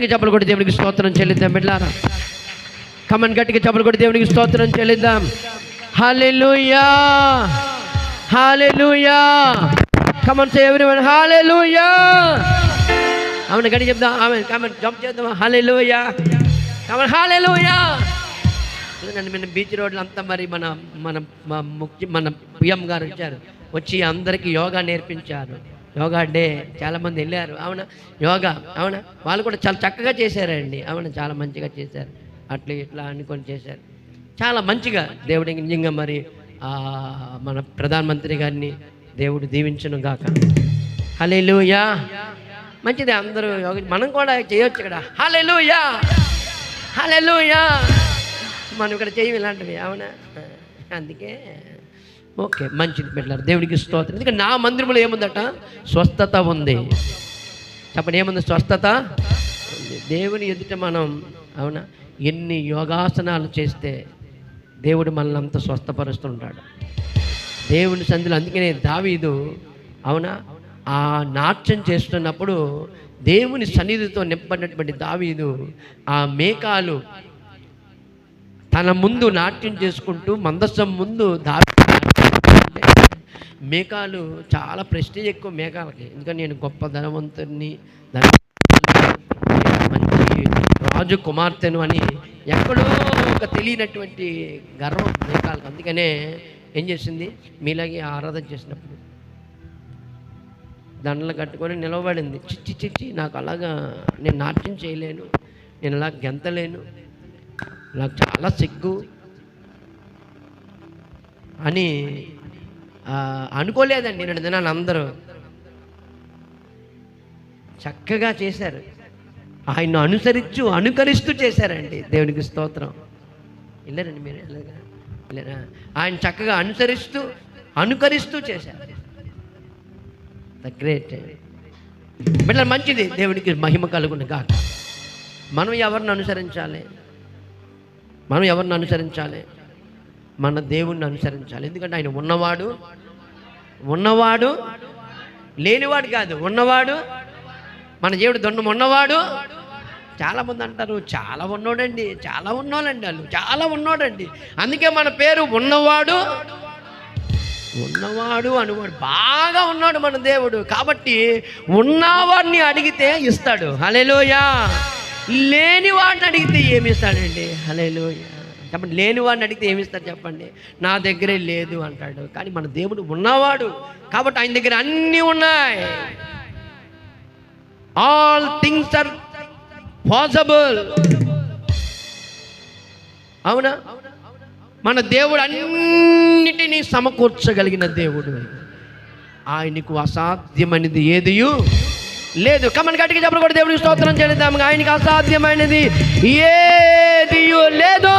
గట్టిగా చప్పలు కొట్టి దేవునికి స్తోత్రం చెల్లిద్దాం బిడ్డలారా. కమన్ గట్టిగా చప్పలు కొట్టి దేవునికి స్తోత్రం చెల్లిద్దాం. హల్లెలూయా హల్లెలూయా. కమన్ సే ఎవ్రీవన్ హల్లెలూయా. ఆమె గట్టిగా చెప్దాం. ఆమె కమన్ జంప్ చేద్దాం. హల్లెలూయా కమన్ హల్లెలూయా. మన బీచ్ రోడ్లు అంతా మరి మన పిఎం గారు వచ్చి అందరికీ యోగా నేర్పించారు. యోగా డే చాలామంది వెళ్ళారు. అవునా యోగా అవునా వాళ్ళు కూడా చాలా చక్కగా చేశారండి. అవునా చాలా మంచిగా చేశారు. అట్లా ఇట్లా అనుకొని చేశారు చాలా మంచిగా. దేవుడికి నిజంగా మరి మన ప్రధానమంత్రి గారిని దేవుడు దీవించును గాక. హల్లెలూయా. మంచిది అందరూ యోగా మనం కూడా చేయొచ్చు ఇక్కడ. హల్లెలూయా హల్లెలూయా. మనం ఇక్కడ చేయము ఇలాంటివి. అవునా అందుకే ఓకే మంచిది పెట్టారు. దేవుడికి స్తోత్రం. ఎందుకంటే నా మందిరంలో ఏముందట స్వస్థత ఉంది. చెప్పండి ఏముంది? స్వస్థత ఉంది. దేవుని ఎదుట మనం అవునా ఎన్ని యోగాసనాలు చేస్తే దేవుడు మనల్ని అంత స్వస్థపరుస్తుంటాడు దేవుని సన్నిధిలో. అందుకనే దావీదు అవునా ఆ నాట్యం చేస్తున్నప్పుడు దేవుని సన్నిధితో నింపడినటువంటి దావీదు ఆ మేకాలు తన ముందు నాట్యం చేసుకుంటూ మందసం ముందు మేకాలు చాలా ప్రెస్టీజ్ ఎక్కువ మేకాలకి. ఎందుకంటే నేను గొప్ప ధనవంతుడిని మంచి రాజు కుమార్తెను అని ఎక్కడో ఒక తెలియనటువంటి గర్వం మేకాలకు. అందుకనే ఏం చేసింది మీలాగే ఆరాధన చేసినప్పుడు దండలు కట్టుకొని నిలబడింది. చిచ్చి చిచ్చి నాకు అలాగా నేను నాట్యం చేయలేను, నేను అలా గెంతలేను, నాకు చాలా సిగ్గు అని అనుకోలేదండి. నేను దినాలు అందరూ చక్కగా చేశారు. ఆయన్ను అనుకరిస్తూ చేశారండి. దేవునికి స్తోత్రం. వెళ్ళారండి మీరు వెళ్ళరా? ఆయన చక్కగా అనుకరిస్తూ చేశారు. ద గ్రేట్ బిడ్డ. మంచిది. దేవునికి మహిమ కలుగును గాక. మనం ఎవరిని అనుసరించాలి? మన దేవుణ్ణి అనుసరించాలి. ఎందుకంటే ఆయన ఉన్నవాడు లేనివాడు కాదు. ఉన్నవాడు మన దేవుడు దొండం ఉన్నవాడు. చాలామంది అంటారు చాలా ఉన్నోడండి, చాలా ఉన్నోళ్ళండి, వాళ్ళు చాలా ఉన్నోడండి. అందుకే మన పేరు ఉన్నవాడు అనువాడు. బాగా ఉన్నాడు మన దేవుడు. కాబట్టి ఉన్నవాడిని అడిగితే ఇస్తాడు. హల్లెలూయా. లేని వాడిని అడిగితే ఏమి ఇస్తాడండి? హల్లెలూయా. చెప్పండి లేని వాడిని అడిగితే ఏమి ఇస్తాడు చెప్పండి? నా దగ్గరే లేదు అంటాడు. కానీ మన దేవుడు ఉన్నవాడు కాబట్టి ఆయన దగ్గర అన్నీ ఉన్నాయి. All things are possible. అవునా మన దేవుడు అన్నిటినీ సమకూర్చగలిగిన దేవుడు. ఆయనకు అసాధ్యమైనది ఏదియూ లేదు. కమన్ గట్టిగా చెప్పలు కూడా దేవుడికి స్తోత్రం చేద్దాం. ఆయనకి అసాధ్యమైనది ఏదియూ లేదు.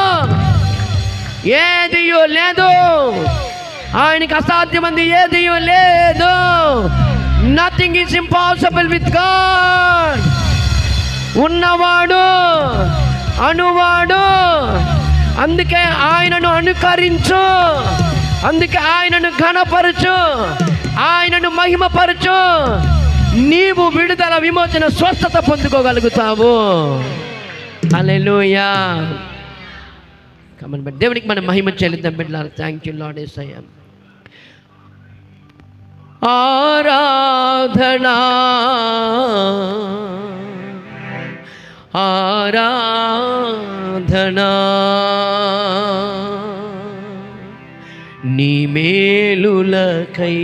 ఆయనకి అసాధ్యమైనది ఏదియూ లేదు. Nothing is impossible with God. ఉన్నవాడు అనువాడు. అందుకే ఆయనను అనుకరించు, అందుకే ఆయనను ఘనపరచు, ఆయనను మహిమపరచు. నీవు విడుదల, విమోచన, స్వస్థత పొందుకోగలుగుతావు. హల్లెలూయా. కమన్. దేవునికి మనం మహిమ చెల్లిద్దాం బిడ్డలారా. థ్యాంక్ యూ లార్డ్ యేసయ్యా. ఆరాధనా నీ మేలులకై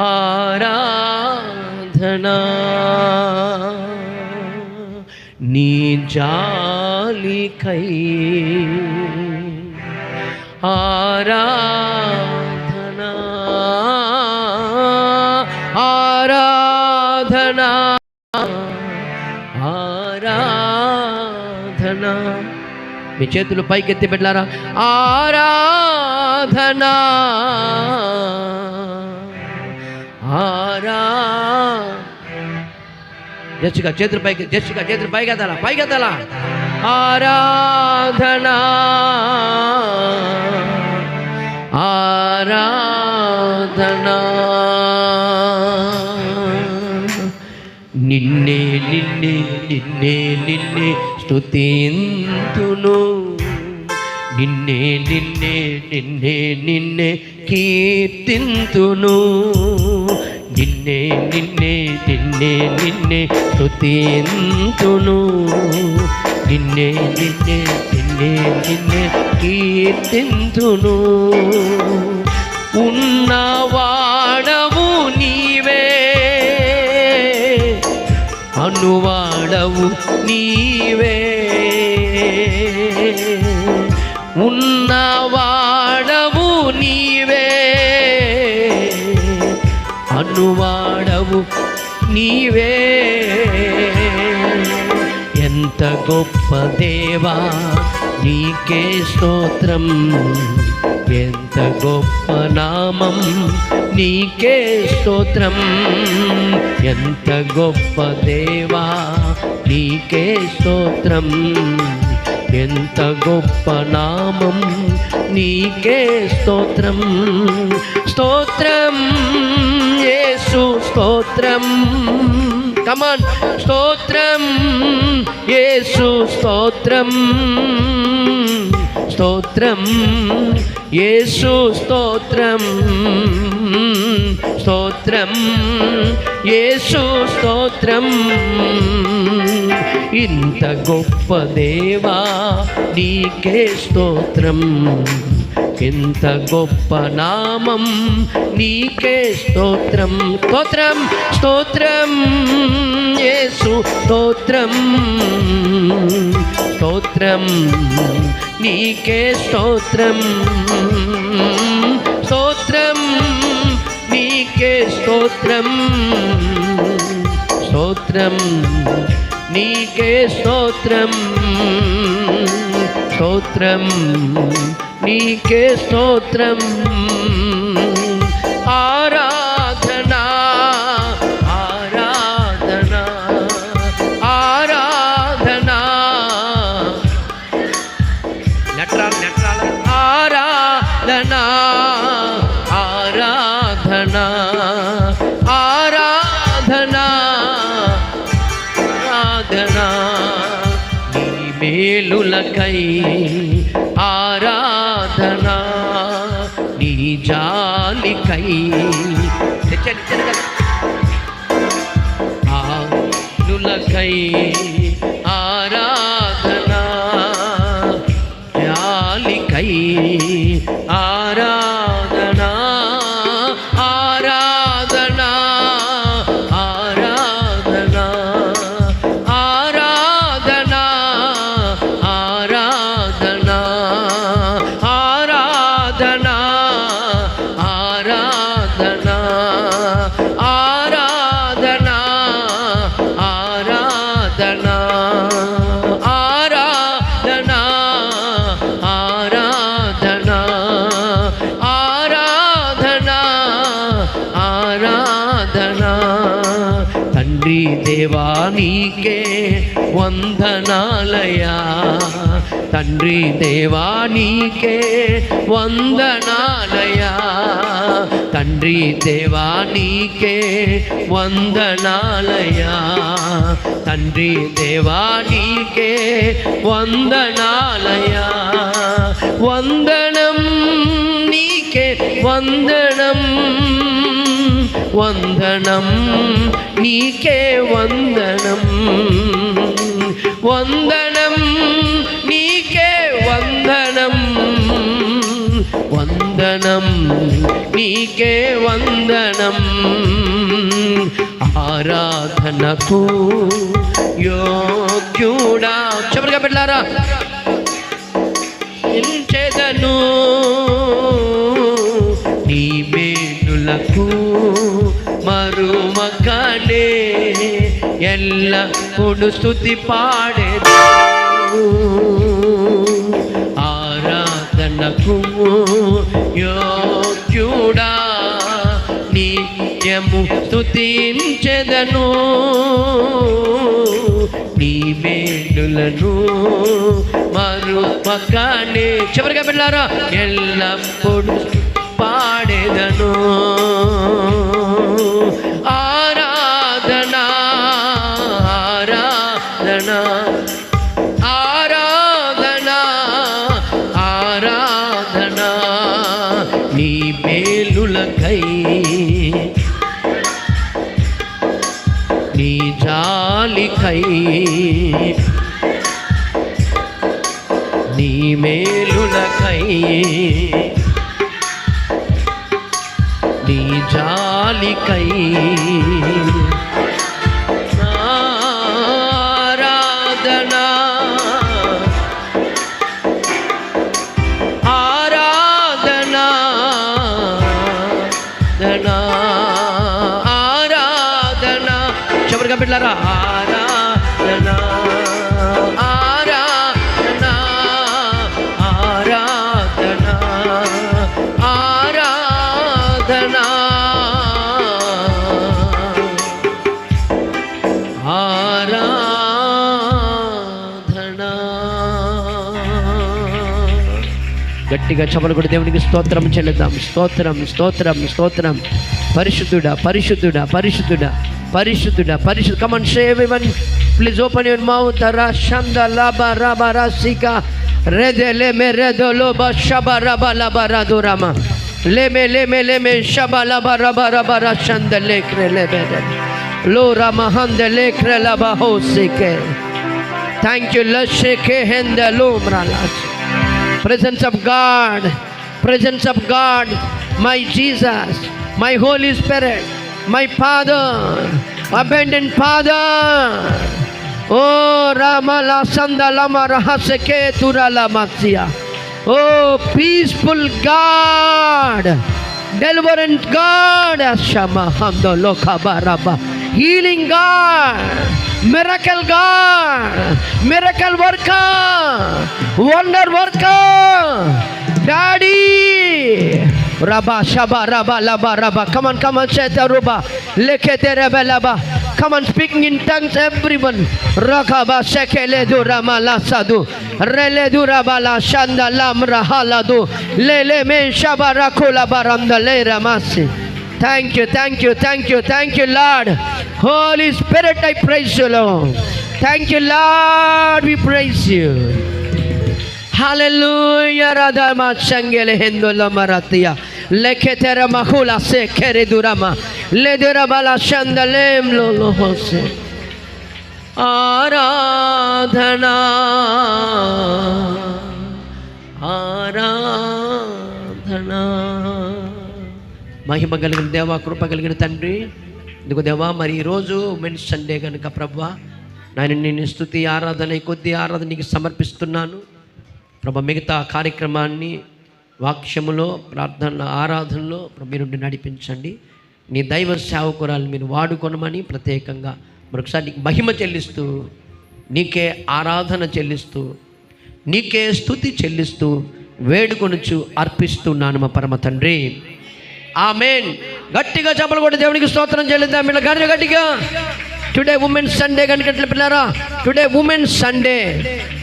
ఆరాధనా నీ జాలికై ఆరాధనా మీ చేతులు పైకెత్తి పెట్టారా? ఆరాధనా జస్టిగా చేతులు పైకి, జస్టిగా చేతులు పైకెత్తాలా. ఆరాధనా నిన్నే నిన్నే నిన్నే నిన్నే స్తుతింతును, నిన్నే నిన్నే నిన్నే నిన్నే కీర్తింతును, నిన్నే నిన్నే నిన్నే నిన్నే స్తుతింతును, నిన్నే నిన్నే నిన్నే నిన్నే కీర్తింతును. ఉన్నవాడవు నీవే, అనువాడవు నీవే, ఉన్నవాడవు నీవే, అనువాడవు నీవే. ఎంత గొప్ప దేవా నీకే స్తోత్రం, ఎంత గొప్ప నామం నీకే స్తోత్రం, ఎంత గొప్ప దేవా నీకే స్తోత్రం, ఎంత గొప్ప నామం నీకే స్తోత్రం. స్తోత్రం యేసు స్తోత్రం, కమాన్ స్తోత్రం యేసు స్తోత్రం, స్తోత్రం యేసు స్తోత్రం, స్తోత్రం యేసు స్తోత్రం. ఇంత గొప్ప దేవా నీకే స్తోత్రం, ఎంత గొప్ప నామం నీకే స్తోత్రం. స్తోత్రం స్తోత్రం యేసు స్తోత్రం, స్తోత్రం నీకే స్తోత్రం, స్తోత్రం నీకే స్తోత్రం, స్తోత్రం నీకే స్తోత్రం, స్తోత్రం నీకే స్తోత్రం. ఆరాధనా ఆరాధనా ఆరాధనా, నెట్రాల ఆరాధనా ఆరాధనా ఆరాధనా ఆరాధనా. నీ మేలులకై ఆరాధనా, నీ జాలికై ఆలులకై ఆరాధనా, జాలికై ఆరాధనా, ఆరాధనా ఆరాధనా ఆరాధనా ఆరాధనా ఆరాధనా ఆరాధనా ఆరాధనా ఆరాధనా ఆరాధనా ఆరాధనా ఆరాధనా ఆరాధనా. తండ్రి దేవా నీకే వందనాలయా, తండ్రి దేవా నీకే వందనాలయా, తండ్రి దేవా నీకే వందనాలయా, తండ్రి దేవా నీకే వందనాలయా. వందనం నీకే వందనం, వందనం నీకే వందనం, వందనం నీకే వందనం, వందనం నీకే వందనం. ఆరాధనకు యోగ్యుడా, చెప్పరుగా పెట్టారా, ఇంచెదను నీ మేలులకు మరుమకనే, ఎల్లప్పుడు స్తుతి పాడెదను. ఆరాధనకు యోగ్యుడా, నిత్యము స్తుతించెదను, నీ మేలులను మరుమకనే, చివరిగా పెట్టారా, ఎల్లప్పుడు పాడెదను. ఆరాధనా ఆరాధన ఆరాధన ఆరాధన నీ మేలులకై నీ జాలికై నీ మేలులకై నీ జాలికై ఆరాధన ఆరాధన ఆరాధన చివరిగా బిడ్డలారా ఆరాధన ఆరాధన ఆరాధన ఆరాధన ఆరాధన గట్టిగా చపలు కూడా దేవునికి స్తోత్రం చెల్లిద్దాం. స్తోత్రం స్తోత్రం స్తోత్రం. పరిశుద్ధుడా పరిశుద్ధుడా పరిశుద్ధుడా పరిశుద్ధుడా పరిశుద్ధ. Come on, say everyone, please open your mouth. Rashanda laba raba rasika redele meredo loba shaba raba laba radurama leme leme leme shaba laba raba raba rashanda lekre lebede lo ramahande lekre laba hosike. Thank you lasheke hende lumralas. Presence of God, presence of God, my Jesus, my Holy Spirit, my Father, abandoned Father. Oh Ramala Sandalama Rahaseke Turala Matsia. Oh peaceful God, deliverant God, Ashama Hamdolo Kabaraba, healing God, miracle God, miracle worker, wonder worker, Daddy. Rabba Shaba Rabba Laba Rabba. Come on, come on, Sheta Ruba. Lekete Rabba Laba. Come on, speaking in tongues, everyone. Rakaba Shekele du Ramala Sadu. Rele du Rabala Shanda Lamra Haladu. Lele Men Shabarakula Baranda Le Ramasi. Thank you, thank you, thank you, thank you, Lord. Holy Spirit, I praise you, Lord. Thank you, Lord, we praise you. Hallelujah. Radama Shangele Hendola Maratia. Leketera Mahula Se Keredurama. Ledera Bala Shandalem Lolo Hose. Aradhana Aradhana. మహిమ కలిగిన దేవా, కృప కలిగిన తండ్రి, ఇందుకు దేవా మరి ఈరోజు women's Sunday కనుక ప్రభువా నాయన నేను స్తుతి ఆరాధన కొద్ది ఆరాధన నీకు సమర్పిస్తున్నాను ప్రభా. మిగతా కార్యక్రమాన్ని వాక్యములో ప్రార్థన ఆరాధనలో మీరు నడిపించండి. నీ దైవ సేవకురాలు మీరు వాడుకొనమని ప్రత్యేకంగా మరొకసారి నీకు మహిమ చెల్లిస్తూ, నీకే ఆరాధన చెల్లిస్తూ, నీకే స్తుతి చెల్లిస్తూ వేడుకొనుచు అర్పిస్తున్నాను మా పరమ తండ్రి. ఆమేన్. గట్టిగా చప్పలు కొట్టి దేవునికి స్తోత్రం చెల్లిద్దాం. ఇలా గట్టిగా టుడే ఉమెన్స్ సండే కనుక పిల్లారా, టుడే ఉమెన్స్ సండే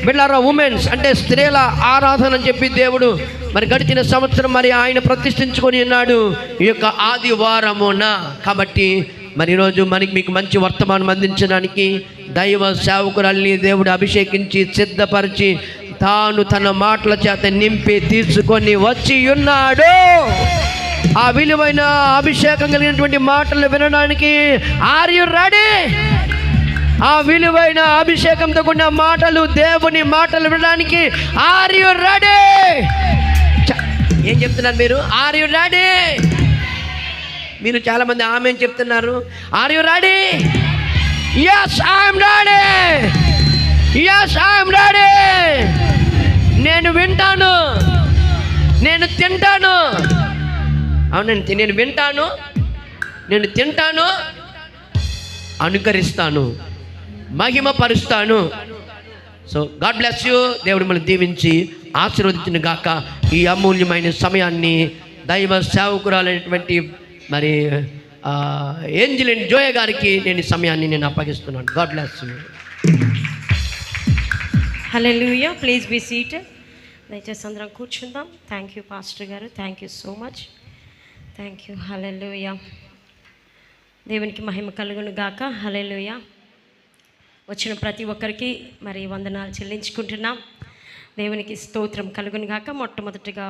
పిల్లారా. ఉమెన్స్ అంటే స్త్రీల ఆరాధన అని చెప్పి దేవుడు మరి గడిచిన సంవత్సరం మరి ఆయన ప్రతిష్ఠించుకొని ఉన్నాడు ఈ యొక్క ఆదివారమున. కాబట్టి మరి ఈరోజు మీకు మంచి వర్తమానం అందించడానికి దైవ సేవకురాల్ని దేవుడు అభిషేకించి సిద్ధపరిచి తాను తన మాటల చేత నింపి తీసుకొని వచ్చి ఉన్నాడు. ఆ విలువైన అభిషేకం కలిగినటువంటి మాటలు వినడానికి ఆర్ యు రెడీ? ఆ విలువైన అభిషేకంతో కూడిన మాటలు, దేవుని మాటలు వినడానికి ఆర్ యు రెడీ? ఏం చెప్తున్నారు మీరు? Are you ready? మీరు చాలామంది ఆమె చెప్తున్నారు. Are you ready? yes I'm ready, yes I'm ready. నేను వింటాను, నేను తింటాను. అవునండి, నేను వింటాను, నేను తింటాను, అనుకరిస్తాను, మహిమపరుస్తాను. So God bless you. దేవుడు మనల్ని దీవించి ఆశీర్వదించిన గాక. ఈ అమూల్యమైన సమయాన్ని దైవ సేవకురాలైనటువంటి మరి ఏంజెలిన్ జోయ గారికి నేను ఈ సమయాన్ని నేను అప్పగిస్తున్నాను. God bless you. Hallelujah. Please be seated. దయచేసి అందరం కూర్చుందాం. థ్యాంక్ యూ పాస్టర్ గారు, thank you so much. Thank you. Hallelujah. దేవునికి మహిమ కలుగును గాక. హల్లెలూయా. వచ్చిన ప్రతి ఒక్కరికి మరి వందనాలు చెల్లించుకుంటున్నాం. దేవునికి స్తోత్రం కలుగును గాక. మొట్టమొదటిగా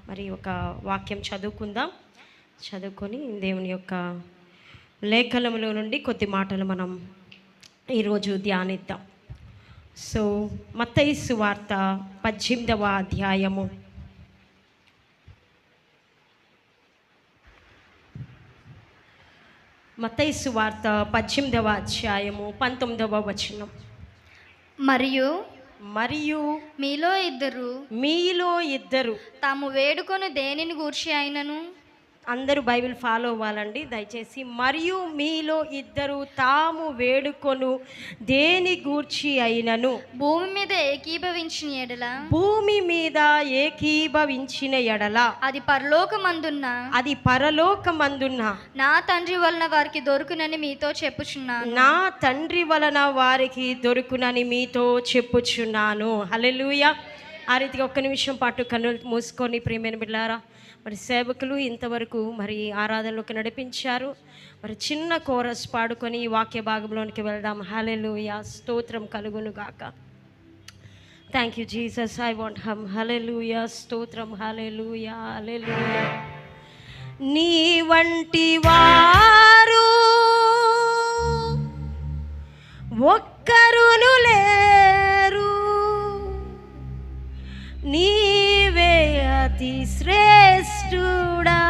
మరి ఒక వాక్యం చదువుకొని దేవుని యొక్క లేఖనములో నుండి కొద్ది మాటలు మనం ఈరోజు ధ్యానిద్దాం. సో మత్తయి సువార్త 18వ అధ్యాయము మత్తయి సువార్త 18వ అధ్యాయము 19వ వచనం. మరియు మీలో ఇద్దరు తాము వేడుకొని దేనిని గూర్చి అయినను, అందరూ బైబిల్ ఫాలో అవ్వాలండి దయచేసి. మరియు మీలో ఇద్దరు తాము వేడుకొను దేని గూర్చి అయినను భూమి మీద ఏకీభవించిన ఎడల అది పరలోకమందున్న నా తండ్రి వలన వారికి దొరుకునని మీతో చెప్పుచున్నాను. హల్లెలూయా. ఆ రీతిగా ఒక్క నిమిషం పాటు కన్నులు మూసుకొని ప్రియమైన బిడ్డలారా, మరి సేవకులు ఇంతవరకు మరి ఆరాధనలోకి నడిపించారు. మరి చిన్న కోరస్ పాడుకొని ఈ వాక్య భాగంలోనికి వెళ్దాం. హల్లెలూయా, స్తోత్రం కలుగును గాక. Thank you Jesus, I want hmm. Hallelujah, స్తోత్రం. హల్లెలూయా, హల్లెలూయా. నీ వంటి వారు ఒక్కరును లేరు, నీవే అతి శ్రేష్ఠుడా.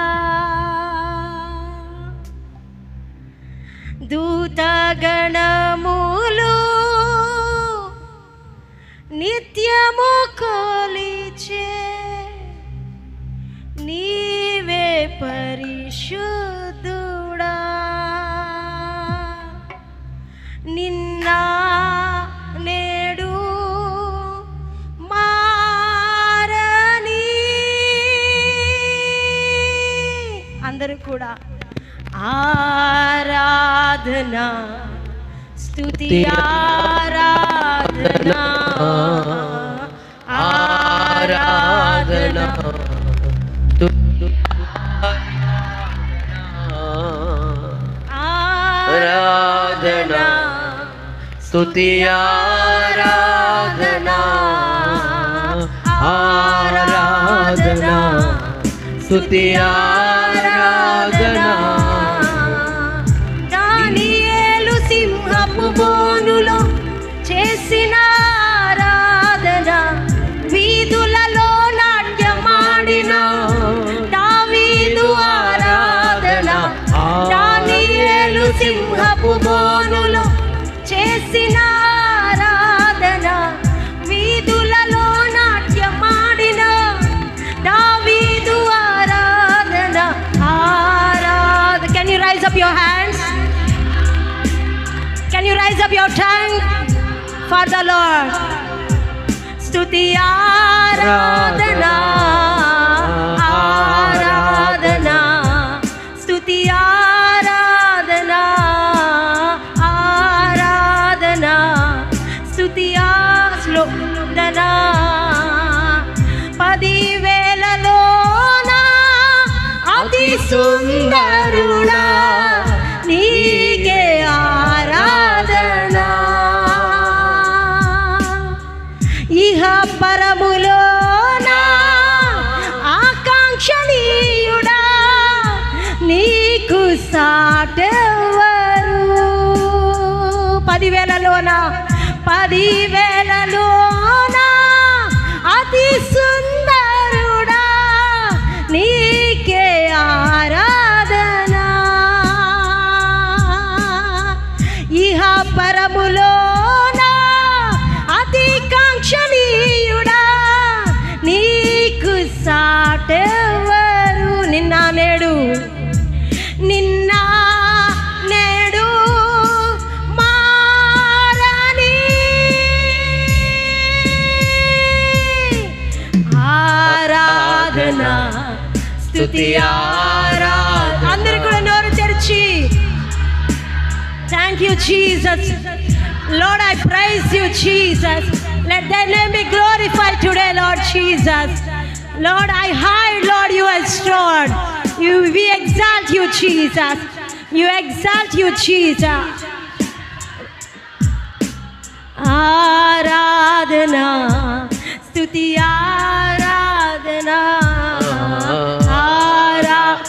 దూతగణములు నిత్యము కొలిచే, నీవే పరిశుద్ధుడా. నిన్న నేడు అందరూ కూడా ఆరాధనా స్తుతి ఆరాధనా ఆరాధనా ఆరాధనా స్తుతి ఆరాధనా ఆరాధనా స్తుతి ఆరాధనా. దానియేలు సింహపు బోనులో చేసిన ఆరాధన, వీధులలో నాట్యమాడిన దావీదు ఆరాధన. దానియేలు సింహపు బోనులో చేసిన ఆరాధన, వీధులలో నాట్యమాడిన దావీదు ఆరాధన. Can you raise up your hands? Can you raise up your tongue for the Lord? స్తుతి ఆరాధనా ఆరాధనా స్తుతి ఆరాధనా ఆరాధనా స్తుతి ఆరాధనా. 10,000లోన అతి సుందరుడా నీకే ఆరాధనా. ఇహ పరములోన ఆకాంక్షణీయుడా నీకు సాటెవరు. 10,000లోన అతి సుందరుడా నీకే ఆరాధనా. ఇహ పరములోన అతి కాంక్షణీయుడా నీకు సాటెవరు. నిన్న నేడు మారని ఆరాధనా స్తుతి ఆరాధనా. అందరూ కూడా నోరు తెరిచి thank you Jesus. Lord, I praise you, Jesus. Let thy name be glorified today, Lord Jesus. Lord, I hide, Lord, you are restored. We exalt you, Jesus. You exalt you, Jesus. స్తుతి ఆరాధన.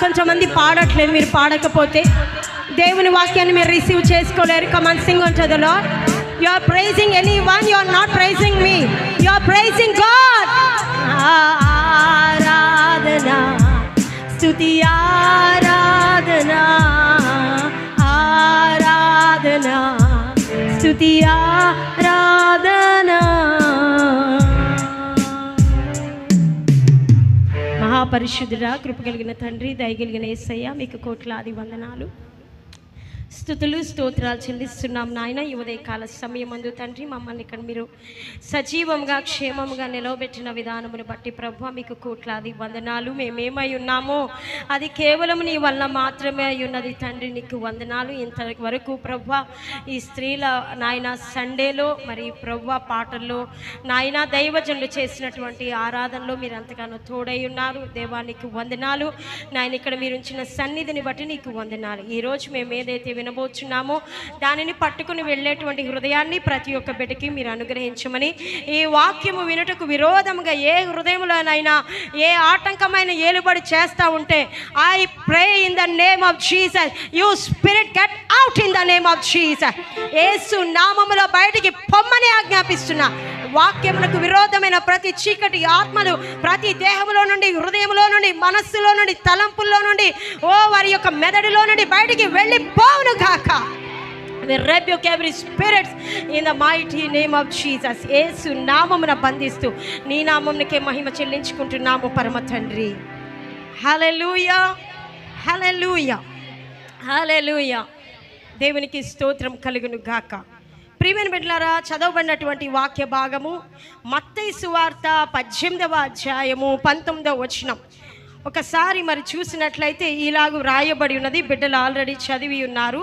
కొంతమంది పాడట్లేదు, మీరు పాడకపోతే దేవుని వాక్యాన్ని మీరు receive చేసుకోలేరు. Come on sing on to the Lord. You are praising anyone, you are not praising me, you are praising God. ఆరాధన స్తుతి ఆరాధన, ఆరాధన స్తుతి ఆరాధన. మహాపరిశుద్ధుడా, కృప కలిగిన తండ్రి, దయగలిగిన యేసయ్య, మీకు కోట్లాది వందనాలు, స్తుతులు స్తోత్రాలు చెల్లిస్తున్నాం నాయన. ఈ ఉదయకాల సమయమందు తండ్రి మమ్మల్ని ఇక్కడ మీరు సజీవంగా క్షేమంగా నిలవబెట్టిన విధానమును బట్టి ప్రభువా మీకు కోట్లాది వందనాలు. మేమేమై ఉన్నామో అది కేవలం నీ వల్ల మాత్రమే అయి ఉన్నది తండ్రి, నీకు వందనాలు. ఇంతవరకు ప్రభువా ఈ స్త్రీల నాయన సండేలో మరి ప్రభువా పాటల్లో నాయన దైవజనులు చేసినటువంటి ఆరాధనలో మీరు ఎంతగానో తోడై ఉన్నారు దేవా, నీకు వందనాలు నాయన. ఇక్కడ మీరు ఉంచిన సన్నిధిని బట్టి నీకు వందనాలు. ఈరోజు మేము ఏదైతే వినబోచున్నామో దానిని పట్టుకుని వెళ్ళేటువంటి హృదయాన్ని ప్రతి ఒక్క బిడ్డకి మీరు అనుగ్రహించమని, ఈ వాక్యము వినుటకు విరోధంగా ఏ హృదయంలోనైనా ఏ ఆటంకమైన ఏలుబడి చేస్తూ ఉంటే I pray in the name of Jesus, you spirit get out in the name of Jesus. యేసు నామములో బయటికి పొమ్మని ఆజ్ఞాపిస్తున్నా. వాక్యములకు విరోధమైన ప్రతి చీకటి ఆత్మలు ప్రతి దేహంలో నుండి, హృదయంలో నుండి, మనస్సులో నుండి, తలంపుల్లో నుండి, వారి యొక్క మెదడులో నుండి బయటికి వెళ్ళిపోవును గాక. We rebuke every spirits in the mighty name of Jesus. యేసు నామమున బంధిస్తూ నీ నామమునకే మహిమ చెల్లించుకుంటున్నాము పరమ తండ్రి. హల్లెలూయా, హల్లెలూయా, హల్లెలూయా. దేవునికి స్తోత్రం కలుగును గాక. ప్రియమైన బిడ్డలారా, చదవబడినటువంటి వాక్య భాగము మత్తయి సువార్త 18వ అధ్యాయము 19వ వచనం. ఒకసారి మరి చూసినట్లయితే ఇలాగూ రాయబడి ఉన్నది, బిడ్డలు ఆల్రెడీ చదివి ఉన్నారు.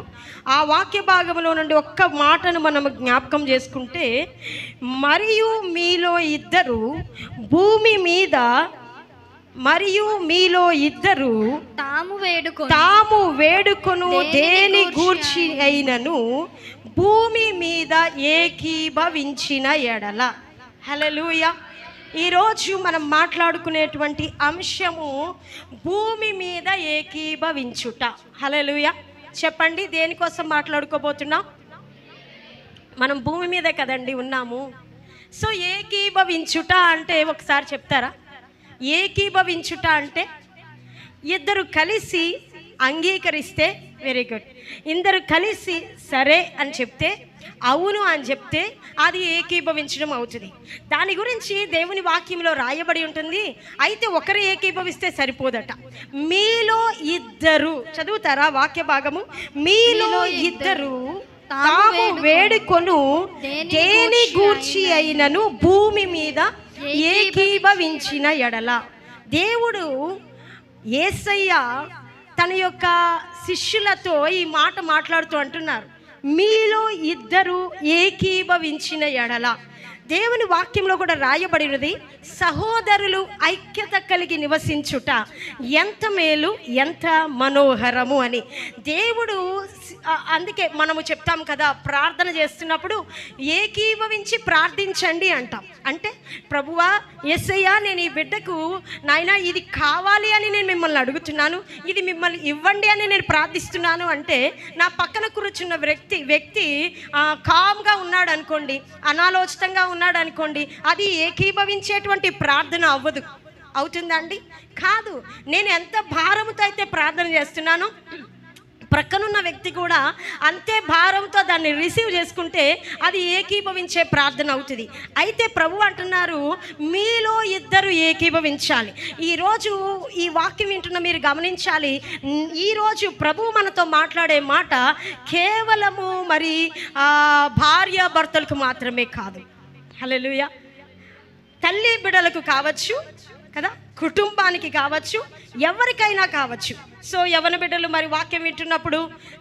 ఆ వాక్య భాగంలో నుండి ఒక్క మాటను మనము జ్ఞాపకం చేసుకుంటే, మరియు మీలో ఇద్దరు భూమి మీద, మరియు మీలో ఇద్దరు తాము వేడుకొను దేని గూర్చి అయినను భూమి మీద ఏకీభవించిన ఎడల. హల్లెలూయా. ఈరోజు మనం మాట్లాడుకునేటువంటి అంశము భూమి మీద ఏకీభవించుట. హల్లెలూయా. చెప్పండి, దేనికోసం మాట్లాడుకోబోతున్నాం? మనం భూమి మీద కదండి ఉన్నాము. సో ఏకీభవించుట అంటే ఒకసారి చెప్తారా? ఏకీభవించుట అంటే ఇద్దరు కలిసి అంగీకరిస్తే వెరీ గుడ్, ఇద్దరు కలిసి సరే అని చెప్తే, అవును అని చెప్తే అది ఏకీభవించడం అవుతుంది. దాని గురించి దేవుని వాక్యంలో రాయబడి ఉంటుంది. అయితే ఒకరు ఏకీభవిస్తే సరిపోదట, మీలో ఇద్దరు. చదువుతారా వాక్య భాగము? మీలో ఇద్దరు తాము వేడుకొను దేని గూర్చి అయినను భూమి మీద ఏకీభవించిన ఎడల. దేవుడు యేసయ్య తన యొక్క శిష్యులతో ఈ మాట మాట్లాడుతూ అంటున్నారు, మీలో ఇద్దరు ఏకీభవించిన ఎడల. దేవుని వాక్యంలో కూడా రాయబడినది, సహోదరులు ఐక్యత కలిగి నివసించుట ఎంత మేలు, ఎంత మనోహరము అని. దేవుడు అందుకే మనము చెప్తాం కదా, ప్రార్థన చేస్తున్నప్పుడు ఏకీభవించి ప్రార్థించండి అంటాం. అంటే ప్రభువా యేసయ్యా, నేను ఈ బిడ్డకు నాయనా ఇది కావాలి అని నేను మిమ్మల్ని అడుగుతున్నాను, ఇది మిమ్మల్ని ఇవ్వండి అని నేను ప్రార్థిస్తున్నాను అంటే, నా పక్కన కూర్చున్న వ్యక్తి కామ్గా ఉన్నాడు అనుకోండి, అనాలోచితంగా ఉన్నాడు అనుకోండి, అది ఏకీభవించేటువంటి ప్రార్థన అవ్వదు. అవుతుందండి? కాదు. నేను ఎంత భారముతో అయితే ప్రార్థన చేస్తున్నానో ప్రక్కనున్న వ్యక్తి కూడా అంతే భారంతో దాన్ని రిసీవ్ చేసుకుంటే అది ఏకీభవించే ప్రార్థన అవుతుంది. అయితే ప్రభు అంటున్నారు, మీలో ఇద్దరు ఏకీభవించాలి. ఈరోజు ఈ వాక్యం వింటున్న మీరు గమనించాలి, ఈరోజు ప్రభు మనతో మాట్లాడే మాట కేవలము మరి భార్యాభర్తలకు మాత్రమే కాదు. హల్లెలూయా. తల్లి బిడ్డలకు కావచ్చు కదా, కుటుంబానికి కావచ్చు, ఎవరికైనా కావచ్చు. సో యవన బిడ్డలు మరి వాక్యం వింటున్నప్పుడు,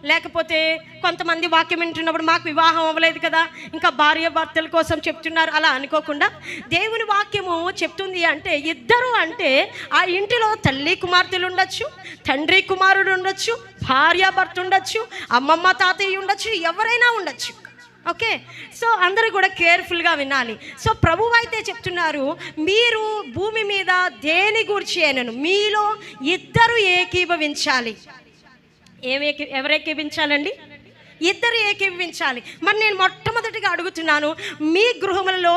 లేకపోతే కొంతమంది వాక్యం వింటున్నప్పుడు మాకు వివాహం అవ్వలేదు కదా, ఇంకా భార్య భర్తల కోసం చెప్తున్నారు, అలా అనుకోకుండా దేవుని వాక్యము చెప్తుంది అంటే ఇద్దరు అంటే ఆ ఇంటిలో తల్లి కుమార్తెలు ఉండొచ్చు, తండ్రి కుమారుడు ఉండొచ్చు, భార్య భర్త ఉండొచ్చు, అమ్మమ్మ తాతయ్య ఉండొచ్చు, ఎవరైనా ఉండొచ్చు. ఓకే, సో అందరూ కూడా కేర్ఫుల్గా వినాలి. సో ప్రభువు అయితే చెప్తున్నారు, మీరు భూమి మీద దేని గురించి అయినను మీలో ఇద్దరు ఏకీభవించాలి. ఎవరు ఏకీభవించాలండి? ఇద్దరు ఏకీభవించాలి. మరి నేను మొట్టమొదటిగా అడుగుతున్నాను, మీ గృహములలో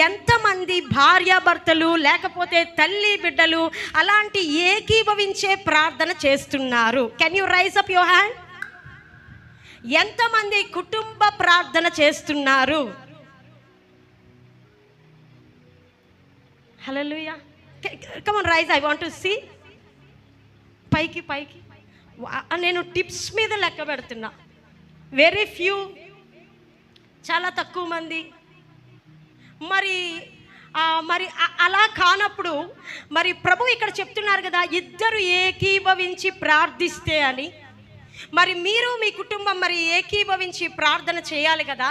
ఎంతమంది భార్యాభర్తలు లేకపోతే తల్లి బిడ్డలు అలాంటి ఏకీభవించే ప్రార్థన చేస్తున్నారు? Can you rise up your hand? ఎంతమంది కుటుంబ ప్రార్థన చేస్తున్నారు? Hallelujah. Come on rise, I want to see. పైకి పైకి. నేను టిప్స్ మీద లెక్క పెడుతున్నా. వెరీ ఫ్యూ, చాలా తక్కువ మంది. మరి అలా కానప్పుడు మరి ప్రభు ఇక్కడ చెప్తున్నారు కదా, ఇద్దరు ఏకీభవించి ప్రార్థిస్తే అని. మరి మీరు మీ కుటుంబం మరి ఏకీభవించి ప్రార్థన చేయాలి కదా.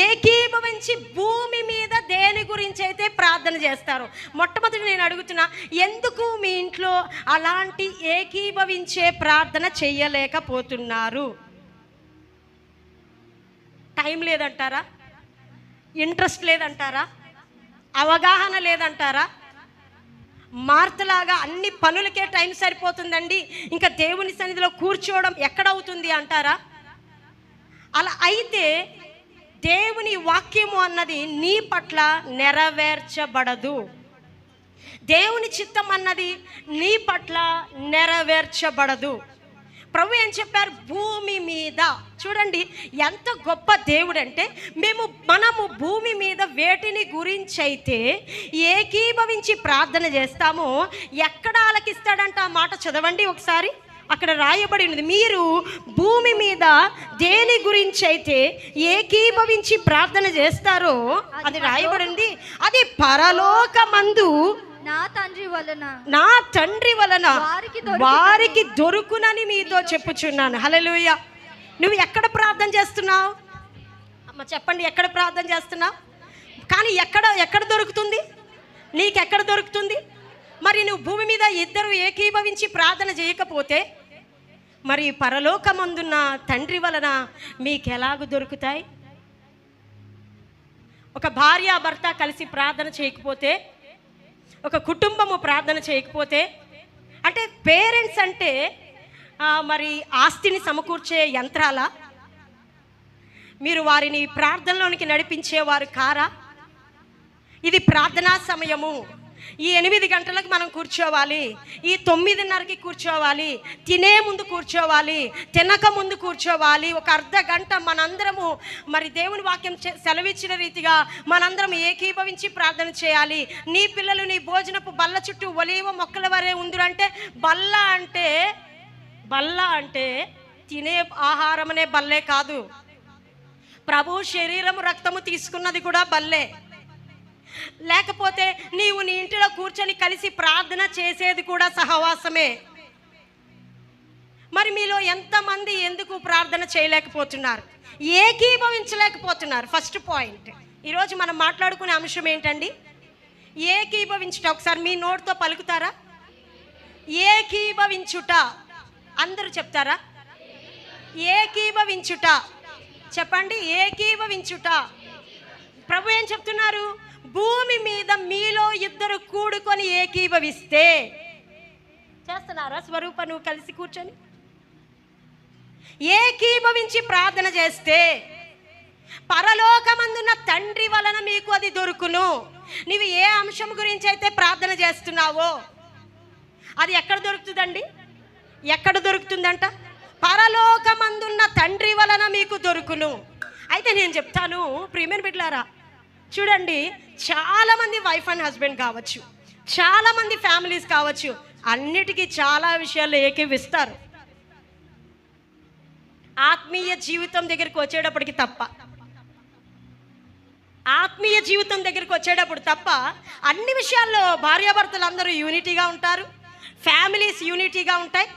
ఏకీభవించి భూమి మీద దేని గురించి అయితే ప్రార్థన చేస్తారు? మొట్టమొదటి నేను అడుగుతున్నా, ఎందుకు మీ ఇంట్లో అలాంటి ఏకీభవించే ప్రార్థన చేయలేకపోతున్నారు? టైం లేదంటారా? ఇంట్రెస్ట్ లేదంటారా? అవగాహన లేదంటారా? మార్తలాగా అన్ని పనులకే టైం సరిపోతుందండి, ఇంకా దేవుని సన్నిధిలో కూర్చోవడం ఎక్కడవుతుంది అంటారా? అలా అయితే దేవుని వాక్యము అన్నది నీ పట్ల నెరవేర్చబడదు. దేవుని చిత్తం అన్నది నీ పట్ల నెరవేర్చబడదు. ప్రభు ఏం చెప్పారు? భూమి మీద. చూడండి ఎంత గొప్ప దేవుడు అంటే, మనము భూమి మీద వేటిని గురించి అయితే ఏకీభవించి ప్రార్థన చేస్తామో ఎక్కడ ఆలకిస్తాడంట? ఆ మాట చదవండి ఒకసారి. అక్కడ రాయబడి ఉన్నది, మీరు భూమి మీద దేని గురించి అయితే ఏకీభవించి ప్రార్థన చేస్తారో అది రాయబడింది, అది పరలోకమందు నా తండ్రి వలన వారికి దొరుకునని మీతో చెప్పుచున్నాను. హల్లెలూయా. నువ్వు ఎక్కడ ప్రార్థన చేస్తున్నావు అమ్మ? చెప్పండి, ఎక్కడ ప్రార్థన చేస్తున్నావు? కానీ ఎక్కడ దొరుకుతుంది? నీకెక్కడ దొరుకుతుంది? మరి నువ్వు భూమి మీద ఇద్దరు ఏకీభవించి ప్రార్థన చేయకపోతే మరి పరలోకమందున్న తండ్రి వలన మీకెలాగూ దొరుకుతాయి? ఒక భార్య భర్త కలిసి ప్రార్థన చేయకపోతే, ఒక కుటుంబము ప్రార్థన చేయకపోతే, అంటే పేరెంట్స్ అంటే మరి ఆస్తిని సమకూర్చే యంత్రాలా? మీరు వారిని ప్రార్థనలోనికి నడిపించేవారు కారా? ఇది ప్రార్థనా సమయము. ఈ 8 గంటలకు మనం కూర్చోవాలి, ఈ 9:30కి కూర్చోవాలి, తినే ముందు కూర్చోవాలి, తినక ముందు కూర్చోవాలి. ఒక అర్ధ గంట మనందరము మరి దేవుని వాక్యం సెలవిచ్చిన రీతిగా మనందరం ఏకీభవించి ప్రార్థన చేయాలి. నీ పిల్లలు నీ భోజనపు బల్ల చుట్టూ ఒలీవ మొక్కల వరే ఉందురంటే, బల్ల అంటే తినే ఆహారం అనే బల్లే కాదు, ప్రభు శరీరము రక్తము తీసుకున్నది కూడా బల్లే. లేకపోతే నీవు నీ ఇంటిలో కూర్చొని కలిసి ప్రార్థన చేసేది కూడా సహవాసమే. మరి మీలో ఎంతమంది ఎందుకు ప్రార్థన చేయలేకపోతున్నారు? ఏకీభవించలేకపోతున్నారు. First point. ఈరోజు మనం మాట్లాడుకునే అంశం ఏంటండి? ఏకీభవించుట. ఒకసారి మీ నోటితో పలుకుతారా? ఏకీభవించుట. అందరూ చెప్తారా? ఏకీభవించుట. చెప్పండి, ఏకీభవించుట. ప్రభు ఏం చెప్తున్నారు? భూమి మీద మీలో ఇద్దరు కూడుకొని ఏకీభవిస్తే. చేస్తున్నారా స్వరూప నువ్వు కలిసి కూర్చొని ఏకీభవించి ప్రార్థన చేస్తే పరలోకమందున్న తండ్రి వలన మీకు అది దొరుకును. నీవు ఏ అంశం గురించి అయితే ప్రార్థన చేస్తున్నావో అది ఎక్కడ దొరుకుతుందండి? ఎక్కడ దొరుకుతుందంట? పరలోకమందున్న తండ్రి వలన మీకు దొరుకును. అయితే నేను చెప్తాను ప్రియమైన బిడ్డలారా, చూడండి, చాలామంది వైఫ్ అండ్ హస్బెండ్ కావచ్చు, చాలామంది ఫ్యామిలీస్ కావచ్చు, అన్నిటికీ చాలా విషయాల్లో ఏకీవిస్తారు. ఆత్మీయ జీవితం దగ్గరికి వచ్చేటప్పటికి తప్ప, ఆత్మీయ జీవితం దగ్గరికి వచ్చేటప్పుడు తప్ప అన్ని విషయాల్లో భార్యాభర్తలు అందరూ యూనిటీగా ఉంటారు, ఫ్యామిలీస్ యూనిటీగా ఉంటాయి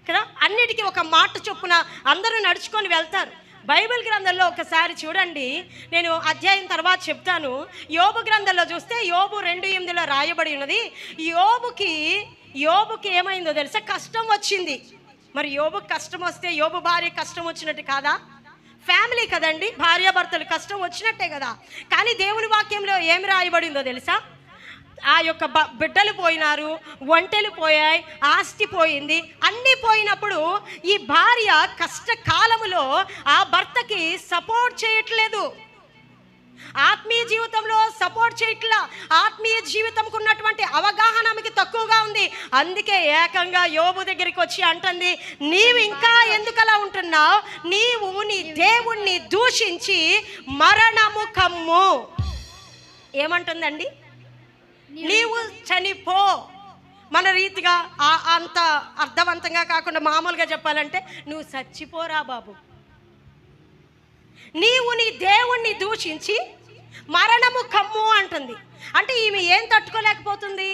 కదా. అన్నిటికీ ఒక మాట చొప్పున అందరూ నడుచుకొని వెళ్తారు. బైబిల్ గ్రంథంలో ఒకసారి చూడండి, నేను అధ్యాయం తర్వాత చెప్తాను. యోబు గ్రంథంలో చూస్తే యోబు 2:8 రాయబడి ఉన్నది, యోబుకి ఏమైందో తెలుసా? కష్టం వచ్చింది. మరి యోబు కష్టం వస్తే యోబు భార్య కష్టం వచ్చినట్టు కాదా? ఫ్యామిలీ కదండి, భార్యాభర్తలు కష్టం వచ్చినట్టే కదా. కానీ దేవుని వాక్యంలో ఏమి రాయబడిందో తెలుసా? ఆ యొక్క బిడ్డలు పోయినారు, ఒంటెలు పోయాయి, ఆస్తి పోయింది, అన్నీ పోయినప్పుడు ఈ భార్య కష్టకాలములో ఆ భర్తకి సపోర్ట్ చేయట్లేదు, ఆత్మీయ జీవితంలో సపోర్ట్ చేయట్లా. ఆత్మీయ జీవితంకు ఉన్నటువంటి అవగాహన ఆమెకి తక్కువగా ఉంది. అందుకే ఏకంగా యోబు దగ్గరికి వచ్చి అంటుంది, నీవు ఇంకా ఎందుకలా ఉంటున్నావు? నీవు నీ దేవుణ్ణి దూషించి మరణము కమ్ము. ఏమంటుందండి? నీవు చనిపో. మన రీతిగా అంత అర్థవంతంగా కాకుండా మామూలుగా చెప్పాలంటే నువ్వు చచ్చిపోరా బాబు. నీవు నీ దేవుణ్ణి దూషించి మరణము కమ్ము అంటుంది. అంటే ఈమె ఏం తట్టుకోలేకపోతుంది?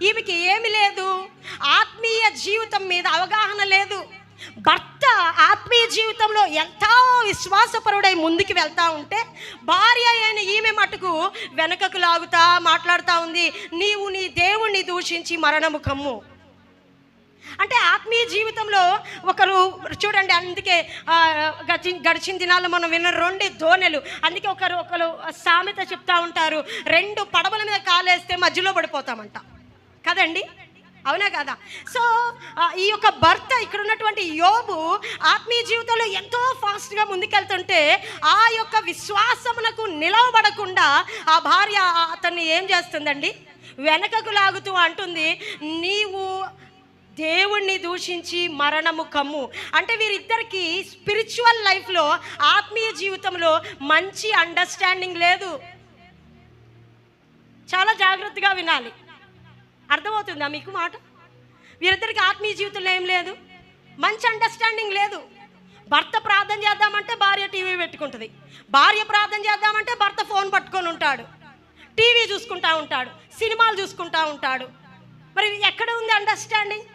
ఈమెకి ఏమి లేదు, ఆత్మీయ జీవితం మీద అవగాహన లేదు. భర్త ఆత్మీయ జీవితంలో ఎంతో విశ్వాసపరుడై ముందుకు వెళ్తా ఉంటే భార్య అయిన ఈమె మటుకు వెనకకు లాగుతా మాట్లాడుతూ ఉంది, నీవు నీ దేవుణ్ణి దూషించి మరణము కమ్ము. అంటే ఆత్మీయ జీవితంలో ఒకరు చూడండి, అందుకే గడిచిన దినాల్లో మనం విన్న 2 దోణెలు. అందుకే ఒకరు సామెత చెప్తా ఉంటారు, 2 పడవల మీద కాలేస్తే మధ్యలో పడిపోతామంట కదండి, అవునా కదా? సో ఈ యొక్క భర్త, ఇక్కడ ఉన్నటువంటి యోబు ఆత్మీయ జీవితంలో ఎంతో ఫాస్ట్గా ముందుకెళ్తుంటే ఆ యొక్క విశ్వాసమునకు నిలవబడకుండా ఆ భార్య అతన్ని ఏం చేస్తుందండి? వెనకకు లాగుతూ అంటుంది, నీవు దేవుణ్ణి దూషించి మరణము కమ్ము. అంటే వీరిద్దరికి స్పిరిచువల్ లైఫ్లో, ఆత్మీయ జీవితంలో మంచి అండర్స్టాండింగ్ లేదు. చాలా జాగ్రత్తగా వినాలి. అర్థమవుతుందా మీకు మాట? వీరిద్దరికి ఆత్మీయ జీవితంలో ఏం లేదు, మంచి అండర్స్టాండింగ్ లేదు. భర్త ప్రార్థన చేద్దామంటే భార్య టీవీ పెట్టుకుంటుంది, భార్య ప్రార్థన చేద్దామంటే భర్త ఫోన్ పట్టుకొని ఉంటాడు, టీవీ చూసుకుంటా ఉంటాడు, సినిమాలు చూసుకుంటా ఉంటాడు. మరి ఎక్కడ ఉంది అండర్స్టాండింగ్?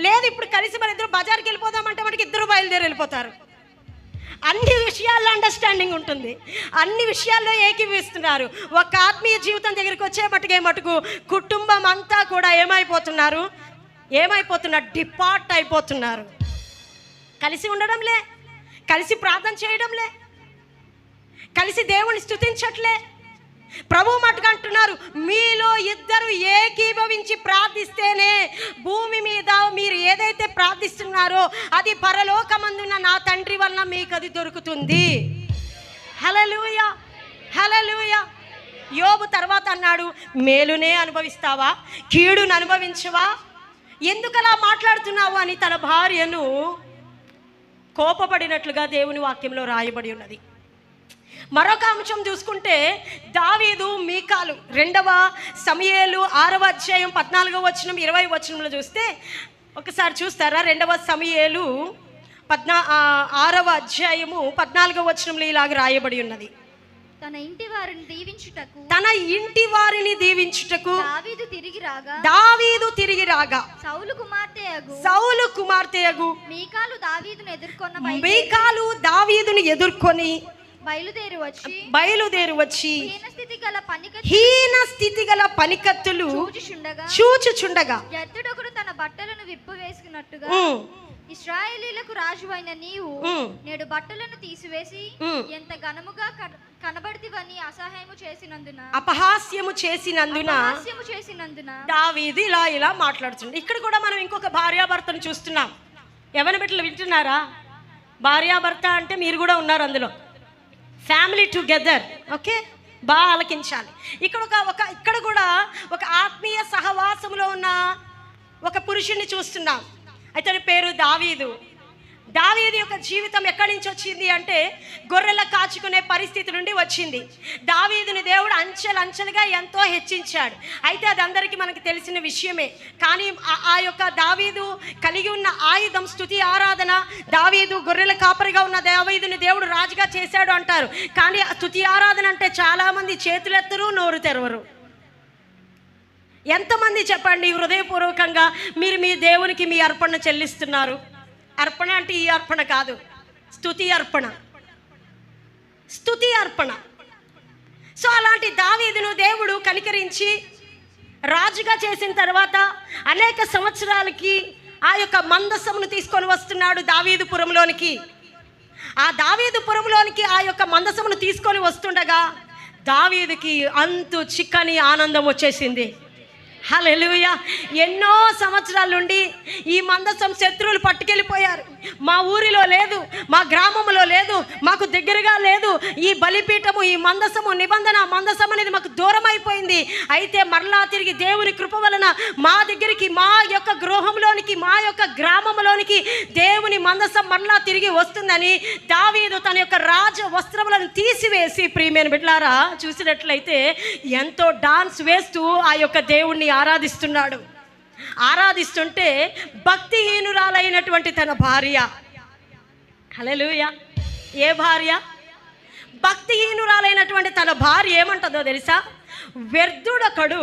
లేదు. ఇప్పుడు కలిసి మన ఇద్దరు బజార్కి వెళ్ళిపోదామంటే మనకి ఇద్దరు బయలుదేరి వెళ్ళిపోతారు. అన్ని విషయాల్లో అండర్స్టాండింగ్ ఉంటుంది, అన్ని విషయాల్లో ఏకీవిస్తున్నారు. ఒక ఆత్మీయ జీవితం దగ్గరికి వచ్చే మటుకు కుటుంబం అంతా కూడా ఏమైపోతున్నారు? డిపార్ట్ అయిపోతున్నారు. కలిసి ఉండడంలే, కలిసి ప్రార్థన చేయడంలే, కలిసి దేవుని స్తుతించట్లే. ప్రభు మటుకు అంటున్నారు, మీలో ఇద్దరు ఏకీభవించి ప్రార్థిస్తేనే భూమి మీద మీరు ఏదైతే ప్రార్థిస్తున్నారో అది పరలోకమందున్న నా తండ్రి వలన మీకు అది దొరుకుతుంది. హల్లెలూయా, హల్లెలూయా. యోబు తర్వాత అన్నాడు, మేలునే అనుభవిస్తావా, కీడును అనుభవించవా? ఎందుకలా మాట్లాడుతున్నావు అని తన భార్యను కోపపడినట్లుగా దేవుని వాక్యంలో రాయబడి ఉన్నది. మరొక అంశం చూసుకుంటే దావీదు మీకాలు 2వ సమూయేలు 6వ అధ్యాయం 14వ వచనం 20వ వచనంలో చూస్తే ఒకసారి చూస్తారా? 2వ సమూయేలు 6వ అధ్యాయము 14వ వచనంలో ఇలాగ రాయబడి ఉన్నది, తన ఇంటి వారిని దీవించుటకు దావీదు తిరిగి రాగా సౌలు కుమార్తెయగు మీకాలు దావీదును ఎదుర్కొని బయలుదేరి వచ్చి హీన స్థితి గల పనికత్తులు చూచుచుండగా తన బట్టలను విప్పవేసుకున్నట్టుగా ఇశ్రాయేలీలకు రాజు అయిన నీవు నేడు బట్టలను తీసివేసి ఎంత ఘనముగా కనబడితివని అపహాస్యము చేసినందున దావీదు ఇలా మాట్లాడుతుంది. ఇక్కడ కూడా మనం ఇంకొక భార్యాభర్తను చూస్తున్నాం. ఎవరి బిడ్డలు వింటున్నారా? భార్యాభర్త అంటే మీరు కూడా ఉన్నారు అందులో. ఫ్యామిలీ టుగెదర్, ఓకే, బాగా ఆలకించాలి. ఇక్కడ కూడా ఒక ఆత్మీయ సహవాసంలో ఉన్న ఒక పురుషుణ్ణి చూస్తున్నాం. అతని పేరు దావీదు. దావీదు యొక్క జీవితం ఎక్కడి నుంచి వచ్చింది అంటే గొర్రెల కాచుకునే పరిస్థితి నుండి వచ్చింది. దావీదుని దేవుడు అంచెలంచెలుగా ఎంతో హెచ్చించాడు. అయితే అది అందరికీ మనకు తెలిసిన విషయమే. కానీ ఆ యొక్క దావీదు కలిగి ఉన్న ఆయుధం స్తుతి ఆరాధన. దావీదు గొర్రెల కాపరిగా ఉన్న దావీదుని దేవుడు రాజుగా చేశాడు అంటారు. కానీ స్తుతి ఆరాధన అంటే చాలామంది చేతులెత్తరు, నోరు తెరవరు. ఎంతమంది చెప్పండి హృదయపూర్వకంగా మీరు మీ దేవునికి మీ అర్పణ చెల్లిస్తున్నారు? అర్పణ అంటే ఈ అర్పణ కాదు, స్తుతి అర్పణ, స్తుతి అర్పణ. సో అలాంటి దావీదును దేవుడు కనికరించి రాజుగా చేసిన తర్వాత అనేక సంవత్సరాలకి ఆ యొక్క మందసమును తీసుకొని వస్తున్నాడు దావీదుపురంలోనికి. ఆ దావీదుపురంలోనికి ఆ యొక్క మందసమును తీసుకొని వస్తుండగా దావీదుకి అంతు చిక్కని ఆనందం వచ్చేసింది. హల్లెలూయా. ఎన్నో సంవత్సరాల నుండి ఈ మందసం శత్రువులు పట్టుకెళ్ళిపోయారు. మా ఊరిలో లేదు, మా గ్రామంలో లేదు, మాకు దగ్గరగా లేదు. ఈ బలిపీఠము, ఈ మందసము, నిబంధన మందసం అనేది మాకు దూరం అయిపోయింది. అయితే మరలా తిరిగి దేవుని కృప వలన మా దగ్గరికి, మా యొక్క గృహంలోనికి, మా యొక్క గ్రామంలోనికి దేవుని మందసం మరలా తిరిగి వస్తుందని దావీదు తన యొక్క రాజ వస్త్రములను తీసివేసి, ప్రియమైన బిడ్డలారా చూసినట్లయితే ఎంతో డాన్స్ వేస్తూ ఆ యొక్క దేవుణ్ణి ఆరాధిస్తున్నాడు. ఆరాధిస్తుంటే భక్తిహీనురాలైనటువంటి తన భార్య, హల్లెలూయా, ఏ భార్య? భక్తిహీనురాలైనటువంటి తన భార్య ఏమంటుందో తెలుసా? వ్యర్థుడొకడు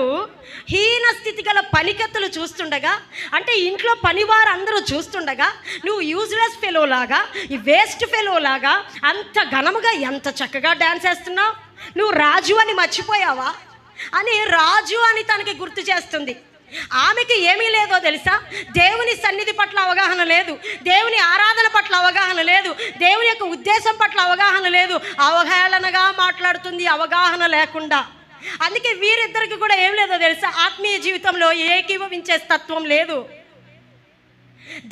హీన స్థితి గల పనికత్తులు చూస్తుండగా, అంటే ఇంట్లో పనివారు అందరూ చూస్తుండగా నువ్వు యూజ్లెస్ ఫెలో లాగా, ఈ వేస్ట్ ఫెలో లాగా అంత ఘనముగా ఎంత చక్కగా డ్యాన్స్ వేస్తున్నావు, నువ్వు రాజు అని మర్చిపోయావా అని రాజు అని తనకి గుర్తు చేస్తుంది. ఆమెకి ఏమీ లేదో తెలుసా? దేవుని సన్నిధి పట్ల అవగాహన లేదు, దేవుని ఆరాధన పట్ల అవగాహన లేదు, దేవుని యొక్క ఉద్దేశం పట్ల అవగాహన లేదు. అవహేళనగా మాట్లాడుతుంది అవగాహన లేకుండా. అందుకే వీరిద్దరికి కూడా ఏం లేదో తెలుసా? ఆత్మీయ జీవితంలో ఏకీభవించే తత్వం లేదు.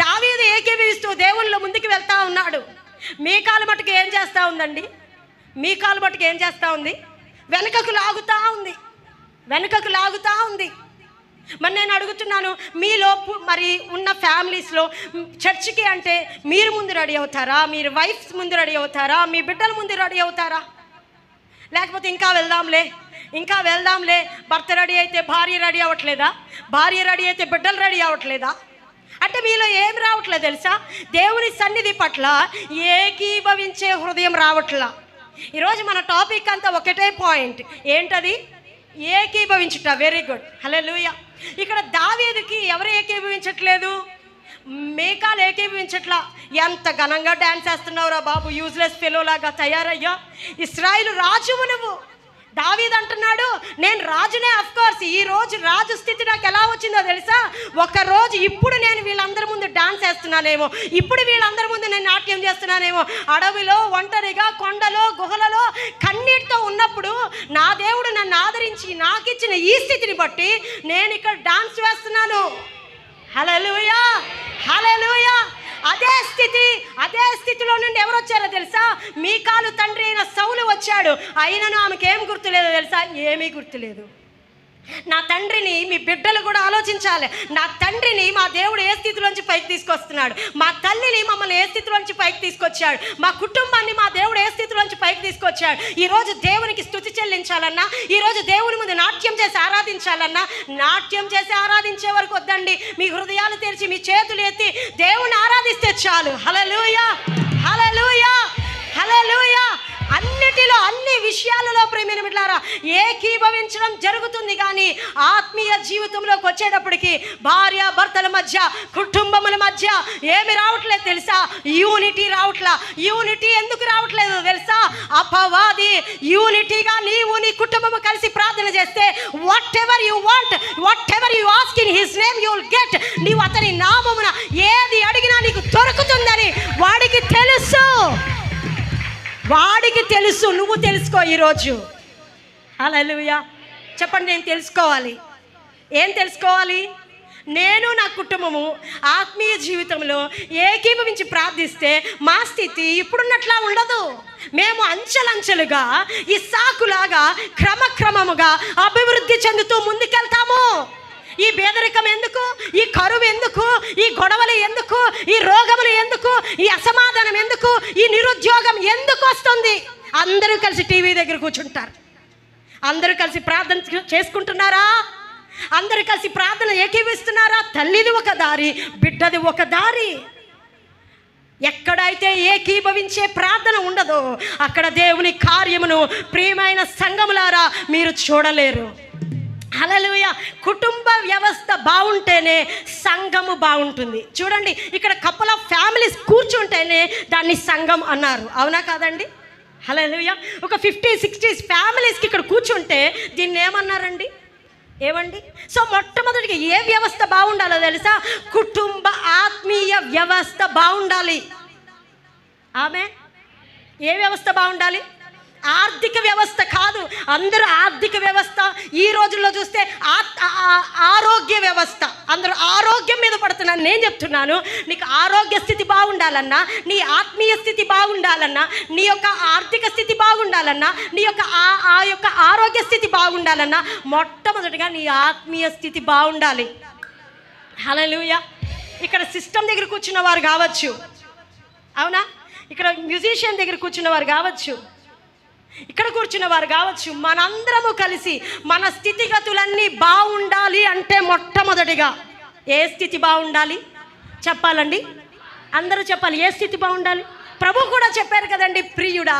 దావీదు ఏకీభవిస్తూ దేవునిలో ముందుకు వెళ్తా ఉన్నాడు. మీకాలు మటుకు ఏం చేస్తూ ఉందండి? మీకాలు మటుకు ఏం చేస్తూ ఉంది? వెనుకకు లాగుతూ ఉంది, వెనుకకు లాగుతూ ఉంది. మరి నేను అడుగుతున్నాను, మీలో మరి ఉన్న ఫ్యామిలీస్లో చర్చికి అంటే మీరు ముందు రెడీ అవుతారా? మీరు వైఫ్స్ ముందు రెడీ అవుతారా? మీ బిడ్డల ముందు రెడీ అవుతారా? లేకపోతే ఇంకా వెళ్దాంలే భర్త రెడీ అయితే భార్య రెడీ అవ్వట్లేదా? భార్య రెడీ అయితే బిడ్డలు రెడీ అవ్వట్లేదా? అంటే మీలో ఏం రావట్లేదు తెలుసా? దేవుని సన్నిధి పట్ల ఏకీభవించే హృదయం రావట్లా. ఈరోజు మన టాపిక్ అంతా ఒకటే పాయింట్, ఏంటది? ఏకీభవించుట. వెరీ గుడ్, హల్లెలూయా. ఇక్కడ దావీదుకి ఎవరు ఏకీభవించట్లేదు? మేకాలు ఏకీభవించట్లా. ఎంత ఘనంగా డ్యాన్స్ వేస్తున్నావురా బాబు, యూజ్లెస్ ఫెలోలాగా తయారయ్యా, ఇశ్రాయేలు రాజువు నువ్వు. దావీదు అంటున్నాడు, నేను రాజునే. అఫ్కోర్స్ ఈ రోజు రాజు స్థితి నాకు ఎలా వచ్చిందో తెలుసా? ఒకరోజు ఇప్పుడు నేను వీళ్ళందరి ముందు డాన్స్ వేస్తున్నానేమో, ఇప్పుడు వీళ్ళందరి ముందు నేను నాట్యం చేస్తున్నానేమో, అడవిలో ఒంటరిగా కొండలో గుహలలో కన్నీటితో ఉన్నప్పుడు నా దేవుడు నన్ను ఆదరించి నాకు ఇచ్చిన ఈ స్థితిని బట్టి నేను ఇక్కడ డాన్స్ వేస్తున్నాను. హల్లెలూయా, హల్లెలూయా. అదే స్థితిలో నుండి ఎవరు వచ్చారో తెలుసా? మీకాలు తండ్రి అయిన సౌలు వచ్చాడు. అయినను ఆమెకి ఏం గుర్తులేదో తెలుసా? ఏమీ గుర్తులేదు. నా తండ్రిని మీ బిడ్డలు కూడా ఆలోచించాలి. నా తండ్రిని మా దేవుడు ఏ స్థితిలోంచి పైకి తీసుకొస్తున్నాడు, మా తల్లిని మమ్మల్ని ఏ స్థితిలోంచి పైకి తీసుకొచ్చాడు, మా కుటుంబాన్ని మా దేవుడు ఏ స్థితిలోంచి పైకి తీసుకొచ్చాడు. ఈరోజు దేవునికి స్తుతి చెల్లించాలన్నా, ఈరోజు దేవుని ముందు నాట్యం చేసి ఆరాధించాలన్నా, నాట్యం చేసి ఆరాధించే వరకు వద్దండి. మీ హృదయాలు తెరిచి మీ చేతులు ఎత్తి దేవుని ఆరాధిస్తే చాలు. హల్లెలూయా, హల్లెలూయా, హల్లెలూయా. అన్నిటిలో, అన్ని విషయాలలో ప్రియమైన బిడ్డలారా ఏకీభవించడం జరుగుతుంది. కానీ ఆత్మీయ జీవితంలోకి వచ్చేటప్పటికి భార్య భర్తల మధ్య, కుటుంబముల మధ్య ఏమి రావట్లేదు తెలుసా? యూనిటీ రావట్లా. యూనిటీ ఎందుకు రావట్లేదు తెలుసా? అపవాది యూనిటీగా నీవు నీ కుటుంబము కలిసి ప్రార్థన చేస్తే what ever you want, what ever you ask in his name you will get. నీవు అతని నామమున ఏది అడిగినా నీకు దొరుకుతుందని వాడికి తెలుసు. వాడికి తెలుసు. నువ్వు తెలుసుకో ఈరోజు. హల్లెలూయా. చెప్పండి, నేను తెలుసుకోవాలి. ఏం తెలుసుకోవాలి? నేను నా కుటుంబము ఆత్మీయ జీవితంలో ఏకీభవించి ప్రార్థిస్తే మా స్థితి ఇప్పుడున్నట్లా ఉండదు. మేము అంచెలంచెలుగా ఇస్సాకులాగా క్రమక్రమముగా అభివృద్ధి చెందుతూ ముందుకెళ్తాము. ఈ పేదరికం ఎందుకు? ఈ కరువు ఎందుకు? ఈ గొడవలు ఎందుకు? ఈ రోగములు ఎందుకు? ఈ అసమాధానం ఎందుకు? ఈ నిరుద్యోగం ఎందుకు వస్తుంది? అందరూ కలిసి టీవీ దగ్గర కూర్చుంటారు. అందరూ కలిసి ప్రార్థన చేసుకుంటున్నారా? అందరూ కలిసి ప్రార్థన ఏకీవిస్తున్నారా? తల్లిది ఒక దారి, బిడ్డది ఒక దారి. ఎక్కడైతే ఏకీభవించే ప్రార్థన ఉండదో అక్కడ దేవుని కార్యమును ప్రియమైన సంఘములారా మీరు చూడలేరు. హల్లెలూయా. కుటుంబ వ్యవస్థ బాగుంటేనే సంఘము బాగుంటుంది. చూడండి, ఇక్కడ కపుల్ ఆఫ్ ఫ్యామిలీస్ కూర్చుంటేనే దాన్ని సంఘం అన్నారు. అవునా కాదండి? హల్లెలూయా. ఒక 50-60 ఫ్యామిలీస్కి ఇక్కడ కూర్చుంటే దీన్ని ఏమన్నారండి? ఏమండి? సో మొట్టమొదటిగా ఏ వ్యవస్థ బాగుండాలో తెలుసా? కుటుంబ ఆత్మీయ వ్యవస్థ బాగుండాలి. ఆమె ఏ వ్యవస్థ బాగుండాలి? ఆర్థిక వ్యవస్థ కాదు. అందరూ ఆర్థిక వ్యవస్థ, ఈ రోజుల్లో చూస్తే ఆరోగ్య వ్యవస్థ, అందరూ ఆరోగ్యం మీద పడుతున్నారు. నేను చెప్తున్నాను, నీకు ఆరోగ్య స్థితి బాగుండాలన్నా, నీ ఆత్మీయ స్థితి బాగుండాలన్నా, నీ యొక్క ఆర్థిక స్థితి బాగుండాలన్నా, నీ యొక్క ఆ యొక్క ఆరోగ్య స్థితి బాగుండాలన్నా, మొట్టమొదటిగా నీ ఆత్మీయ స్థితి బాగుండాలి. హల్లెలూయా. ఇక్కడ సిస్టమ్ దగ్గర కూర్చున్న వారు కావచ్చు, అవునా? ఇక్కడ మ్యూజిషియన్ దగ్గర కూర్చున్న వారు కావచ్చు, ఇక్కడ కూర్చున్న వారు కావచ్చు. మనందరము కలిసి మన స్థితిగతులన్నీ బాగుండాలి అంటే మొట్టమొదటిగా ఏ స్థితి బాగుండాలి చెప్పాలండి? అందరూ చెప్పాలి. ఏ స్థితి బాగుండాలి? ప్రభు కూడా చెప్పారు కదండి, ప్రియుడా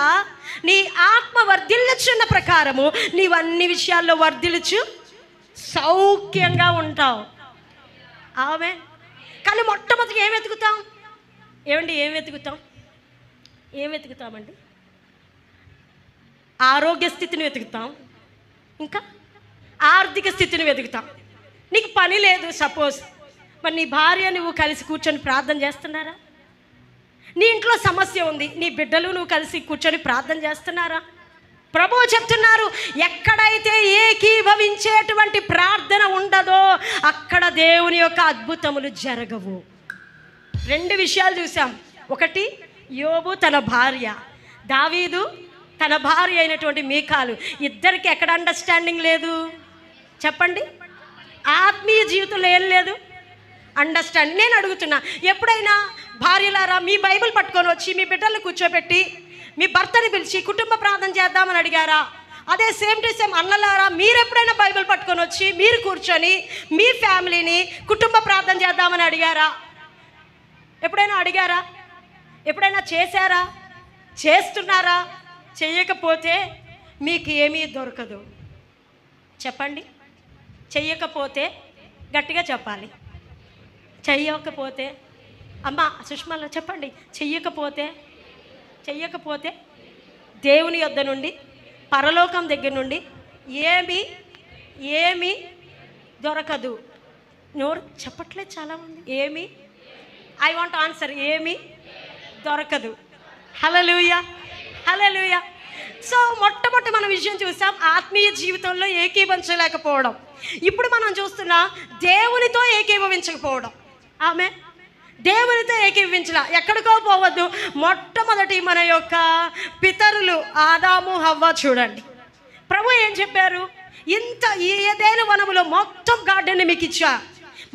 నీ ఆత్మ వర్ధిల్లుచున్న ప్రకారము నీవన్ని విషయాల్లో వర్ధిల్లుచు సౌఖ్యంగా ఉంటావు. ఆమె కానీ మొట్టమొదటిగా ఏం వెతుకుతాం? ఏమండి ఏం వెతుకుతాం? ఏం వెతుకుతామండి? ఆరోగ్య స్థితిని వెతుకుతాం, ఇంకా ఆర్థిక స్థితిని వెతుకుతాం. నీకు పని లేదు సపోజ్, మరి నీ భార్య నువ్వు కలిసి కూర్చొని ప్రార్థన చేస్తున్నారా? నీ ఇంట్లో సమస్య ఉంది, నీ బిడ్డలు నువ్వు కలిసి కూర్చొని ప్రార్థన చేస్తున్నారా? ప్రభువు చెప్తున్నారు, ఎక్కడైతే ఏకీభవించేటువంటి ప్రార్థన ఉండదో అక్కడ దేవుని యొక్క అద్భుతములు జరగవు. 2 విషయాలు చూసాం. ఒకటి, యోబు తన భార్య, దావీదు తన భార్య అయినటువంటి మీకాలు. ఇద్దరికి ఎక్కడ అండర్స్టాండింగ్ లేదు చెప్పండి? ఆత్మీయ జీవితంలో ఏం లేదు అండర్స్టాండింగ్. నేను అడుగుతున్నా, ఎప్పుడైనా భార్యలారా మీ బైబిల్ పట్టుకొని వచ్చి మీ బిడ్డలను కూర్చోబెట్టి మీ భర్తని పిలిచి కుటుంబ ప్రార్థన చేద్దామని అడిగారా? అదే సేమ్ టు సేమ్ అన్నలారా మీరు ఎప్పుడైనా బైబిల్ పట్టుకొని వచ్చి మీరు కూర్చొని మీ ఫ్యామిలీని కుటుంబ ప్రార్థన చేద్దామని అడిగారా? ఎప్పుడైనా అడిగారా? ఎప్పుడైనా చేశారా? చేస్తున్నారా? చెయ్యకపోతే మీకు ఏమీ దొరకదు. చెప్పండి. చెయ్యకపోతే గట్టిగా చెప్పాలి. చెయ్యకపోతే అమ్మ సుష్మాలో చెప్పండి. చెయ్యకపోతే దేవుని యొద్ద నుండి, పరలోకం దగ్గర నుండి ఏమీ దొరకదు. నోరు చెప్పట్లేదు చాలామంది. ఏమీ, ఐ వాంట్ ఆన్సర్. ఏమీ దొరకదు. హల్లెలూయా, హల్లెలూయా. సో మొట్టమొదటి మనం విషయం చూసాం, ఆత్మీయ జీవితంలో ఏకీభవించలేకపోవడం. ఇప్పుడు మనం చూస్తున్నా దేవునితో ఏకీభవించకపోవడం. ఆమె దేవునితో ఏకీభవించలా. ఎక్కడికో పోవద్దు. మొట్టమొదటి మన యొక్క పితరులు ఆదాము హవ్వ చూడండి. ప్రభు ఏం చెప్పారు? ఇంత ఏదైనా వనములో మొత్తం గార్డెన్ మీకు ఇచ్చా,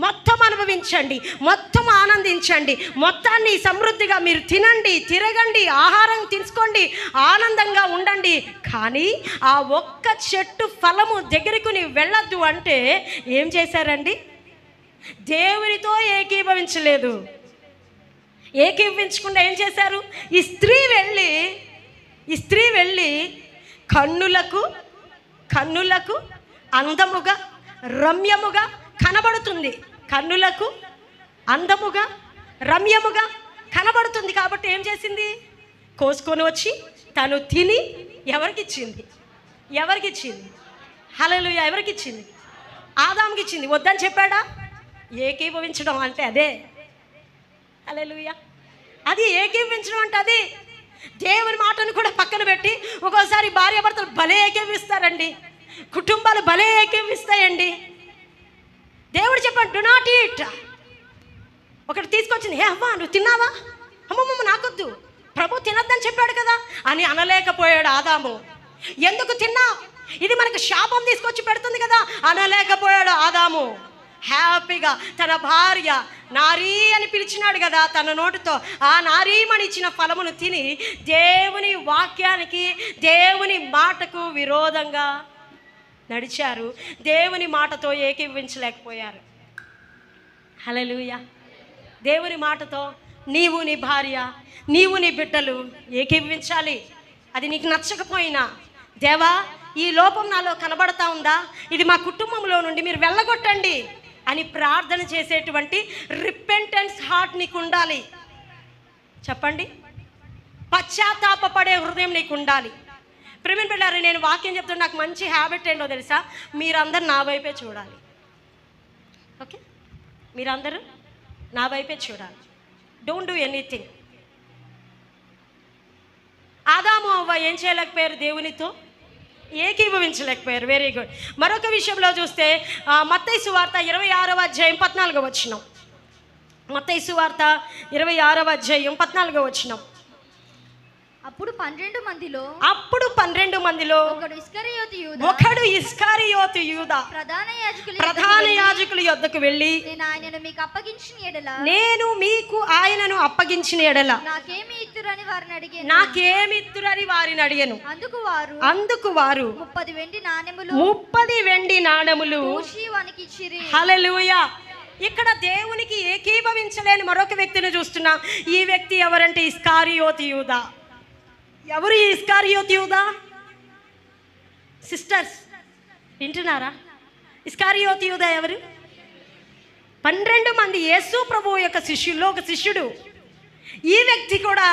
మొత్తం అనుభవించండి, మొత్తం ఆనందించండి, మొత్తాన్ని సమృద్ధిగా మీరు తినండి, తిరగండి, ఆహారం తీసుకోండి, ఆనందంగా ఉండండి. కానీ ఆ ఒక్క చెట్టు ఫలము దగ్గరకు నీవు వెళ్ళొద్దు అంటే ఏం చేశారండి? దేవునితో ఏకీభవించలేదు. ఏకీభవించకుండా ఏం చేశారు? ఈ స్త్రీ వెళ్ళి కన్నులకు అందముగా రమ్యముగా కనబడుతుంది. కన్నులకు అందముగా రమ్యముగా కనబడుతుంది కాబట్టి ఏం చేసింది? కోసుకొని వచ్చి తను తిని ఎవరికి ఇచ్చింది? హల్లెలూయా. ఎవరికి ఇచ్చింది? ఆదాముకి ఇచ్చింది. వద్దని చెప్పాడా? ఏకీభవించడం అంటే అదే. హల్లెలూయా. అది ఏకీభవించడం అంటే అది. దేవుని మాటను కూడా పక్కన పెట్టి ఒక్కోసారి భార్యాభర్తలు భలే ఏకీభవిస్తారండి, కుటుంబాలు భలే ఏకీభవిస్తాయండి. దేవుడు చెప్పాడు డు నాట్ ఈట్. ఒకటి తీసుకొచ్చింది, హే అవ్వా నువ్వు తిన్నావా? అమ్మమ్మ నాకొద్దు, ప్రభు తినద్దని చెప్పాడు కదా అని అనలేకపోయాడు ఆదాము. ఎందుకు తిన్నావు? ఇది మనకు శాపం తీసుకొచ్చి పెడుతుంది కదా అనలేకపోయాడు ఆదాము. హ్యాపీగా తన భార్య నారీ అని పిలిచినాడు కదా తన నోటితో, ఆ నారీమణి ఇచ్చిన ఫలమును తిని దేవుని వాక్యానికి, దేవుని మాటకు విరోధంగా నడిచారు. దేవుని మాటతో ఏకీభవించలేకపోయారు. హల్లెలూయా. దేవుని మాటతో నీవు నీ భార్య, నీవు నీ బిడ్డలు ఏకీభవించాలి. అది నీకు నచ్చకపోయినా, దేవా ఈ లోపం నాలో కనబడతా ఉందా, ఇది మా కుటుంబంలో నుండి మీరు వెళ్ళగొట్టండి అని ప్రార్థన చేసేటువంటి రిపెంటెన్స్ హార్ట్ నీకు ఉండాలి. చెప్పండి. పశ్చాత్తాపపడే హృదయం నీకు ఉండాలి. ప్రేమిన్ బిడ్డారు, నేను వాక్యం చెప్తున్నా, నాకు మంచి హ్యాబిట్ ఏంటో తెలుసా? మీరందరూ నా వైపే చూడాలి. ఓకే, మీరందరూ నా వైపే చూడాలి. Don't do anything. ఆదాము అవ్వ ఏం చేయలేకపోయారు? దేవునితో ఏకీభవించలేకపోయారు. Very good. మరొక విషయంలో చూస్తే మత్తయి సువార్త 26వ అధ్యాయం 14వ వచనం. మత్తయి సువార్త 26వ అధ్యాయం 14వ వచనం. అప్పుడు 12 మందిలో ఒకడు ఇస్కరియోతు యూదా ప్రధాన యాజకుల యొద్దకు వెళ్ళి, నేను మీకు ఆయనను అప్పగించిన ఎడల నాకేమి ఇత్తురని వారిని అడిగాను. అందుకు వారు 30 వెండి నాణెములు హల్లెలూయా. ఇక్కడ దేవునికి ఏకీభవించలేని మరొక వ్యక్తిని చూస్తున్నా. ఈ వ్యక్తి ఎవరంటే ఇస్కరియోతు యూదా. ఎవరు ఈ ఇస్కరియోతు యూదా? సిస్టర్స్ వింటున్నారా? ఇస్కరియోతు యూదా ఎవరు? 12 మంది యేసు ప్రభువు యొక్క శిష్యుల్లో ఒక శిష్యుడు. ఈ వ్యక్తి కూడా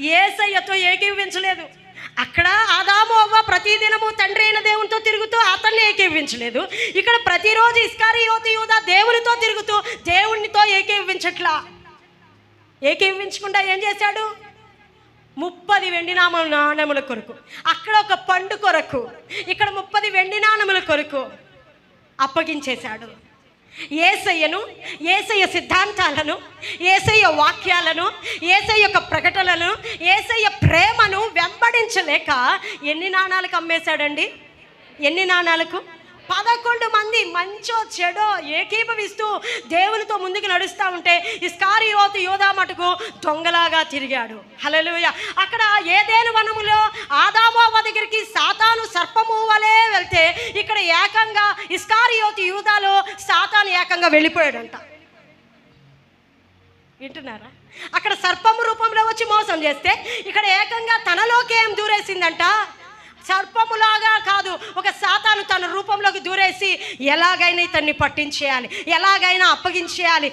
యేసయ్యతో ఏకీభవించలేదు. అక్కడ ఆదాము అవ్వ ప్రతిదినము తండ్రి అయిన దేవునితో తిరుగుతూ అతన్ని ఏకీభవించలేదు. ఇక్కడ ప్రతిరోజు ఇస్కరియోతు యూదా దేవునితో తిరుగుతూ దేవునితో ఏకీభవించట్లా. ఏకీభవించకుండా ఏం చేశాడు? 30 వెండి నాణెముల కొరకు, అక్కడ ఒక పండు కొరకు, ఇక్కడ 30 వెండి నాణెముల కొరకు అప్పగించేశాడు. యేసయ్యను, యేసయ్య సిద్ధాంతాలను, యేసయ్య వాక్యాలను, యేసయ్య యొక్క ప్రకటనలను, యేసయ్య ప్రేమను వెంబడించలేక ఎన్ని నాణాలకు అమ్మేశాడండి? ఎన్ని నాణాలకు? 11 మంది మంచో చెడో ఏకీభవిస్తూ దేవునితో ముందుకు నడుస్తూ ఉంటే ఇస్కరియోతు యూదా మటుకు దొంగలాగా తిరిగాడు. హల్లెలూయా. అక్కడ ఏదెను వనములో ఆదాము అవ్వ దగ్గరికి సాతాను సర్పము వలె వెళ్తే, ఇక్కడ ఏకంగా ఇస్కరియోతు యూదాలో సాతాను ఏకంగా వెళ్ళిపోయాడంట. వింటున్నారా? అక్కడ సర్పము రూపంలో వచ్చి మోసం చేస్తే, ఇక్కడ ఏకంగా తనలోకి ఏం దూరేసిందంట? సర్పములాగా కాదు, ఒక సాతాను తన రూపంలోకి దూరేసి ఎలాగైనా ఇతన్ని పట్టించేయాలి, ఎలాగైనా అప్పగించేయాలి,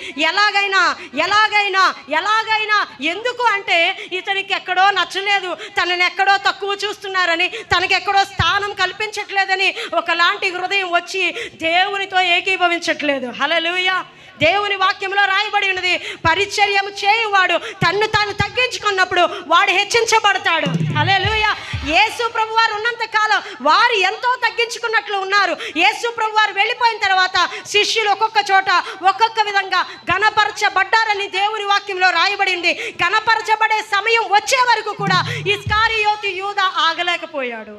ఎలాగైనా. ఎందుకు అంటే ఇతనికి ఎక్కడో నచ్చలేదు, తనని ఎక్కడో తక్కువ చూస్తున్నారని, తనకెక్కడో స్థానం కల్పించట్లేదని ఒకలాంటి హృదయం వచ్చి దేవునితో ఏకీభవించట్లేదు. హల్లెలూయా. దేవుని వాక్యంలో రాయబడి ఉన్నది, పరిచర్యము చేయువాడు తన్ను తాను తగ్గించుకున్నప్పుడు వాడు హెచ్చించబడతాడు. హల్లెలూయా. యేసు ప్రభు వారు ఉన్నంత కాలం వారు ఎంతో తగ్గించుకున్నట్లు ఉన్నారు. యేసు ప్రభు వారు వెళ్ళిపోయిన తర్వాత శిష్యులు ఒక్కొక్క చోట ఒక్కొక్క విధంగా ఘనపరచబడ్డారని దేవుని వాక్యంలో రాయబడింది. ఘనపరచబడే సమయం వచ్చే వరకు కూడా ఇస్కరియోతు యూదా ఆగలేకపోయాడు,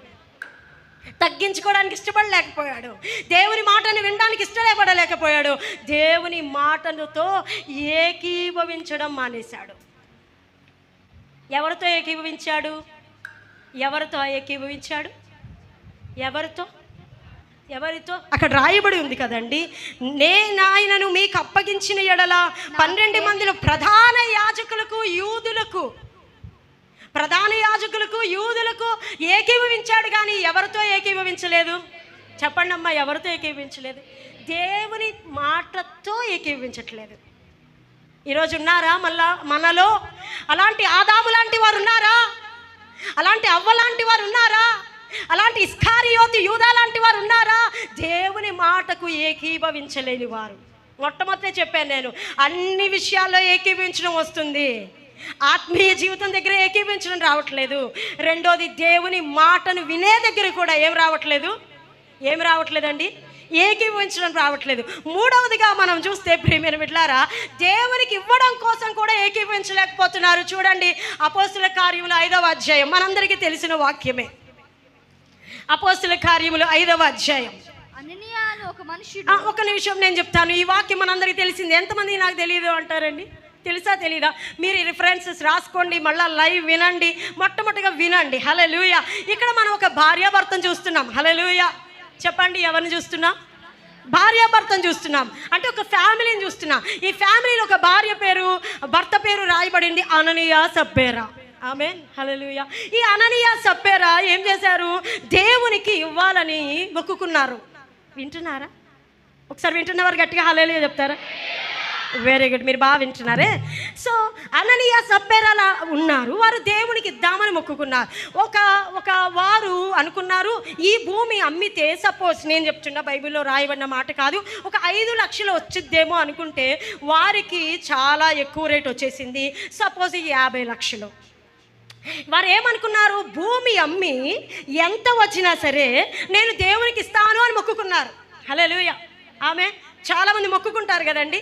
తగ్గించుకోవడానికి ఇష్టపడలేకపోయాడు, దేవుని మాటను వినడానికి ఇష్టపడలేకపోయాడు, దేవుని మాటలతో ఏకీభవించడం మానేశాడు. ఎవరితో ఏకీభవించాడు? ఎవరితో? అక్కడ రాయబడి ఉంది కదండి, నేను ఆయనను మీకు అప్పగించిన ఎడల 12 మందిలో ప్రధాన యాజకులకు యూదులకు ఏకీభవించాడు. కానీ ఎవరితో ఏకీభవించలేదు? చెప్పండి అమ్మా, ఎవరితో ఏకీభవించలేదు? దేవుని మాటతో ఏకీభవించట్లేదు. ఈరోజు ఉన్నారా మనలో అలాంటి ఆదాము లాంటి వారు ఉన్నారా? అలాంటి అవ్వ లాంటి వారు ఉన్నారా? అలాంటి ఇస్కరియోతు యూదా లాంటి వారు ఉన్నారా? దేవుని మాటకు ఏకీభవించలేని వారు. మొట్టమొదటి చెప్పాను నేను, అన్ని విషయాల్లో ఏకీభవించడం వస్తుంది, ఆత్మీయ జీవితం దగ్గర ఏకీభవించడం రావట్లేదు. రెండోది, దేవుని మాటను వినే దగ్గర కూడా ఏం రావట్లేదండి? ఏకీభవించడం రావట్లేదు. మూడవదిగా మనం చూస్తే ప్రియమైన బిడ్డలారా, దేవునికి ఇవ్వడం కోసం కూడా ఏకీభవించలేకపోతున్నారు. చూడండి, అపోస్తుల కార్యములు 5వ అధ్యాయం, మనందరికీ తెలిసిన వాక్యమే. అపోస్తుల కార్యములు 5వ అధ్యాయం. ఒక నిమిషం నేను చెప్తాను. ఈ వాక్యం మనందరికీ తెలిసింది. ఎంతమంది నాకు తెలియదు అంటారండి? తెలుసా తెలీదా? మీరు రిఫరెన్సెస్ రాసుకోండి, మళ్ళీ లైవ్ వినండి, మొట్టమొదటిగా వినండి. హల్లెలూయా. ఇక్కడ మనం ఒక భార్యాభర్తను చూస్తున్నాం. హల్లెలూయా. చెప్పండి, ఎవరిని చూస్తున్నాం? భార్యాభర్తను చూస్తున్నాం. అంటే ఒక ఫ్యామిలీని చూస్తున్నాం. ఈ ఫ్యామిలీలో ఒక భర్త పేరు రాయబడింది అననీయ సప్పేరా. ఆమేన్. హల్లెలూయా. ఈ అననీయ సప్పేరా ఏం చేశారు? దేవునికి ఇవ్వాలని మొక్కుకున్నారు. వింటున్నారా? ఒకసారి వింటున్నవారు గట్టిగా హల్లెలూయా చెప్తారా? వెరీ గుడ్, మీరు బాగా వింటున్నారే. సో అననీయ సప్ఫీరాలా ఉన్నారు, వారు దేవునికి ఇద్దామని మొక్కుకున్నారు. ఒక వారు అనుకున్నారు, ఈ భూమి అమ్మితే సపోజ్ నేను చెప్తున్నా, బైబిల్లో రాయబడిన మాట కాదు, ఒక 5 లక్షలు వచ్చిద్దేమో అనుకుంటే వారికి చాలా ఎక్కువ రేట్ వచ్చేసింది. సపోజ్ 50 లక్షలు. వారు ఏమనుకున్నారు, భూమి అమ్మి ఎంత వచ్చినా సరే నేను దేవునికి ఇస్తాను అని మొక్కుకున్నారు. హల్లెలూయా, ఆమె చాలామంది మొక్కుకుంటారు కదండి.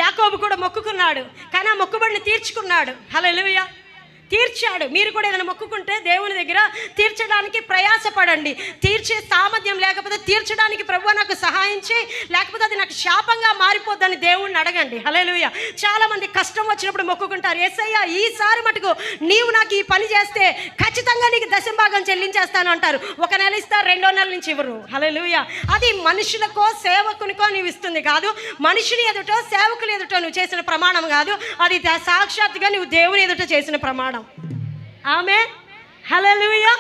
యాకోబు కూడా మొక్కుకున్నాడు, కానీ ఆ మొక్కుబడిని తీర్చుకున్నాడు. హల్లెలూయా, తీర్చాడు. మీరు కూడా ఏదైనా మొక్కుకుంటే దేవుని దగ్గర తీర్చడానికి ప్రయాసపడండి. తీర్చే సామర్థ్యం లేకపోతే తీర్చడానికి ప్రభువా నాకు సహాయం చేయి, లేకపోతే అది నాకు శాపంగా మారిపోద్దని దేవుణ్ణి అడగండి. హల్లెలూయా. చాలామంది కష్టం వచ్చినప్పుడు మొక్కుకుంటారు, యేసయ్యా ఈసారి మటుకు నీవు నాకు ఈ పని చేస్తే ఖచ్చితంగా నీకు దశంభాగం చెల్లించేస్తాను అంటారు. 1 నెల ఇస్తారు, 2వ నెల నుంచి ఇవ్వరు. హల్లెలూయా. అది మనుషులకో సేవకునికో నీవు ఇస్తుంది కాదు, మనుషుని ఎదుటో సేవకుని ఎదుటో నువ్వు చేసిన ప్రమాణం కాదు, అది సాక్షాత్తుగా నువ్వు దేవుని ఎదుట చేసిన ప్రమాణం. ఆమేన్, హల్లెలూయా,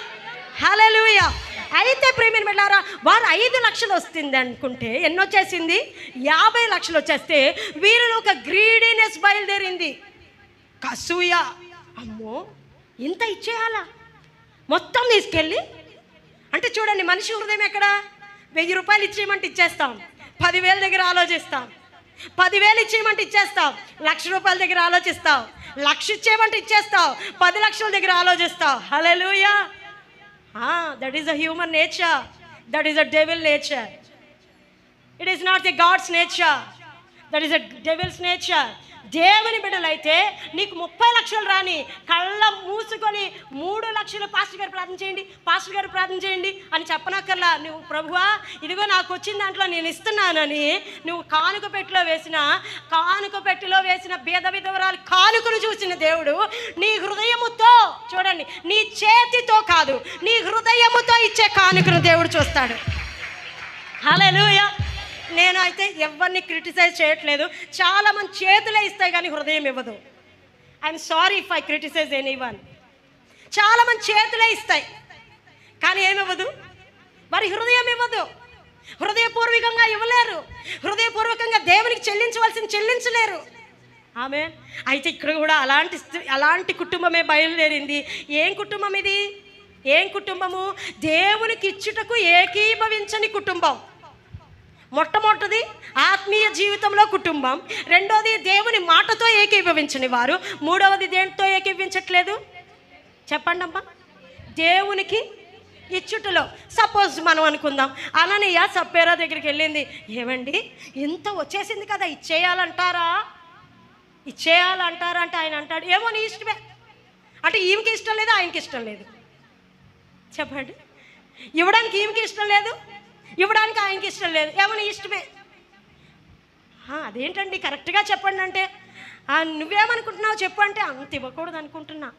హల్లెలూయా. అయితే ప్రియమైన బిడ్డలారా, వారు 5 లక్షలు వస్తుంది అనుకుంటే ఎన్నొచ్చేసింది, 50 లక్షలు వచ్చేస్తే వీరిలో ఒక గ్రీడీనెస్ బయలుదేరింది. కసూయ, అమ్మో ఇంత ఇచ్చేయాలా మొత్తం తీసుకెళ్ళి. అంటే చూడండి, మనిషి హృదయం ఎక్కడ, 1000 రూపాయలు ఇచ్చేయమంటే ఇచ్చేస్తాం, 10,000 దగ్గర ఆలోచిస్తాం, 10,000 ఇచ్చేయమంటే ఇచ్చేస్తాం, 1,00,000 రూపాయల దగ్గర ఆలోచిస్తావు, 1,00,000 ఇచ్చేయమంటే ఇచ్చేస్తావు, 10 లక్షల దగ్గర ఆలోచిస్తావు. Hallelujah. That is the human nature, that is the devil nature. It is not the God's nature, that is the devil's nature. దేవుని బిడ్డలైతే నీకు 30 లక్షలు రాని, కళ్ళ మూసుకొని 3 లక్షలు పాస్టర్ గారు ప్రార్థన చేయండి, పాస్టర్ గారు ప్రార్థన చేయండి అని చెప్పనక్కర్లా. నువ్వు ప్రభువా ఇదిగో నాకు వచ్చిన దాంట్లో నేను ఇస్తున్నానని నువ్వు కానుక పెట్టిలో వేసిన బీద విధవరాలు కానుకను చూసిన దేవుడు నీ హృదయముతో, చూడండి, నీ చేతితో కాదు, నీ హృదయముతో ఇచ్చే కానుకను దేవుడు చూస్తాడు. హల్లెలూయా. నేను అయితే ఎవరిని క్రిటిసైజ్ చేయట్లేదు, చాలామంది చేతులే ఇస్తాయి కానీ హృదయం ఇవ్వదు. I'm sorry if I criticise anyone. చాలామంది చేతులే ఇస్తాయి కానీ ఏమివ్వదు, వారి హృదయం ఇవ్వదు. హృదయపూర్వకంగా ఇవ్వలేరు, హృదయపూర్వకంగా దేవునికి చెల్లించలేరు. ఆమె అయితే ఇక్కడ కూడా అలాంటి కుటుంబమే బయలుదేరింది. ఏం కుటుంబం ఇది? ఏం కుటుంబము? దేవునికి ఇచ్చుటకు ఏకీభవించని కుటుంబం. మొట్టమొదటిది ఆత్మీయ జీవితంలో కుటుంబం, రెండోది దేవుని మాటతో ఏకీభవించని వారు, మూడవది దేంతో ఏకీభవించట్లేదు చెప్పండి అమ్మా, దేవునికి ఇచ్చుటలో. సపోజ్ మనం అనుకుందాం, అననీయ సప్ఫీరా దగ్గరికి వెళ్ళింది, ఏమండి ఇంత వచ్చేసింది కదా ఇచ్చేయాలంటారా అంటే ఆయన అంటాడు, ఏమో నీ ఇష్టమే. అంటే ఈమెకి ఇష్టం లేదు, ఆయనకి ఇష్టం లేదు. చెప్పండి, ఇవ్వడానికి ఈమెకి ఇష్టం లేదు, ఇవ్వడానికి ఆయనకి ఇష్టం లేదు, ఏమని ఇష్టమే. అదేంటండి కరెక్ట్గా చెప్పండి అంటే, నువ్వేమనుకుంటున్నావు చెప్పు అంటే, అంత ఇవ్వకూడదు అనుకుంటున్నా,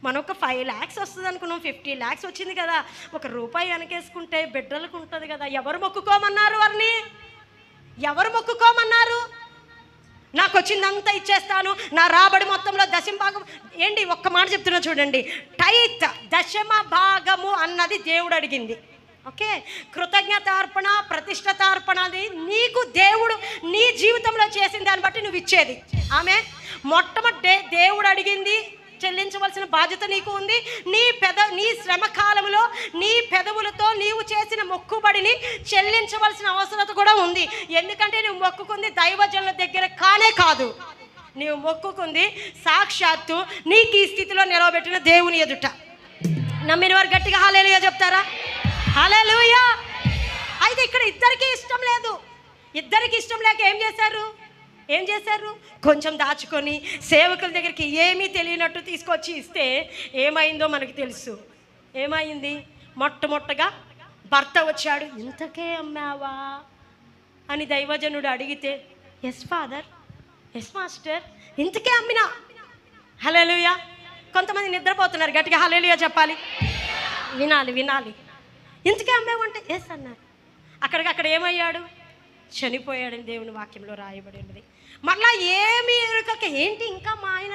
మనం ఒక 5 lakhs వస్తుంది అనుకున్నాం, 50 lakhs వచ్చింది కదా, ₹1 వెనకేసుకుంటే బిడ్డలకు ఉంటుంది కదా. ఎవరు మొక్కుకోమన్నారు వారిని? ఎవరు మొక్కుకోమన్నారు? నాకు వచ్చిందంతా ఇచ్చేస్తాను, నా రాబడి మొత్తంలో దశమభాగం. ఏంటి ఒక్క మాట చెప్తున్నా చూడండి, టైత్ దశమ భాగము అన్నది దేవుడు అడిగింది. ఓకే, కృతజ్ఞతార్పణ ప్రతిష్ఠతార్పణ అది నీకు దేవుడు నీ జీవితంలో చేసిన దాన్ని బట్టి నువ్వు ఇచ్చేది. ఆమె మొట్టమొదటి దేవుడు అడిగింది, చెల్లించవలసిన బాధ్యత నీకు ఉంది. నీ శ్రమ కాలంలో నీ పెదవులతో నీవు చేసిన మొక్కుబడిని చెల్లించవలసిన అవసరత కూడా ఉంది. ఎందుకంటే నువ్వు మొక్కుకుంది దైవజనుల దగ్గర కానే కాదు, నీవు మొక్కుకుంది సాక్షాత్తు నీకు ఈ స్థితిలో నిలవబెట్టిన దేవుని ఎదుట. నమ్మిన వారు గట్టిగా హల్లెలూయా చెప్తారా? హల్లెలూయా. అయితే ఇక్కడ ఇద్దరికీ ఇష్టం లేదు. ఇద్దరికి ఇష్టం లేక ఏం చేశారు? కొంచెం దాచుకొని సేవకుల దగ్గరికి ఏమీ తెలియనట్టు తీసుకొచ్చి ఇస్తే ఏమైందో మనకు తెలుసు. ఏమైంది? మొట్టమొదటగా భర్త వచ్చాడు, ఇంతకే అమ్మావా అని దైవజనుడు అడిగితే, ఎస్ ఫాదర్, ఎస్ మాస్టర్, ఇంతకే అమ్మినా. హల్లెలూయా. కొంతమంది నిద్రపోతున్నారు, గట్టిగా హల్లెలూయా చెప్పాలి. వినాలి. ఇంతకే అమ్మావంటే ఎస్ అన్నారు. అక్కడ ఏమయ్యాడు? చనిపోయాడని దేవుని వాక్యంలో రాయబడి ఉన్నది. మళ్ళా ఏమీ ఎరుకక, ఏంటి ఇంకా మా ఆయన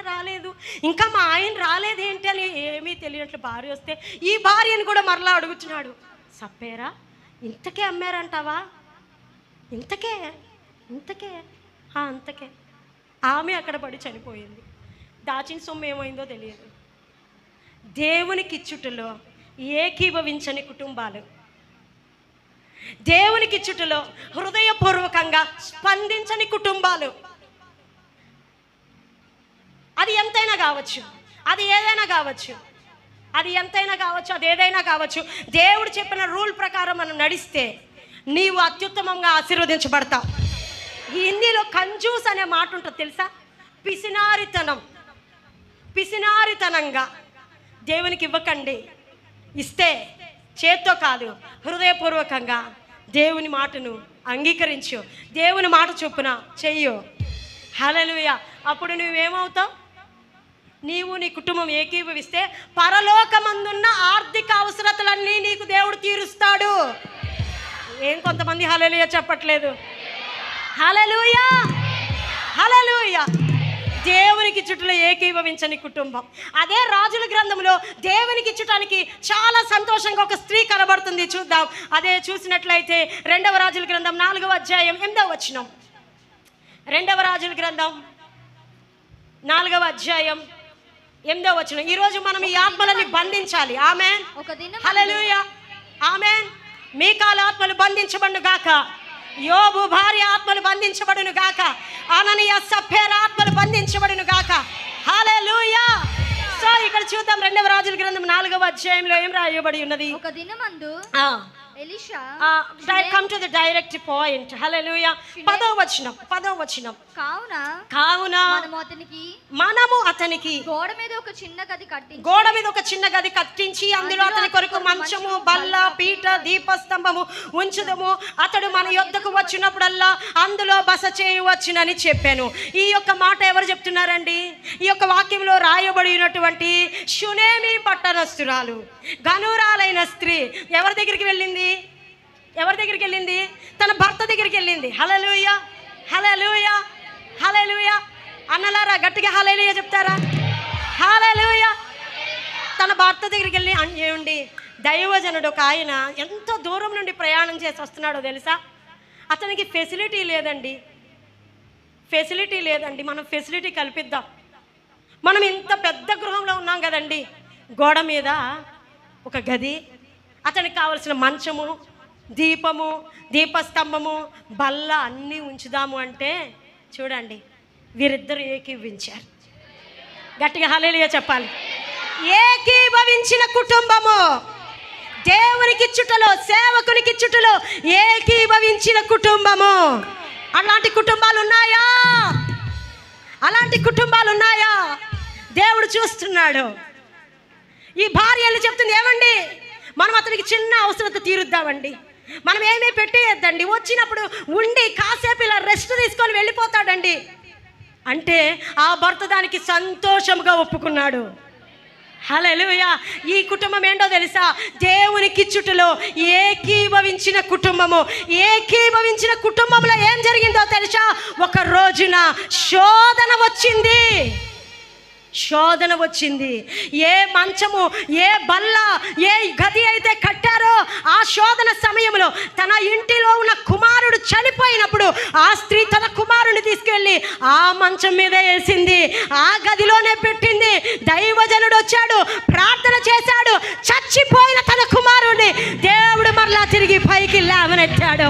రాలేదు ఏంటి అని ఏమీ తెలియనట్లు భార్య వస్తే ఈ భార్యను కూడా మరలా అడుగుతున్నాడు, సప్పేరా ఇంతకే అమ్మారంటావా? ఇంతకే అంతకే ఆమె అక్కడ పడి చనిపోయింది. దాచిన సొమ్ము ఏమైందో తెలియదు. దేవునికి ఇచ్చుటలో ఏకీభవించని కుటుంబాలు, దేవునికి ఇచ్చుటలో హృదయపూర్వకంగా స్పందించని కుటుంబాలు, అది ఎంతైనా కావచ్చు, అది ఏదైనా కావచ్చు, అది ఎంతైనా కావచ్చు, అది ఏదైనా కావచ్చు. దేవుడు చెప్పిన రూల్ ప్రకారం మనం నడిస్తే నీవు అత్యుత్తమంగా ఆశీర్వదించబడతావు. హిందీలో కంజూస్ అనే మాట ఉంటుంది తెలుసా? పిసినారితనంగా దేవునికి ఇవ్వకండి. ఇస్తే చేత్తో కాదు, హృదయపూర్వకంగా దేవుని మాటను అంగీకరించు, దేవుని మాట చొప్పున చెయ్యు. హల్లెలూయా. అప్పుడు నువ్వేమవుతావు? నీవు నీ కుటుంబం ఏకీభవిస్తే పరలోకమందున్న ఆర్థిక అవసరతలన్నీ నీకు దేవుడు తీరుస్తాడు. ఏం కొంతమంది హల్లెలూయా చెప్పట్లేదు? హల్లెలూయా, హల్లెలూయా. దేవునికి ఇచ్చుటలో ఏకీభవించని కుటుంబం. అదే రాజుల గ్రంథంలో దేవునికి ఇచ్చటానికి చాలా సంతోషంగా ఒక స్త్రీ కనబడుతుంది. చూద్దాం. అదే చూసినట్లయితే 2వ రాజుల గ్రంథం 4వ అధ్యాయం 8వ వచనం. 2వ రాజుల గ్రంథం 4వ అధ్యాయం 8వ వచనం. ఈరోజు మనం ఈ ఆత్మలని బంధించాలి. ఆమేన్, హల్లెలూయా, ఆమేన్. మీకాల ఆత్మలు బంధించబడును గాక, యోబు భార్య ఆత్మలు బంధించబడును గాక, అననీయ సఫేర ఆత్మలు బంధించబడును గాక. హల్లెలూయా. సో ఇక్కడ చూద్దాం 2వ రాజుల గ్రంథం 4వ అధ్యాయంలో ఏం రాయబడి ఉన్నది? ఒక దినమందు Elisha come to the direct point. Hallelujah. 10వ వచనం. కావున మనము అతనికి గోడ మీద ఒక చిన్న గది కట్టించి అందులో అతని కొరకు మంచము, బల్ల, పీట, దీపస్తంభము ఉంచుదము. అతడు మన యొద్దకు వచ్చినప్పుడల్లా అందులో బస చేయవచ్చునని చెప్పాను. ఈ యొక్క మాట ఎవరు చెప్తున్నారండి? ఈ యొక్క వాక్యంలో రాయబడినటువంటి షునేమి పట్టణస్తురాలు, గనురాలైన స్త్రీ ఎవరి దగ్గరికి వెళ్ళింది? తన భర్త దగ్గరికి వెళ్ళింది. హల్లెలూయా, హల్లెలూయా, హల్లెలూయా. అన్నలారా గట్టిగా హల్లెలూయా చెప్తారా? హల్లెలూయా. తన భర్త దగ్గరికి వెళ్ళి ఏమండి, దైవజనుడు ఒక ఆయన ఎంత దూరం నుండి ప్రయాణం చేసి వస్తున్నాడో తెలుసా? అతనికి ఫెసిలిటీ లేదండి. మనం ఫెసిలిటీ కల్పిద్దాం. మనం ఇంత పెద్ద గృహంలో ఉన్నాం కదండి, గోడ మీద ఒక గది, అతనికి కావలసిన మంచము, దీపము, దీపస్తంభము, బల్ల అన్నీ ఉంచుదాము అంటే చూడండి, వీరిద్దరు ఏకీభవించారు. గట్టిగా హల్లెలూయా చెప్పాలి. ఏకీభవించిన కుటుంబము, దేవునికి ఇచ్చుటలో, సేవకునికి ఇచ్చుటలో ఏకీభవించిన కుటుంబము. అలాంటి కుటుంబాలు ఉన్నాయా? దేవుడు చూస్తున్నాడు. ఈ భార్యలు చెప్తుంది, ఏమండి మనం అతనికి చిన్న అవసరత తీరుద్దామండి, మనం ఏమీ పెట్టేయద్దండి, వచ్చినప్పుడు ఉండి కాసేపు ఇలా రెస్ట్ తీసుకొని వెళ్ళిపోతాడండి అంటే ఆ భర్త దానికి సంతోషంగా ఒప్పుకున్నాడు. హల్లెలూయా. ఈ కుటుంబం ఏంటో తెలుసా? దేవునికి ఇచ్చుటలో ఏకీభవించిన కుటుంబము. ఏకీభవించిన కుటుంబంలో ఏం జరిగిందో తెలుసా? ఒక రోజున శోధన వచ్చింది. ఏ మంచము, ఏ బల్ల, ఏ గది అయితే కట్టారో ఆ శోధన సమయంలో తన ఇంటిలో ఉన్న కుమారుడు చనిపోయినప్పుడు ఆ స్త్రీ తన కుమారుని తీసుకెళ్ళి ఆ మంచం మీద వేసింది, ఆ గదిలోనే పెట్టింది. దైవజనుడు వచ్చాడు, ప్రార్థన చేశాడు, చచ్చిపోయిన తన కుమారుడిని దేవుడు మరలా తిరిగి పైకి లేవనెత్తాడు.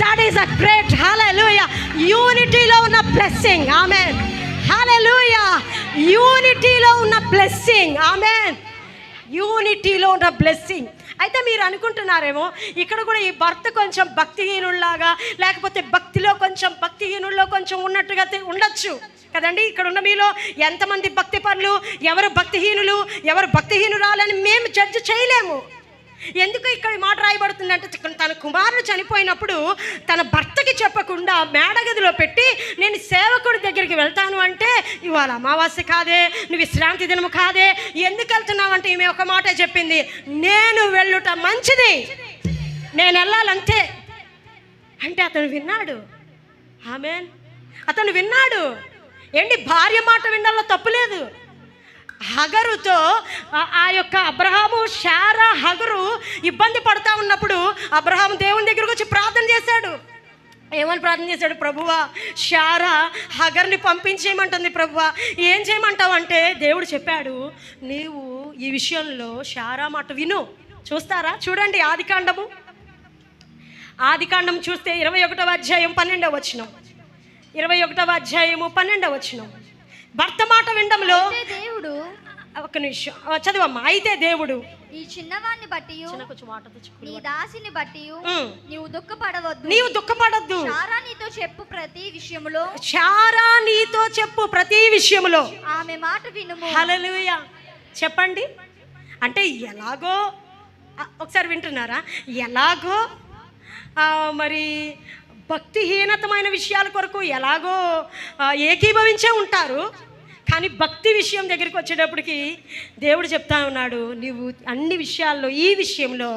దట్ ఈస్ అ గ్రేట్, హల్లెలూయా, యూనిటీలో ఉన్న బ్లెస్సింగ్. ఆమేన్, హల్లెలూయా. యూనిటీలో ఉన్న బ్లెస్సింగ్. ఆమేన్, యూనిటీలో ఉన్న బ్లెస్సింగ్. అయితే మీరు అనుకుంటున్నారేమో ఇక్కడ కూడా ఈ భర్త కొంచెం భక్తిహీనుల్లాగా, లేకపోతే భక్తిహీనుల్లో కొంచెం ఉన్నట్టుగా ఉండొచ్చు కదండి. ఇక్కడ ఉన్న మీలో ఎంతమంది భక్తి పరులు, ఎవరు భక్తిహీనులు, ఎవరు భక్తిహీనురాలని మేము జడ్జ్ చేయలేము. ఎందుకు ఇక్కడ మాట రాయబడుతుందంటే, తన కుమారుడు చనిపోయినప్పుడు తన భర్తకి చెప్పకుండా మేడగదిలో పెట్టి నేను సేవకుడి దగ్గరికి వెళ్తాను అంటే, ఇవాళ అమావాస్య కాదే, నువ్వు విశ్రాంతి దినము కాదే, ఎందుకు వెళ్తున్నావు అంటే ఈమె ఒక మాట చెప్పింది, నేను వెళ్ళుట మంచిది, నేను వెళ్ళాలంతే అంటే అతను విన్నాడు. ఆమేన్, అతను విన్నాడు. ఏంటి, భార్య మాట వినడంలో తప్పులేదు. హగరుతో ఆ యొక్క అబ్రహాము, శారా, హగరు ఇబ్బంది పడుతూ ఉన్నప్పుడు అబ్రహాము దేవుని దగ్గరకు వచ్చి ప్రార్థన చేశాడు. ఏమని ప్రార్థన చేశాడు? ప్రభువా, శారా హగర్ని పంపించేయమంటుంది ప్రభువా, ఏం చేయమంటావు అంటే దేవుడు చెప్పాడు, నీవు ఈ విషయంలో శారా మాట విను. చూస్తారా? చూడండి ఆదికాండం చూస్తే 21వ అధ్యాయం 12వ వచనం. 21వ అధ్యాయము 12వ వచనం. భర్త మాట వినడంలో దేవుడు, ఒక నిమిషం చదువమ్మా. అయితే దేవుడు ఈ చిన్నవాణ్ణి బట్టి నీ దాసిని బట్టి నీవు దుఃఖపడవద్దు. శారా నీతో చెప్పు ప్రతి విషయములో ఆమె మాట వినుము. హల్లెలూయా. చెప్పండి. అంటే ఎలాగో, ఒకసారి వింటున్నారా? ఎలాగో మరి భక్తిహీనతమైన విషయాల కొరకు ఎలాగో ఏకీభవించే ఉంటారు. కానీ భక్తి విషయం దగ్గరికి వచ్చేటప్పటికి దేవుడు చెప్తా ఉన్నాడు, నీవు అన్ని విషయాల్లో ఈ విషయంలో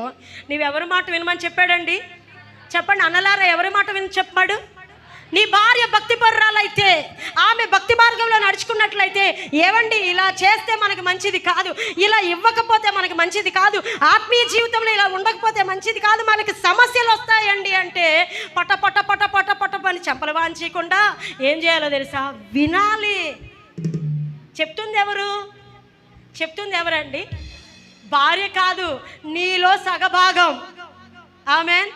నీవెవరి మాట వినమని చెప్పాడండి? చెప్పండి అన్నలారా, ఎవరి మాట చెప్పాడు? నీ భార్య భక్తి పరురాలైతే, ఆమె భక్తి మార్గంలో నడుచుకున్నట్లయితే, ఏవండి ఇలా చేస్తే మనకి మంచిది కాదు, ఇలా ఇవ్వకపోతే మనకి మంచిది కాదు, ఆత్మీయ జీవితంలో ఇలా ఉండకపోతే మంచిది కాదు, మనకి సమస్యలు వస్తాయండి అంటే పట పట పట పట పట పని చెంపలు వాంచకుండా ఏం చేయాలో తెలుసా? వినాలి. చెప్తుంది ఎవరండి? భార్య కాదు, నీలో సగభాగం. ఆమేన్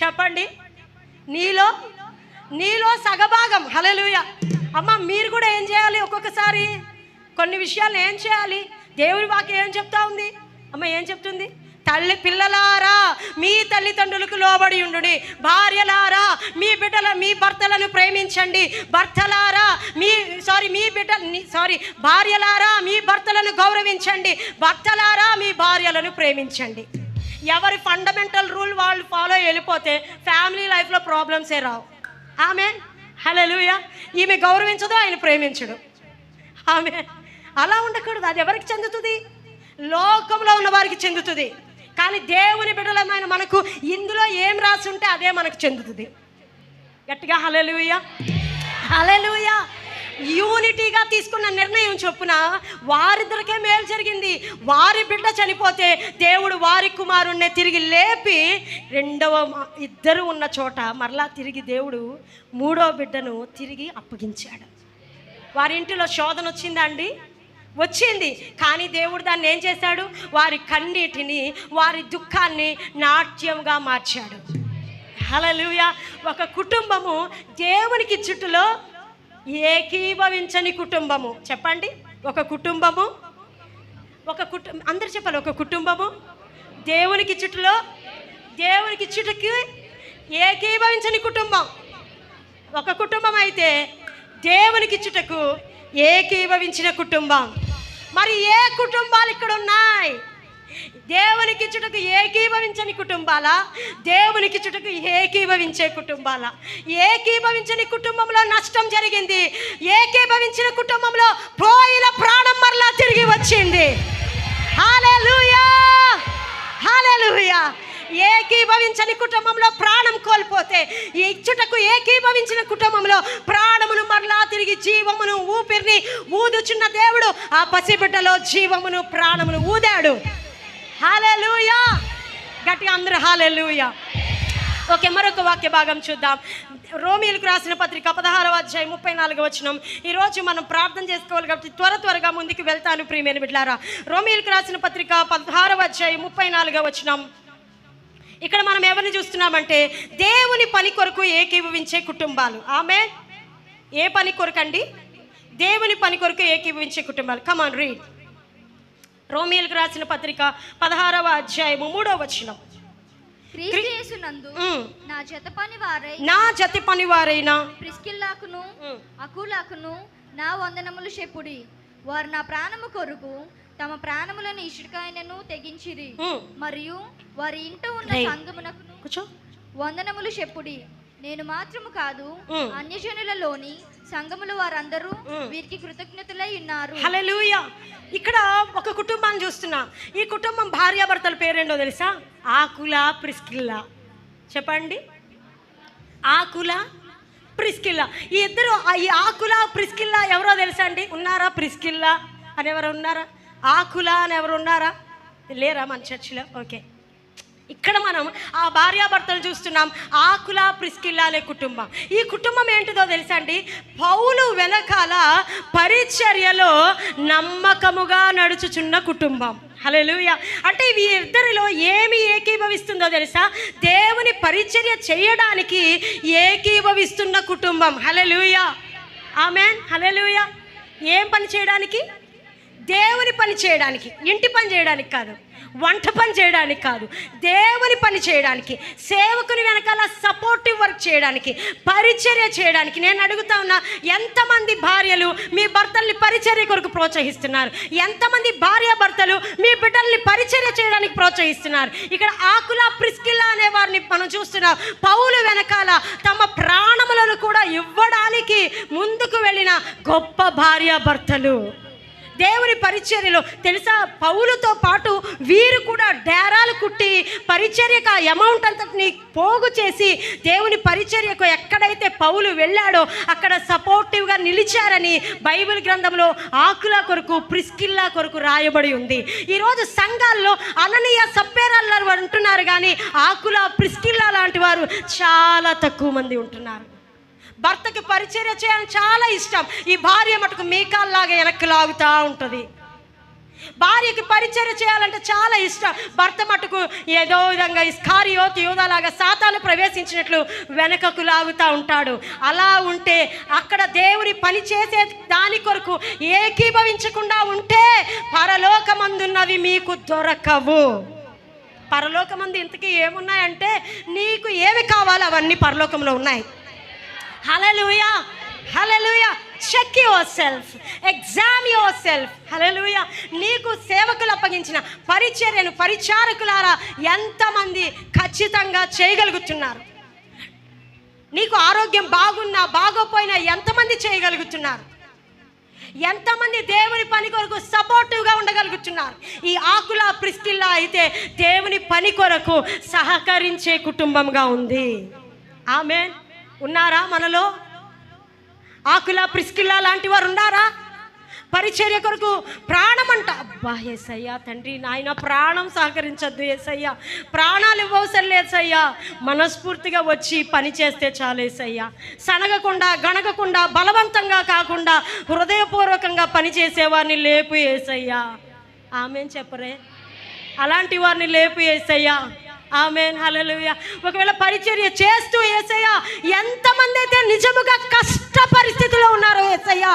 చెప్పండి. నీలో సగభాగం. హల్లెలూయా. అమ్మ, మీరు కూడా ఏం చేయాలి? ఒక్కొక్కసారి కొన్ని విషయాలు ఏం చేయాలి? దేవుని వాక్యం ఏం చెప్తా ఉంది? అమ్మ ఏం చెప్తుంది? పిల్లలారా మీ తల్లిదండ్రులకు లోబడి ఉండుడి, భార్యలారా మీ భర్తలను ప్రేమించండి, భార్యలారా మీ భర్తలను గౌరవించండి, భర్తలారా మీ భార్యలను ప్రేమించండి. ఎవరి ఫండమెంటల్ రూల్ వాళ్ళు ఫాలో వెళ్ళిపోతే ఫ్యామిలీ లైఫ్లో ప్రాబ్లమ్సే రావు. ఆమేన్. హల్లెలూయా. ఈమె గౌరవించదు, ఆయన ప్రేమించడు. ఆమేన్. అలా ఉండకూడదు. అది ఎవరికి చెందుతుంది? లోకంలో ఉన్న వారికి చెందుతుంది. కానీ దేవుని బిడ్డలమైన మనకు ఇందులో ఏం రాసి ఉంటే అదే మనకు చెందుతుంది. గట్టిగా హల్లెలూయా, హల్లెలూయా. యూనిటీగా తీసుకున్న నిర్ణయం చొప్పున వారిద్దరికే మేలు జరిగింది. వారి బిడ్డ చనిపోతే దేవుడు వారి కుమారుణ్ణి తిరిగి లేపి ఇద్దరు ఉన్న చోట మరలా తిరిగి దేవుడు 3వ బిడ్డను తిరిగి అప్పగించాడు. వారి ఇంటిలో శోధన వచ్చిందా అండి? వచ్చింది. కానీ దేవుడు దాన్ని ఏం చేశాడు? వారి కన్నీటిని, వారి దుఃఖాన్ని నాట్యంగా మార్చాడు. హల్లెలూయా. ఒక కుటుంబము దేవునికి చుట్టూలో ఏకీభవించని కుటుంబము. చెప్పండి. ఒక కుటుంబము అందరు చెప్పాలి. ఒక కుటుంబము దేవునికి చుట్టూకి ఏకీభవించని కుటుంబం. ఒక కుటుంబం అయితే దేవునికి చుట్టకు ఏకీభవించిన కుటుంబం. మరి ఏ కుటుంబాలు ఇక్కడ ఉన్నాయి? దేవునికి చుట్టకు ఏకీభవించని కుటుంబాలా? దేవునికి చుట్టకు ఏకీభవించే కుటుంబాలా? ఏకీభవించని కుటుంబంలో నష్టం జరిగింది. ఏకీభవించిన కుటుంబంలో పోయిన ప్రాణం మరలా తిరిగి వచ్చింది. హల్లెలూయా, హల్లెలూయా. ఏకీభవించని కుటుంబంలో ప్రాణం కోల్పోతే, ఇచ్చుటకు ఏకీభవించిన కుటుంబంలో ప్రాణమును మరలా తిరిగి జీవమును ఊపిరిని ఊదుచున్న దేవుడు ఆ పసిబిడ్డలో జీవమును ప్రాణమును ఊదాడు. హల్లెలూయా. గట్టిగా అందరూ హల్లెలూయా. ఓకే, మరొక వాక్య భాగం చూద్దాం. రోమీయులకు రాసిన పత్రిక 16వ అధ్యాయం 34వ వచనం. ఈరోజు మనం ప్రార్థన చేసుకోవాలి కాబట్టి త్వరగా ముందుకు వెళ్తాను ప్రియమైన బిడ్డలారా. రోమీయులకు రాసిన పత్రిక 16వ అధ్యాయం 34వ వచనం. ఇక్కడ మనం ఎవరిని చూస్తున్నామంటే దేవుని పని కొరకు ఏకీభవించే కుటుంబాలు. ఆమేన్. ఏ పని కొరకండి? దేవుని పని కొరకు ఏకీభవించే కుటుంబాలు. Come on read. రోమీయులకు రాసిన పత్రిక 16వ అధ్యాయము 3వ వచనం. క్రీస్తు యేసునందు నా జత పనివారైన ప్రిస్కిల్లాకును అకులాకును నా వందనములు చెప్పుడి. వారు నా ప్రాణము కొరకు తమ ప్రాణములను ఇష్టికాయనను తెగించిరి. మరియు వారి ఇంట ఉన్న సంఘమునకు వందనములు చెప్పుడి. నేను మాత్రము కాదు, అన్యజనులలోని సంఘములు వారందరూ వీరికి కృతజ్ఞతలై ఉన్నారు. హల్లెలూయా. ఇక్కడ ఒక కుటుంబాన్ని చూస్తున్నా. ఈ కుటుంబం భార్యాభర్తల పేరేంటో తెలుసా? ఆకులా, ప్రిస్కిల్లా. చెప్పండి. ఆకులా, ప్రిస్కిల్లా. ఈ ఇద్దరు, ఈ ఆకులా ప్రిస్కిల్లా ఎవరో తెలుసా అండి? ఉన్నారా? ప్రిస్కిల్లా అని ఎవరు ఉన్నారా? ఆకులా అని ఎవరు ఉన్నారా? లేరా మన చర్చిలో? ఓకే. ఇక్కడ మనం ఆ భార్యాభర్తలు చూస్తున్నాం. ఆకుల ప్రిస్కిల్లా అనే కుటుంబం. ఈ కుటుంబం ఏంటిదో తెలుసా అండి? పౌలు వెనకాల పరిచర్యలో నమ్మకముగా నడుచుచున్న కుటుంబం. హల్లెలూయా. అంటే ఈ ఇద్దరిలో ఏమి ఏకీభవిస్తుందో తెలుసా? దేవుని పరిచర్య చేయడానికి ఏకీభవిస్తున్న కుటుంబం. హల్లెలూయా, ఆమేన్, హల్లెలూయా. ఏం పని చేయడానికి? దేవుని పని చేయడానికి. ఇంటి పని చేయడానికి కాదు, వంట పని చేయడానికి కాదు, దేవుని పని చేయడానికి, సేవకుని వెనకాల సపోర్టివ్ వర్క్ చేయడానికి, పరిచర్య చేయడానికి. నేను అడుగుతా ఉన్నా, ఎంతమంది భార్యలు మీ భర్తల్ని పరిచర్య కొరకు ప్రోత్సహిస్తున్నారు? ఎంతమంది భార్యాభర్తలు మీ బిడ్డల్ని పరిచర్య చేయడానికి ప్రోత్సహిస్తున్నారు? ఇక్కడ ఆకుల ప్రిస్కిల్లా అనే వారిని మనం చూస్తున్నాం. పౌలు వెనకాల తమ ప్రాణములను కూడా ఇవ్వడానికి ముందుకు వెళ్ళిన గొప్ప భార్యాభర్తలు. దేవుని పరిచర్యలో తెలుసా, పౌలుతో పాటు వీరు కూడా డేరాలు కుట్టి పరిచర్యకు ఆ అమౌంట్ అంతటిని పోగు చేసి దేవుని పరిచర్యకు ఎక్కడైతే పౌలు వెళ్ళాడో అక్కడ సపోర్టివ్గా నిలిచారని బైబిల్ గ్రంథంలో ఆకుల కొరకు ప్రిస్కిల్లా కొరకు రాయబడి ఉంది. ఈరోజు సంఘాల్లో అననీయ సప్పేరాలు అంటున్నారు, కానీ ఆకుల ప్రిస్కిల్లా లాంటి వారు చాలా తక్కువ మంది ఉంటున్నారు. భర్తకి పరిచర్య చేయాలని చాలా ఇష్టం. ఈ భార్య మటుకు మీకాల్లాగా వెనక్కి లాగుతూ ఉంటుంది. భార్యకి పరిచర్య చేయాలంటే చాలా ఇష్టం. భర్త మటుకు ఏదో విధంగా ఇస్కారియోతు యూదాలాగా సాతాను ప్రవేశించినట్లు వెనకకు లాగుతూ ఉంటాడు. అలా ఉంటే అక్కడ దేవుని పని చేసే దాని కొరకు ఏకీభవించకుండా ఉంటే పరలోకమందున్నవి మీకు దొరకవు. పరలోకమందు ఇంతకీ ఏమున్నాయంటే, నీకు ఏమి కావాలో అవన్నీ పరలోకంలో ఉన్నాయి. Hallelujah, hallelujah. Check yourself, exam yourself. Hallelujah. నీకు సేవకులు అప్పగించిన పరిచర్యను పరిచారకులారా ఎంతమంది ఖచ్చితంగా చేయగలుగుతున్నారు? నీకు ఆరోగ్యం బాగున్నా బాగోపోయినా ఎంతమంది చేయగలుగుతున్నారు? ఎంతమంది దేవుని పని కొరకు సపోర్టివ్గా ఉండగలుగుతున్నారు? ఈ ఆకుల ప్రిస్కిల్లా అయితే దేవుని పని కొరకు సహకరించే కుటుంబంగా ఉంది. ఆమేన్. ఉన్నారా మనలో ఆకుల ప్రిస్కిల్లా లాంటి వారు? ఉన్నారా? పరిచర్య కొరకు ప్రాణం అంట. అబ్బా యేసయ్యా, తండ్రి నాయన, ప్రాణం సహకరించద్దు యేసయ్యా, ప్రాణాలు ఇవ్వవసరం లేదయ్యా, మనస్ఫూర్తిగా వచ్చి పని చేస్తే చాలు యేసయ్యా. సనగకుండా గణగకుండా బలవంతంగా కాకుండా హృదయపూర్వకంగా పనిచేసేవారిని లేపు యేసయ్యా. ఆమేన్ చెప్పరే. అలాంటి వారిని లేపు యేసయ్యా. ఆమేన్, హల్లెలూయా. ఒకవేళ పరిచర్య చేస్తూ యేసయ్యా ఎంతమంది అయితే నిజముగా కష్ట పరిస్థితిలో ఉన్నారో యేసయ్యా,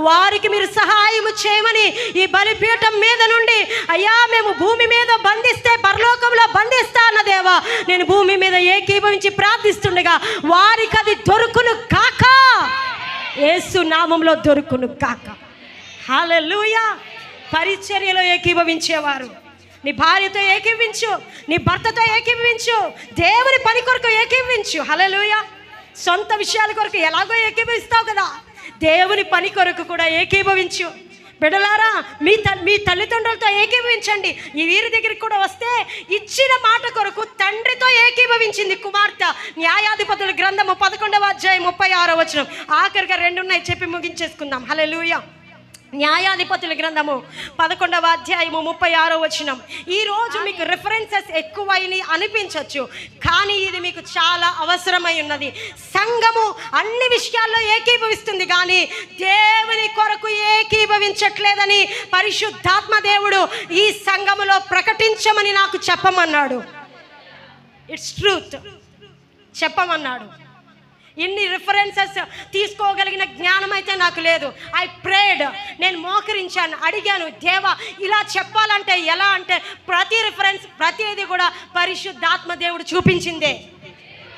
వారికి మీరు సహాయం చేయమని ఈ బలిపీఠం మీద నుండి, అయ్యా మేము భూమి మీద బంధిస్తే పరలోకంలో బంధిస్తా అన్న దేవా, నేను భూమి మీద ఏకీభవించి ప్రార్థిస్తుండగా వారికి అది దొరుకును కాక, యేసు నామంలో దొరుకును కాక. హల్లెలూయా. పరిచర్యలో ఏకీభవించేవారు, నీ భార్యతో ఏకీవించు, నీ భర్తతో ఏకీవించు, దేవుని పని కొరకు ఏకీవించు. హల్లెలూయా. సొంత విషయాల కొరకు ఎలాగో ఏకీభవిస్తావు కదా, దేవుని పని కొరకు కూడా ఏకీభవించు. బిడ్డలారా, మీ తల్లిదండ్రులతో ఏకీభవించండి. ఈ వీరి దగ్గరికి కూడా వస్తే ఇచ్చిన మాట కొరకు తండ్రితో ఏకీభవించింది కుమార్తె. న్యాయాధిపతుల గ్రంథము 11వ అధ్యాయం 36వ వచనం. ఆఖరిగా 2 ఉన్నాయి, చెప్పి ముగించేసుకుందాం. హల్లెలూయా. న్యాయాధిపతుల గ్రంథము 11వ అధ్యాయము 36వ వచనం. ఈరోజు మీకు రిఫరెన్సెస్ ఎక్కువైనవి అనిపించవచ్చు, కానీ ఇది మీకు చాలా అవసరమై ఉన్నది. సంఘము అన్ని విషయాల్లో ఏకీభవిస్తుంది, కానీ దేవుని కొరకు ఏకీభవించట్లేదని పరిశుద్ధాత్మ దేవుడు ఈ సంఘములో ప్రకటించమని నాకు చెప్పమన్నాడు. ఇట్స్ ట్రూత్, చెప్పమన్నాడు. ఇన్ని రిఫరెన్సెస్ తీసుకోగలిగిన జ్ఞానం అయితే నాకు లేదు. ఐ ప్రేడ్, నేను మోకరించాను, అడిగాను, దేవా ఇలా చెప్పాలంటే ఎలా అంటే ప్రతి రిఫరెన్స్ ప్రతిది కూడా పరిశుద్ధాత్మ దేవుడు చూపించిందే.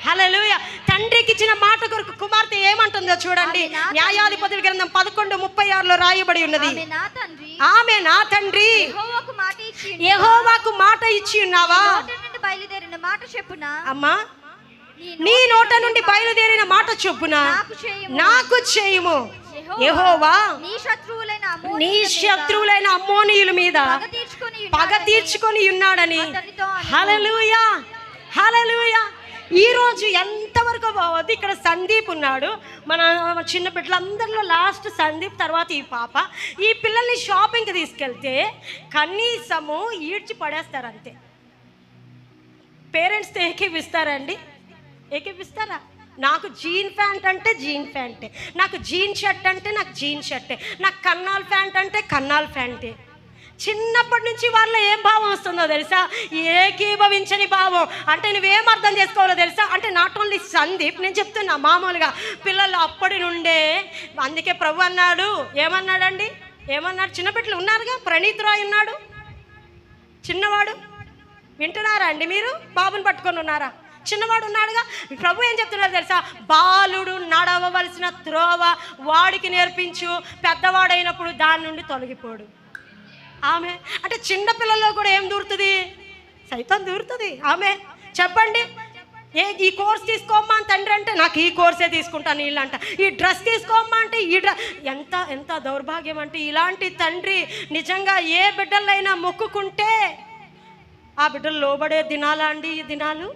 హల్లెలూయా. తండ్రికి ఇచ్చిన మాట కొరకు కుమార్తె ఏమంటుందో చూడండి. న్యాయాధిపతుల గ్రంథం 11:36లో రాయబడి ఉన్నది. ఆమె నా తండ్రి యెహోవాకు మాట ఇచ్చి ఉన్నావా? అమ్మా, నీ నోట నుండి బయలుదేరిన మాట చొప్పున నాకు చేయుము. యెహోవా నీ శత్రువులైన అమ్మోనీయుల మీద పగ తీర్చుకొని ఉన్నాడని. హల్లెలూయా, హల్లెలూయా. ఈరోజు ఎంతవరకు పోవద్దు. ఇక్కడ సందీప్ ఉన్నాడు, మన చిన్న బిడ్డలందరిలో లాస్ట్ సందీప్, తర్వాత ఈ పాప. ఈ పిల్లల్ని షాపింగ్కి తీసుకెళ్తే కనీసము ఈడ్చి పడేస్తారు అంతే. పేరెంట్స్తో ఏకీపిస్తారా? నాకు జీన్ ప్యాంట్ అంటే జీన్ ప్యాంటే, నాకు జీన్ షర్ట్ అంటే నాకు జీన్ షర్టే, నాకు కన్నాల్ ప్యాంట్ అంటే కన్నాల్ ప్యాంటే. చిన్నప్పటి నుంచి వాళ్ళ ఏం భావం వస్తుందో తెలుసా? ఏకీభవించని భావం. అంటే నువ్వేం అర్థం చేసుకోవాలో తెలుసా? అంటే నాట్ ఓన్లీ సందీప్, నేను చెప్తున్నా మామూలుగా పిల్లలు అప్పటి నుండే. అందుకే ప్రభు అన్నాడు, ఏమన్నాడండి? చిన్నపిల్లలు ఉన్నారుగా, ప్రణీత్ రాయ్ ఉన్నాడు, చిన్నవాడు. వింటున్నారా అండి మీరు? బాబుని పట్టుకొని ఉన్నారా? చిన్నవాడు ఉన్నాడుగా. ప్రభు ఏం చెప్తున్నారు తెలుసా? బాలుడు నడవవలసిన త్రోవ వాడికి నేర్పించు, పెద్దవాడైనప్పుడు దాని నుండి తొలగిపోడు. ఆమె అంటే చిన్నపిల్లల్లో కూడా ఏం దూరుతుంది? సైతం దూరుతుంది. ఆమె చెప్పండి, ఈ కోర్స్ తీసుకోమ్మా అని తండ్రి అంటే నాకు ఈ కోర్సే తీసుకుంటాను వీళ్ళంట. ఈ డ్రెస్ తీసుకోమ్మా అంటే ఈ ఎంత దౌర్భాగ్యం అంటే ఇలాంటి తండ్రి నిజంగా ఏ బిడ్డలైనా మొక్కుకుంటే ఆ బిడ్డలు లోబడే దినాలా అండి ఈ దినాలు?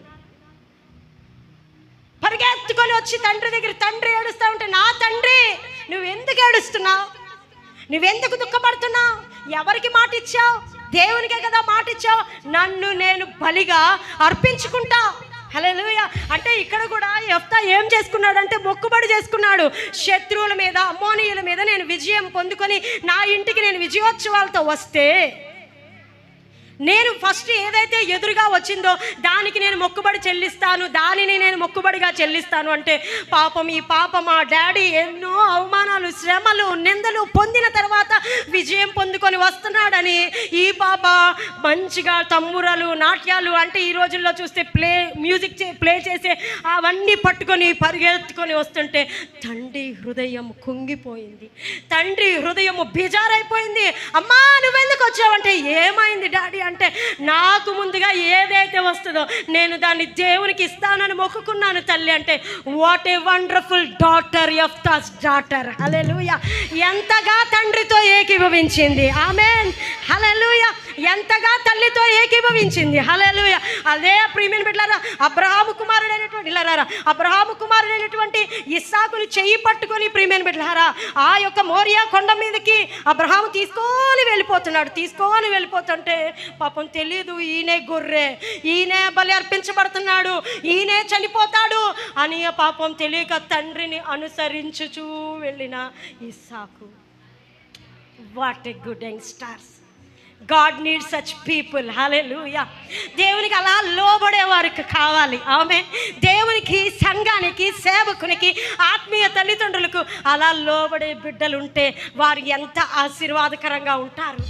పరిగెత్తుకొని వచ్చి తండ్రి దగ్గర, తండ్రి ఏడుస్తూ ఉంటే, నా తండ్రి నువ్వెందుకు ఏడుస్తున్నావు? నువ్వెందుకు దుఃఖపడుతున్నావు? ఎవరికి మాట ఇచ్చావు? దేవునికే కదా మాట ఇచ్చావు. నన్ను నేను బలిగా అర్పించుకుంటా. హల్లెలూయా. అంటే ఇక్కడ కూడా యెఫ్తా ఏం చేసుకున్నాడంటే మొక్కుబడి చేసుకున్నాడు. శత్రువుల మీద, అమ్మోనీయుల మీద నేను విజయం పొందుకొని నా ఇంటికి నేను విజయోత్సవాలతో వస్తే నేను ఫస్ట్ ఏదైతే ఎదురుగా వచ్చిందో దానికి నేను మొక్కుబడి చెల్లిస్తాను, దానిని నేను మొక్కుబడిగా చెల్లిస్తాను అంటే పాపం ఈ మా డాడీ ఎన్నో అవమానాలు, శ్రమలు, నిందలు పొందిన తర్వాత విజయం పొందుకొని వస్తున్నాడని ఈ పాప మంచిగా తమ్మురలు, నాట్యాలు అంటే ఈ రోజుల్లో చూస్తే మ్యూజిక్ ప్లే చేసే అవన్నీ పట్టుకొని పరిగెత్తుకొని వస్తుంటే తండ్రి హృదయం కుంగిపోయింది, తండ్రి హృదయం బేజారైపోయింది. అమ్మా నువ్వెందుకు వచ్చావంటే, ఏమైంది డాడీ అంటే, నాకు ముందుగా ఏదైతే వస్తుందో నేను దాన్ని దేవునికి ఇస్తానని మొక్కుకున్నాను తల్లి అంటే. What a wonderful daughter, Jephthah's daughter. Hallelujah. ఎంతగా తండ్రితో ఏకీభవించింది. ఆమేన్. హల్లెలూయా. ఎంతగా తల్లితో ఏకీభవించింది. హల్లెలూయా. అదే ప్రియమైన బిడ్డలారా, అబ్రహాము కుమారుడైనటువంటి ఇస్సాకుని చెయ్యి పట్టుకొని ప్రియమైన బిడ్డలారా ఆ యొక్క మోరియా కొండ మీదకి అబ్రహాము తీసుకొని వెళ్ళిపోతుంటే పాపం తెలియదు, ఈయనే గొర్రె, ఈయనే బలి అర్పించబడుతున్నాడు, ఈయనే చనిపోతాడు అని పాపం తెలియక తండ్రిని అనుసరించుచూ వెళ్ళిన ఇస్సాకు. What a good youngsters. God needs such people. Hallelujah. దేవునికి అలా లోబడే వారికి కావాలి. ఆమె దేవునికి, సంఘానికి, సేవకునికి, ఆత్మీయ తల్లిదండ్రులకు అలా లోబడే బిడ్డలు ఉంటే వారు ఎంత ఆశీర్వాదకరంగా ఉంటారు.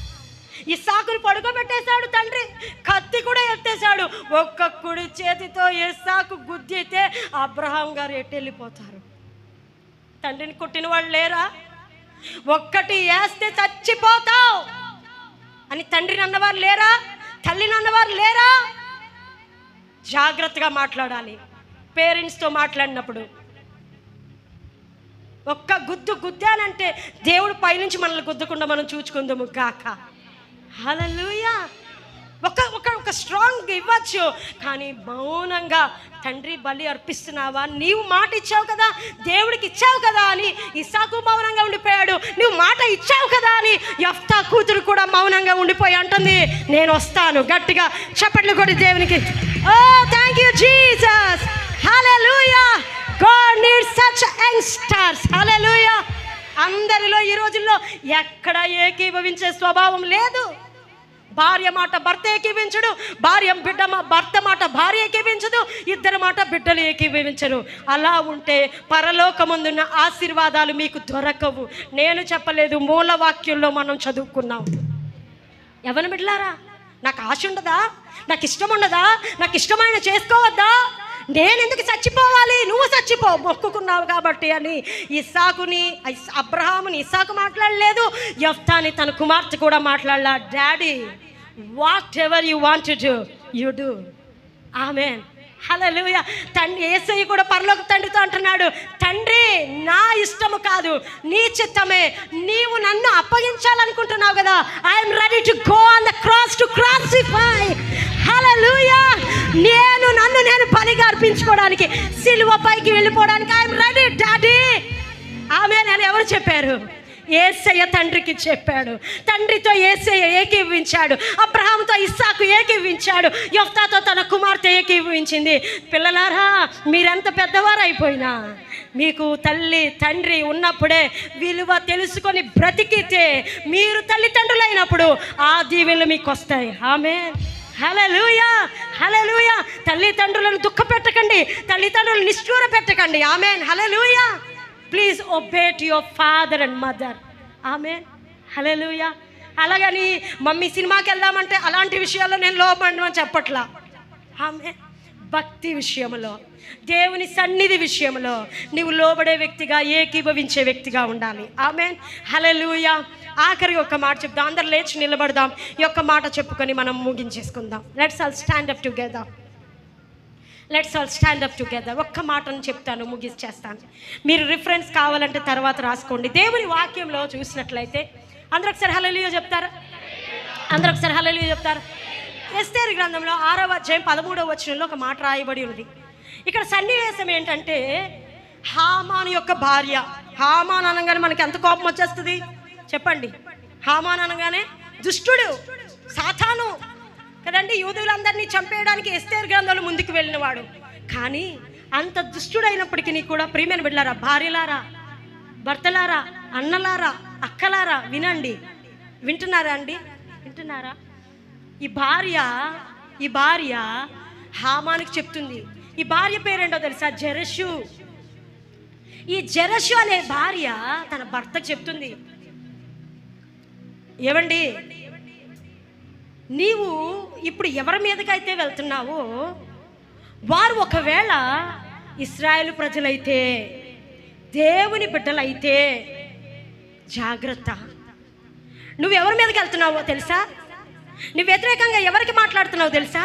ఇస్సాకుని పడుకోబెట్టేశాడు తండ్రి, కత్తి కూడా ఎత్తేశాడు. ఒక్క కుడి చేతితో ఇస్సాకు గుద్దితే అబ్రహాం గారు ఎట్టెళ్ళిపోతారు. తండ్రిని కొట్టిన వాళ్ళు లేరా? ఒక్కటి వేస్తే చచ్చిపోతావు అని తండ్రిని అన్నవారు లేరా? తల్లిని అన్నవారు లేరా? జాగ్రత్తగా మాట్లాడాలి. పేరెంట్స్తో మాట్లాడినప్పుడు ఒక్క గుద్దానంటే దేవుడు పైనుంచి మనల్ని గుద్దకుండా మనం చూచుకుందాము గాక. హల్లెలూయా. ఒక స్ట్రాంగ్ ఇవ్వచ్చు, కానీ మౌనంగా తండ్రి బలి అర్పిస్తున్నావా? నీవు మాట ఇచ్చావు కదా, దేవుడికి ఇచ్చావు కదా అని ఇస్సాకు మౌనంగా ఉండిపోయాడు. నువ్వు మాట ఇచ్చావు కదా అని యెఫ్తా కూతురు కూడా మౌనంగా ఉండిపోయి అంటుంది, నేను వస్తాను. గట్టిగా చప్పట్లు కొట్టి దేవునికి. Oh thank you Jesus. Hallelujah. God needs such youngsters. Hallelujah. అందరిలో ఈ రోజుల్లో ఎక్కడ ఏకీభవించే స్వభావం లేదు. భార్య మాట భర్త ఏకీవించడు, భర్త మాట భార్య ఏకీవించదు, ఇద్దరి మాట బిడ్డలు ఏకీభవించరు. అలా ఉంటే పరలోకమందున్న ఆశీర్వాదాలు మీకు దొరకవు. నేను చెప్పలేదు, మూలవాక్యంలో మనం చదువుకున్నాం. ఎవరి బిడ్డలారా, నాకు ఆశ ఉండదా? నాకు ఇష్టం ఉండదా? నాకు ఇష్టమైన చేసుకోవద్దా? నేను ఎందుకు చచ్చిపోవాలి? నువ్వు చచ్చిపో, మొక్కుకున్నావు కాబట్టి అని అబ్రహాముని ఇస్సాకు మాట్లాడలేదు, యెఫ్తాని తన కుమార్తె కూడా మాట్లాడలా. Daddy, whatever you want to do you do. Amen. Hallelujah. తండ్రి యేసయ్య కూడా పరలోక తండ్రితో అంటున్నాడు, తండ్రి నా ఇష్టము కాదు నీ చిత్తమే. నీవు నన్ను అప్పగించాలనుకుంటున్నావు కదా, I'm ready to go on the cross to crucify. Hallelujah. నన్ను నేను బలిగా అర్పించుకోవడానికి, సిలువ పైకి వెళ్ళిపోవడానికి ఐఎమ్ రెడీ డాడీ. ఆమేన్ అని ఎవరు చెప్పారు? యేసయ్య తండ్రికి చెప్పాడు. తండ్రితో యేసయ్య ఏకీభవించాడు. అబ్రహాముతో ఇస్సాకు ఏకీవించాడు. యెఫ్తాతో తన కుమార్తె ఏకీవించింది. పిల్లలారా, మీరెంత పెద్దవారైపోయినా మీకు తల్లి తండ్రి ఉన్నప్పుడే విలువ తెలుసుకొని బ్రతికితే మీరు తల్లిదండ్రులైనప్పుడు ఆ దీవెనలు మీకు వస్తాయి. ఆమేన్. హల్లెలూయా, హల్లెలూయా. తల్లిదండ్రులను దుఃఖపెట్టకండి, తల్లిదండ్రులను నిష్ఠూర పెట్టకండి. Amen. Hallelujah. Please obey to your father and mother. Amen. Hallelujah. అలాగని మమ్మీ సినిమాకి వెళ్దామంటే అలాంటి విషయాల్లో నేను లోబడను అని చెప్పట్లా. ఆమేన్. భక్తి విషయంలో, దేవుని సన్నిధి విషయంలో నీవు లోబడే వ్యక్తిగా, ఏకీభవించే వ్యక్తిగా ఉండాలి. ఆమేన్. హల్లెలూయా. ఆఖరి ఒక మాట చెప్దాం. అందరు లేచి నిలబడదాం. ఈ యొక్క మాట చెప్పుకొని మనం ముగించేసుకుందాం. Let's all stand up together. Let's all stand up together. ఒక్క మాటను చెప్తాను, ముగించేస్తాను. మీరు రిఫరెన్స్ కావాలంటే తర్వాత రాసుకోండి. దేవుని వాక్యంలో చూసినట్లయితే అందరూ ఒకసారి హల్లెలూయా చెప్తారా? అందరూ ఒకసారి హల్లెలూయా చెప్తారా? ఎస్తేరు గ్రంథంలో 6వ అధ్యాయం 13వ వచనంలో ఒక మాట రాయబడి ఉంది. ఇక్కడ సన్నివేశం ఏంటంటే, హామాను యొక్క భార్య. హామాన్ అనగానే మనకి ఎంత కోపం వచ్చేస్తుంది చెప్పండి? హామాన్ అనగానే దుష్టుడు, సాతాను కదండి. యూదులందరినీ చంపేయడానికి ఎస్తేరు గ్రంథంలో ముందుకు వెళ్ళినవాడు. కానీ అంత దుష్టుడైనప్పటికీ కూడా ప్రియమైన బిడ్డలారా, భార్యలారా, భర్తలారా, అన్నలారా, అక్కలారా, వినండి. వింటున్నారా అండి? వింటున్నారా? ఈ భార్య హామానికి చెప్తుంది. ఈ భార్య పేరేంటో తెలుసా? జెరషు. ఈ జెరషు అనే భార్య తన భర్తకు చెప్తుంది, ఏమండి, నీవు ఇప్పుడు ఎవరి మీదకైతే వెళ్తున్నావో వారు ఒకవేళ ఇశ్రాయేలు ప్రజలైతే, దేవుని బిడ్డలైతే జాగ్రత్త. నువ్వు ఎవరి మీదకి వెళ్తున్నావో తెలుసా? నువ్వు వ్యతిరేకంగా ఎవరికి మాట్లాడుతున్నావు తెలుసా?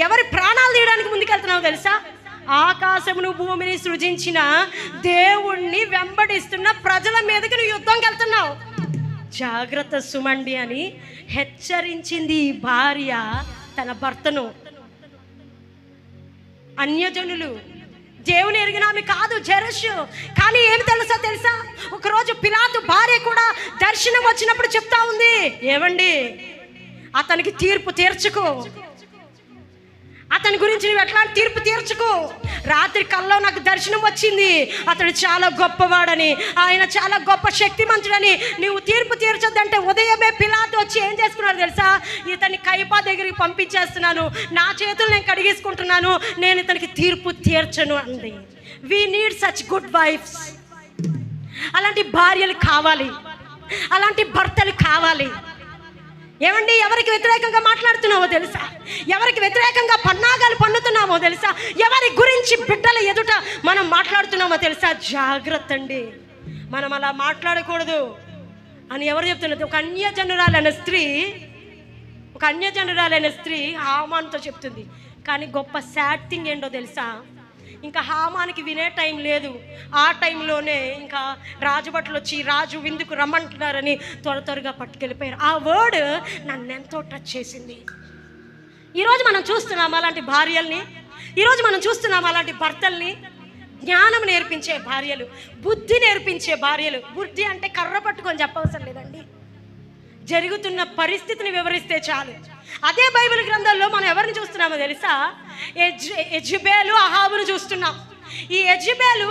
ఎవరి ప్రాణాలు తీయడానికి ముందుకెళ్తున్నావు తెలుసా? ఆకాశమును భూమిని సృజించిన దేవుణ్ణి వెంబడిస్తున్న ప్రజల మీదకి నువ్వు యుద్ధంకి వెళ్తున్నావు. జాగ్రత్త సుమండి అని హెచ్చరించింది ఈ భార్య తన భర్తను. అన్యజనులు, దేవుని ఎరిగిన ఆమె కాదు జెరషు. కానీ ఏమి తెలుసా? ఒకరోజు పిలాతు భార్య కూడా దర్శనం వచ్చినప్పుడు చెప్తా ఉంది, ఏమండి, అతనికి తీర్పు తీర్చుకో, అతని గురించి నువ్వు ఎట్లాంటి తీర్పు తీర్చుకో. రాత్రి కల్లో నాకు దర్శనం వచ్చింది, అతడు చాలా గొప్పవాడని, ఆయన చాలా గొప్ప శక్తిమంతుడని. నువ్వు తీర్పు తీర్చొద్దంటే ఉదయమే పిలాతు వచ్చి ఏం చేసుకున్నాడు తెలుసా? ఇతన్ని కయపా దగ్గరికి పంపించేస్తున్నాను, నా చేతులు నేను కడిగేసుకుంటున్నాను, నేను ఇతనికి తీర్పు తీర్చను అంది. We need such good wives. అలాంటి భార్యలు కావాలి, అలాంటి భర్తలు కావాలి. ఏమండి, ఎవరికి వ్యతిరేకంగా మాట్లాడుతున్నావో తెలుసా? ఎవరికి వ్యతిరేకంగా పన్నాగాలు పన్నుతున్నామో తెలుసా? ఎవరి గురించి బిడ్డల ఎదుట మనం మాట్లాడుతున్నామో తెలుసా? జాగ్రత్త అండి, మనం అలా మాట్లాడకూడదు అని ఎవరు చెప్తున్నారు? ఒక అన్యజనురాలైన స్త్రీ హామాన్తో చెప్తుంది. కానీ గొప్ప సాడ్ థింగ్ ఏంటో తెలుసా? ఇంకా హామానికి వినే టైం లేదు. ఆ టైంలోనే ఇంకా రాజుభటులు వచ్చి రాజు విందుకు రమ్మంటున్నారని త్వరగా పట్టుకెళ్ళిపోయారు. ఆ వర్డ్ నన్ను ఎంతో టచ్ చేసింది. ఈరోజు మనం చూస్తున్నాం అలాంటి భార్యల్ని, ఈరోజు మనం చూస్తున్నాం అలాంటి భర్తల్ని. జ్ఞానం నేర్పించే భార్యలు, బుద్ధి నేర్పించే భార్యలు. బుద్ధి అంటే కర్ర పట్టుకొని చెప్పవసరం లేదండి, జరుగుతున్న పరిస్థితిని వివరిస్తే చాలు. అదే బైబిల్ గ్రంథంలో మనం ఎవరిని చూస్తున్నామో తెలుసా? యెజబెలు, అహాబును చూస్తున్నాం. ఈ యెజబెలు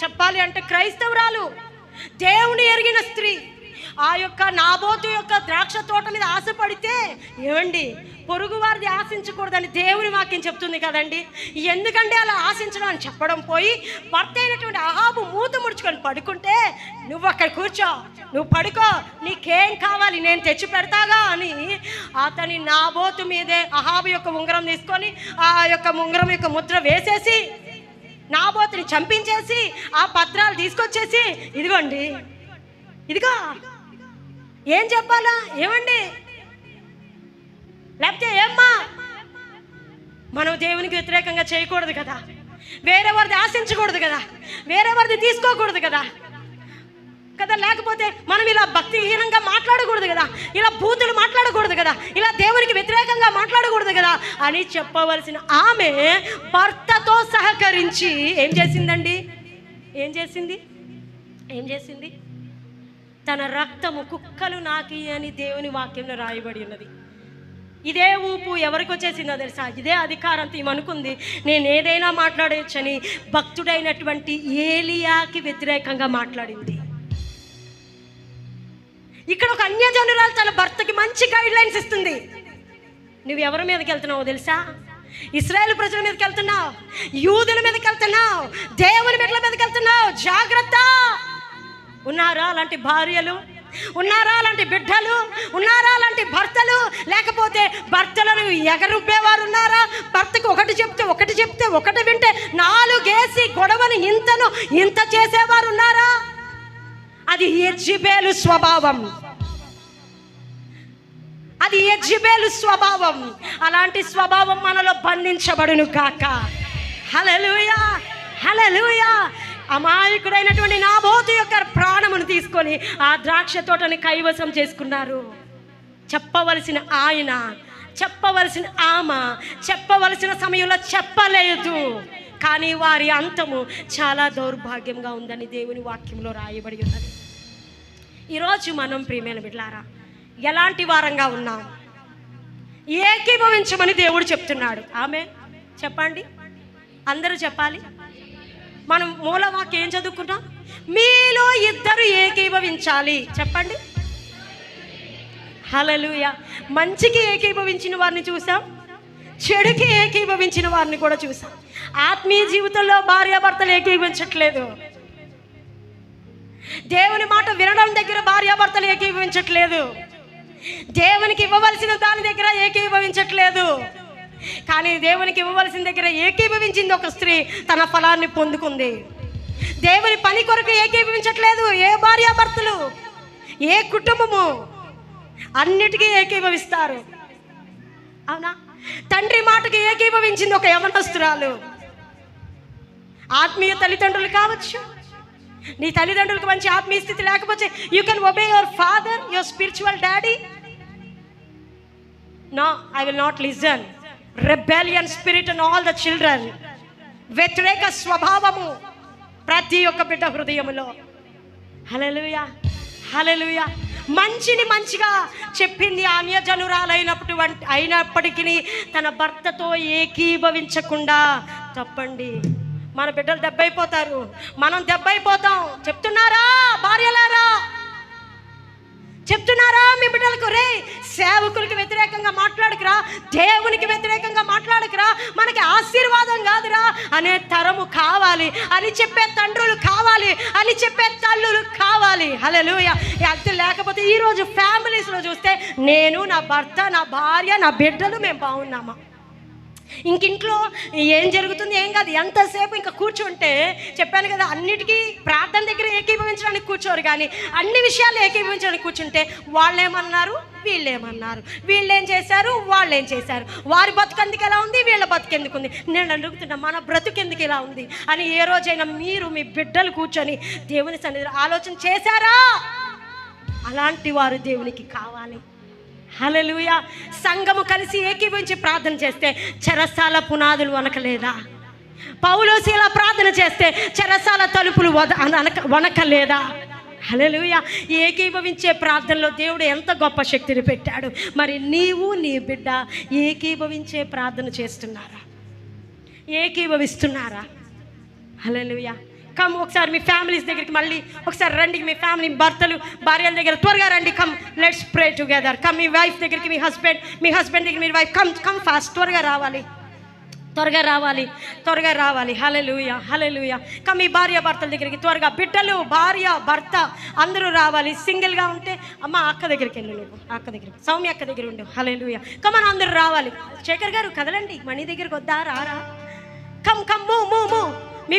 చెప్పాలి అంటే క్రైస్తవురాలు, దేవుని ఎరిగిన స్త్రీ. ఆ యొక్క నాబోతు యొక్క ద్రాక్ష తోట మీద ఆశపడితే, ఏమండి, పొరుగు వారిది ఆశించకూడదని దేవుని వాక్యం చెప్తుంది కదండి. ఎందుకంటే అలా ఆశించడం అని చెప్పడం పోయి భర్త అయినటువంటి అహాబు మూత ముడుచుకొని పడుకుంటే, నువ్వు అక్కడ కూర్చో, నువ్వు పడుకో, నీకేం కావాలి నేను తెచ్చి పెడతాగా అని అతని నాబోతు మీదే అహాబు యొక్క ఉంగరం తీసుకొని ఆ యొక్క ఉంగరం యొక్క ముద్ర వేసేసి నాబోతుని చంపించేసి ఆ పత్రాలు తీసుకొచ్చేసి, ఇదిగోండి, ఇదిగో, ఏం చెప్పాలా? ఏమండి, లేకపోతే ఏమ్మా, మనం దేవునికి వ్యతిరేకంగా చేయకూడదు కదా, వేరే వారిది ఆశించకూడదు కదా, వేరే వారిది తీసుకోకూడదు కదా, లేకపోతే మనం ఇలా భక్తిహీనంగా మాట్లాడకూడదు కదా, ఇలా బూతులు మాట్లాడకూడదు కదా, ఇలా దేవునికి వ్యతిరేకంగా మాట్లాడకూడదు కదా అని చెప్పవలసిన ఆమె భర్తతో సహకరించి ఏం చేసిందండి? ఏం చేసింది? తన రక్తము కుక్కలు నాకి అని దేవుని వాక్యంలో రాయబడి ఉన్నది. ఇదే ఊపు ఎవరికి వచ్చేసిందో తెలుసా? ఇదే అధికారంతో ఏమనుకుంది, నేను ఏదైనా మాట్లాడవచ్చని భక్తుడైనటువంటి ఏలియాకి వ్యతిరేకంగా మాట్లాడింది. ఇక్కడ ఒక అన్యజనురాలు తన భర్తకి మంచి గైడ్ లైన్స్ ఇస్తుంది. నువ్వు ఎవరి మీదకి వెళ్తున్నావో తెలుసా? ఇశ్రాయేలు ప్రజల మీదకి వెళ్తున్నావు, యూదుల మీదకి వెళ్తున్నావు, దేవుని బిడ్డల మీదకి వెళ్తున్నావు. జాగ్రత్త. ఉన్నారా అలాంటి భార్యలు? ఉన్నారా అలాంటి బిడ్డలు? ఉన్నారా అలాంటి భర్తలు? లేకపోతే భర్తలను ఎగరుబ్బేవారు ఉన్నారా? భర్తకు ఒకటి చెప్తే ఒకటి వింటే 4 వేసి గొడవని ఇంత చేసేవారు ఉన్నారా? అది యెజెబెలు స్వభావం. అది యెజెబెలు స్వభావం. అలాంటి స్వభావం మనలో బంధించబడును గాక. హల్లెలూయా, హల్లెలూయా. అమాయకుడైనటువంటి నాబోతు యొక్క ప్రాణమును తీసుకొని ఆ ద్రాక్ష తోటని కైవసం చేసుకున్నారు. చెప్పవలసిన ఆయన, చెప్పవలసిన ఆమె చెప్పవలసిన సమయంలో చెప్పలేదు. కానీ వారి అంతము చాలా దౌర్భాగ్యంగా ఉందని దేవుని వాక్యంలో రాయబడి ఉన్నది. ఈరోజు మనం ప్రియమైన బిడ్డలారా ఎలాంటి వారంగా ఉన్నాం? ఏకీభవించమని దేవుడు చెప్తున్నాడు. ఆమె చెప్పండి, అందరూ చెప్పాలి. మనం మూలవాక్యం ఏం చదువుకున్నాం? మీలో 2 ఏకీభవించాలి. చెప్పండి. హల్లెలూయా. మంచికి ఏకీభవించిన వారిని చూసాం, చెడుకి ఏకీభవించిన వారిని కూడా చూసాం. ఆత్మీయ జీవితంలో భార్యాభర్తలు ఏకీభవించట్లేదు. దేవుని మాట వినడం దగ్గర భార్యాభర్తలు ఏకీభవించట్లేదు. దేవునికి ఇవ్వవలసిన దాని దగ్గర ఏకీభవించట్లేదు. కానీ దేవునికి ఇవ్వవలసిన దగ్గర ఏకీభవించింది ఒక స్త్రీ, తన ఫలాన్ని పొందుకుంది. దేవుని పని కొరకు ఏకీభవించట్లేదు ఏ భార్యాభర్తలు, ఏ కుటుంబము. అన్నిటికీ ఏకీభవిస్తారు. అవునా? తండ్రి మాటకి ఏకీభవించింది ఒక యవనస్తురాలు. ఆత్మీయ తల్లిదండ్రులు కావచ్చు. నీ తల్లిదండ్రులకు మంచి ఆత్మీయ స్థితి లేకపోతే you can obey your father, your spiritual daddy. No, I will not listen. Rebellion spirit in all the children. వ్యతిరేక స్వభావము ప్రతి ఒక్క బిడ్డ హృదయములో. హల్లెలూయా, హల్లెలూయా. మంచిని మంచిగా చెప్పింది అయినప్పటికీ తన భర్తతో ఏకీభవించకుండా. తప్పండి. మన బిడ్డలు దెబ్బైపోతారు, మనం దెబ్బైపోతాం. చెప్తున్నారా భార్యలారా? చెప్తున్నారా మీ బిడ్డలకు? రే, సేవకులకి వ్యతిరేకంగా మాట్లాడకురా, దేవునికి వ్యతిరేకంగా మాట్లాడకురా, మనకి ఆశీర్వాదం కాదురా అనే తరము కావాలి అని చెప్పే తండ్రులు కావాలి, అని చెప్పే తల్లులు కావాలి. హల్లెలూయా. అది లేకపోతే ఈరోజు ఫ్యామిలీస్లో చూస్తే నేను, నా భర్త, నా భార్య, నా బిడ్డలు మేము బాగున్నామా? ఇంకింట్లో ఏం జరుగుతుంది ఏం కాదు. ఎంతసేపు ఇంకా కూర్చుంటే చెప్పాను కదా, అన్నిటికీ ప్రార్థన దగ్గర ఏకీభవించడానికి కూర్చోరు, కానీ అన్ని విషయాలు ఏకీభవించడానికి కూర్చుంటే వాళ్ళేమన్నారు, వీళ్ళేమన్నారు, వీళ్ళేం చేశారు, వాళ్ళేం చేశారు, వారి బతుకెందుకు ఎలా ఉంది, వీళ్ళ బతుకెందుకు ఉంది. నేను అడుగుతున్నా, మన బ్రతుకెందుకు ఇలా ఉంది అని ఏ రోజైనా మీరు మీ బిడ్డలు కూర్చొని దేవుని సన్నిధిలో ఆలోచన చేశారా? అలాంటి వారు దేవునికి కావాలి. హల్లెలూయా. సంఘము కలిసి ఏకీభవించి ప్రార్థన చేస్తే చెరసాల పునాదులు వనకలేదా? పౌలు శీల ప్రార్థన చేస్తే చెరసాల తలుపులు వనకలేదా? హల్లెలూయా. ఏకీభవించే ప్రార్థనలో దేవుడు ఎంత గొప్ప శక్తిని పెట్టాడు. మరి నీవు నీ బిడ్డ ఏకీభవించే ప్రార్థన చేస్తున్నారా? ఏకీభవిస్తున్నారా? హల్లెలూయా. కమ్ ఒకసారి మీ ఫ్యామిలీస్ దగ్గరికి మళ్ళీ ఒకసారి రండి. మీ ఫ్యామిలీ భర్తలు భార్యల దగ్గర త్వరగా రండి. Come, let's pray together. Come me wife దగ్గరికి, మీ హస్బెండ్ దగ్గర మీ వైఫ్. కమ్ ఫాస్ట్, త్వరగా రావాలి, త్వరగా రావాలి, త్వరగా రావాలి. హల్లెలూయా, హల్లెలూయా. కమ్ మీ భార్య భర్తల దగ్గరికి త్వరగా. బిడ్డలు, భార్య, భర్త అందరూ రావాలి. సింగిల్గా ఉంటే అమ్మ అక్క దగ్గరికి వెళ్ళు, నువ్వు అక్క దగ్గర, సౌమ్య అక్క దగ్గర ఉండు. హల్లెలూయా. కమన్, అందరూ రావాలి. శేఖర్ గారు కదలండి, మణి దగ్గరికి వద్దా? రారా? Come come, move. మీ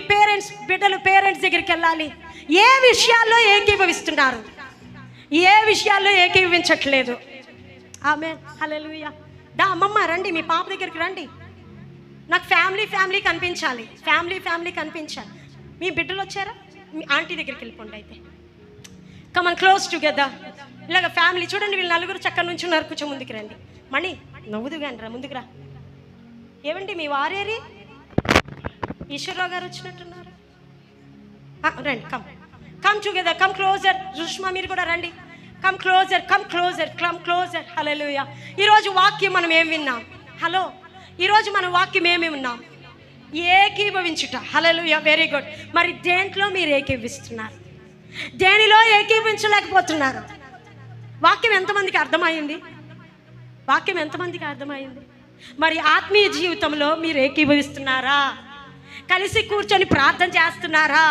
బిడ్డలు పేరెంట్స్ దగ్గరికి వెళ్ళాలి. ఏ విషయాల్లో ఏకీభవిస్తున్నారు, ఏ విషయాల్లో ఏకీభవించట్లేదు? ఆమేన్, హల్లెలూయా. అమ్మమ్మ రండి, మీ పాప దగ్గరికి రండి. నాకు ఫ్యామిలీ కనిపించాలి, ఫ్యామిలీ కనిపించాలి. మీ బిడ్డలు వచ్చారా? మీ ఆంటీ దగ్గరికి వెళ్ళిపోండి. అయితే కమన్, క్లోజ్ టుగెదర్. ఇలాగ ఫ్యామిలీ చూడండి, వీళ్ళు నలుగురు చక్కగా నుంచి ఉన్నారు. కొంచెం ముందుకు రండి. మణి నవ్వుదు కానీ రా, ముందుకు రా. ఏమండి మీ వారేరి? ఈశ్వరరావు గారు వచ్చినట్టున్నారు. రండి, come together, come closer. Sushma మీరు కూడా రండి. Come closer, come closer, come closer. Hallelujah. ఈరోజు వాక్యం మనం ఏం విన్నాం? హలో, ఈరోజు మన వాక్యం ఏమి విన్నాం? ఏకీభవించుట. హల్లెలూయా, వెరీ గుడ్. మరి దేంట్లో మీరు ఏకీభవిస్తున్నారు? దేనిలో ఏకీభవించలేకపోతున్నారు? వాక్యం ఎంతమందికి అర్థమైంది? వాక్యం ఎంతమందికి అర్థమైంది? మరి ఆత్మీయ జీవితంలో మీరు ఏకీభవిస్తున్నారా? కలిసి కూర్చొని ప్రార్థన చేస్తున్నారా?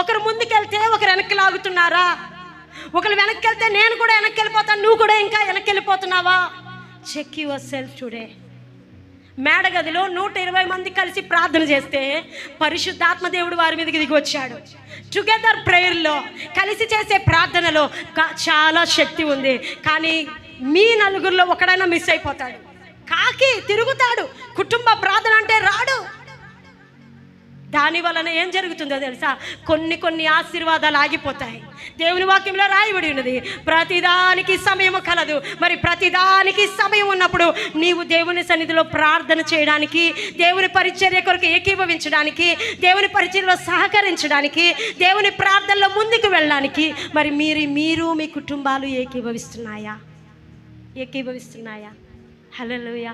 ఒకరు ముందుకెళ్తే ఒకరు వెనక్కి లాగుతున్నారా? ఒకరు వెనక్కి వెళ్తే నేను కూడా వెనక్కి వెళ్ళిపోతాను, నువ్వు కూడా ఇంకా వెనక్కి వెళ్ళిపోతున్నావా? Check yourself today. మేడగదిలో 120 మంది కలిసి ప్రార్థన చేస్తే పరిశుద్ధాత్మ దేవుడు వారి మీదకి దిగి వచ్చాడు. టుగెదర్ ప్రేయర్లో, కలిసి చేసే ప్రార్థనలో చాలా శక్తి ఉంది. కానీ మీ నలుగురిలో ఒకడైనా మిస్ అయిపోతాడు, కాకి తిరుగుతాడు, కుటుంబ ప్రార్థన అంటే రాడు. దాని వలన ఏం జరుగుతుందో తెలుసా? కొన్ని ఆశీర్వాదాలు ఆగిపోతాయి. దేవుని వాక్యంలో రాయబడి ఉన్నది, ప్రతిదానికి సమయము కలదు. మరి ప్రతిదానికి సమయం ఉన్నప్పుడు నీవు దేవుని సన్నిధిలో ప్రార్థన చేయడానికి, దేవుని పరిచర్య కొరకు ఏకీభవించడానికి, దేవుని పరిచర్యలో సహకరించడానికి, దేవుని ప్రార్థనలో ముందుకు వెళ్ళడానికి మరి మీరు మీ కుటుంబాలు ఏకీభవిస్తున్నాయా? హల్లెలూయా,